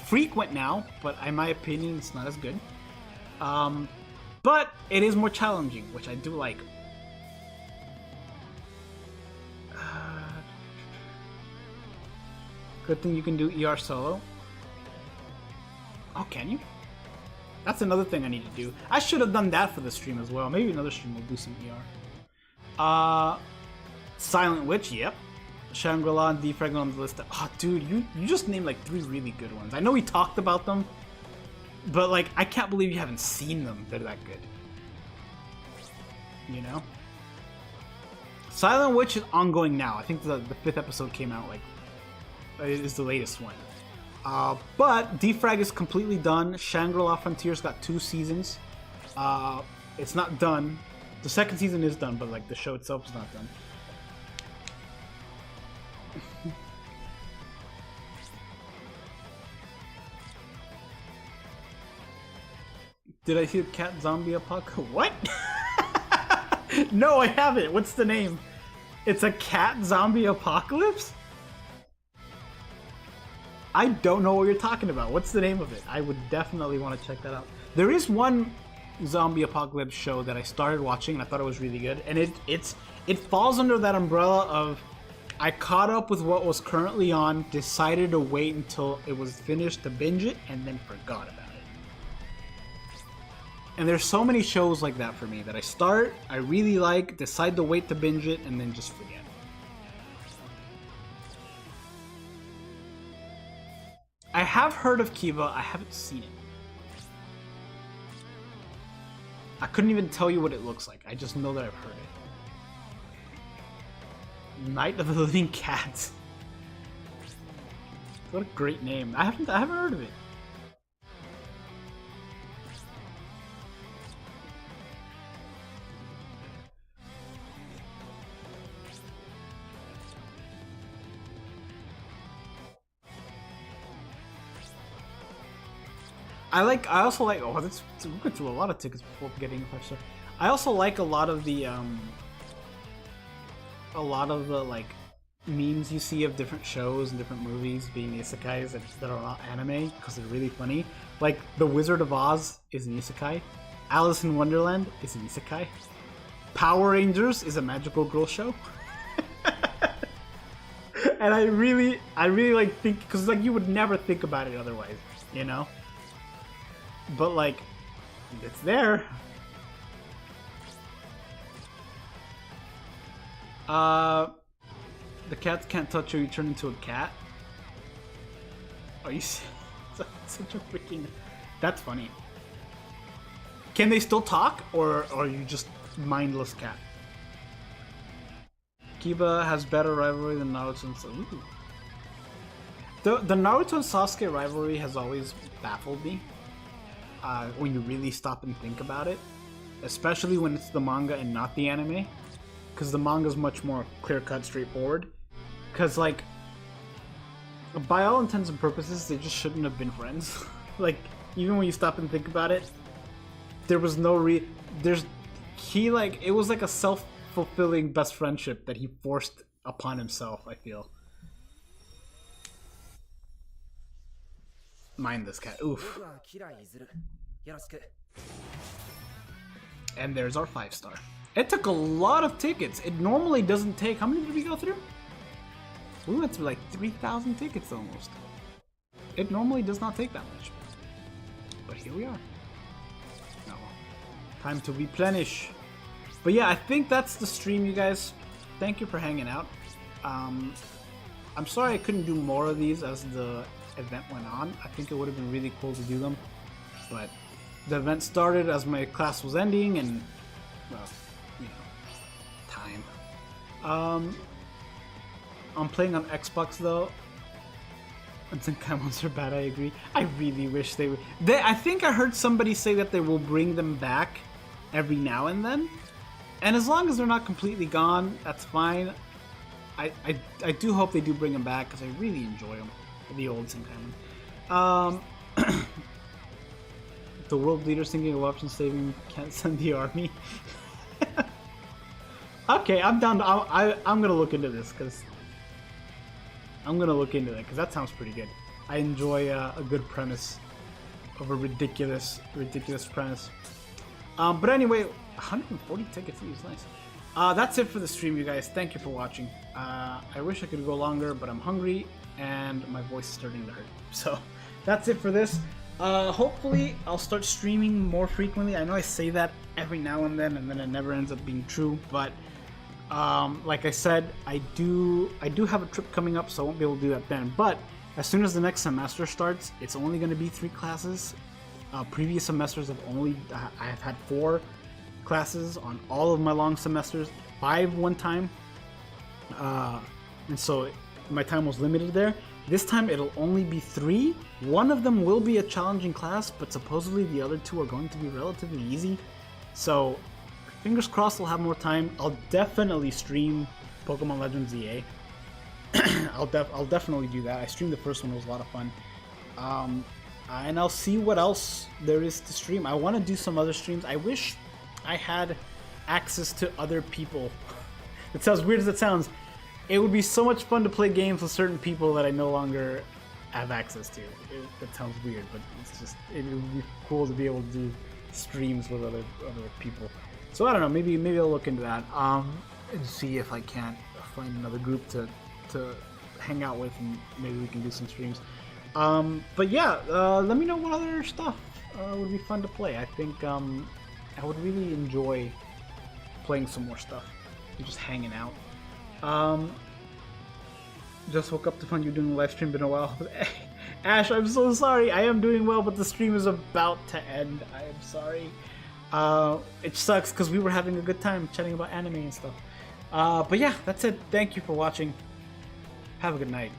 frequent now, but in my opinion, it's not as good. But it is more challenging, which I do like. Good thing you can do ER solo. Oh, can you? That's another thing I need to do. I should have done that for the stream as well. Maybe another stream will do some ER. Silent Witch, yep. Shangri-La and Defrag on the list. Oh, dude, you just named like 3 really good ones. I know we talked about them, but like, I can't believe you haven't seen them. They're that good. You know? Silent Witch is ongoing now. I think the 5th episode came out, like, is the latest one. But Defrag is completely done. Shangri-La Frontiers got 2 seasons. It's not done. The 2nd season is done, but like the show itself is not done. Did I see the cat zombie apocalypse? What? No, I haven't. What's the name? It's a cat zombie apocalypse? I don't know what you're talking about. What's the name of it? I would definitely want to check that out. There is one zombie apocalypse show that I started watching and I thought it was really good. And it falls under that umbrella of I caught up with what was currently on, decided to wait until it was finished to binge it, and then forgot about it. And there's so many shows like that for me that I start, I really like, decide to wait to binge it, and then just forget. I have heard of Kiva, I haven't seen it. I couldn't even tell you what it looks like, I just know that I've heard it. Night of the Living Cats. What a great name. I haven't heard of it. I also like, oh, we went through a lot of tickets before getting a 5-star. I also like a lot of the like memes you see of different shows and different movies being isekais that are not anime because they're really funny. Like The Wizard of Oz is an isekai. Alice in Wonderland is an isekai. Power Rangers is a magical girl show. And I really like think, because like you would never think about it otherwise, you know? But like, it's there. The cats can't touch you, you turn into a cat? Are you such a freaking... That's funny. Can they still talk, or are you just mindless cat? Kiba has better rivalry than Naruto and Sasuke. The Naruto and Sasuke rivalry has always baffled me. When you really stop and think about it. Especially when it's the manga and not the anime. Because the manga is much more clear-cut, straightforward. Because, like, by all intents and purposes, they just shouldn't have been friends. Like, even when you stop and think about it, there was no it was like a self-fulfilling best friendship that he forced upon himself, I feel. Mind this cat. Oof. And there's our 5-star. It took a lot of tickets. It normally doesn't take... How many did we go through? We went through like 3,000 tickets almost. It normally does not take that much. But here we are. Now, time to replenish. But yeah, I think that's the stream, you guys. Thank you for hanging out. I'm sorry I couldn't do more of these as the event went on. I think it would have been really cool to do them. But the event started as my class was ending and, well, you know, time. I'm playing on Xbox though. And Zenkai ones are bad, I agree. I really wish they would. I think I heard somebody say that they will bring them back every now and then. And as long as they're not completely gone, that's fine. I do hope they do bring them back because I really enjoy them. The old Zenkai one. The world leaders thinking of option saving can't send the army. Okay, I'm down. I'm gonna look into this because that sounds pretty good. I enjoy a good premise of a ridiculous premise. But anyway, 140 tickets is nice. That's it for the stream, you guys. Thank you for watching. I wish I could go longer, but I'm hungry and my voice is starting to hurt. So that's it for this. Hopefully I'll start streaming more frequently. I know I say that every now and then it never ends up being true, but like I said, I do have a trip coming up, so I won't be able to do that then. But as soon as the next semester starts, it's only going to be 3 classes. Previous semesters I've had 4 classes on all of my long semesters, 5 one time, and so my time was limited there. This time it'll only be 3. One of them will be a challenging class, but supposedly the other 2 are going to be relatively easy. So fingers crossed I'll have more time. I'll definitely stream Pokemon Legends EA. I'll definitely do that. I streamed the first one, it was a lot of fun. And I'll see what else there is to stream. I want to do some other streams. I wish I had access to other people. It sounds weird as it sounds. It would be so much fun to play games with certain people that I no longer have access to. That sounds weird, but it would be cool to be able to do streams with other people. So I don't know, maybe I'll look into that and see if I can't find another group to hang out with, and maybe we can do some streams. But yeah, let me know what other stuff would be fun to play. I think I would really enjoy playing some more stuff and just hanging out. Just woke up to find you doing a live stream, been a while. Ash, I'm so sorry. I am doing well, but the stream is about to end. I am sorry. It sucks because we were having a good time chatting about anime and stuff. But yeah, that's it. Thank you for watching. Have a good night.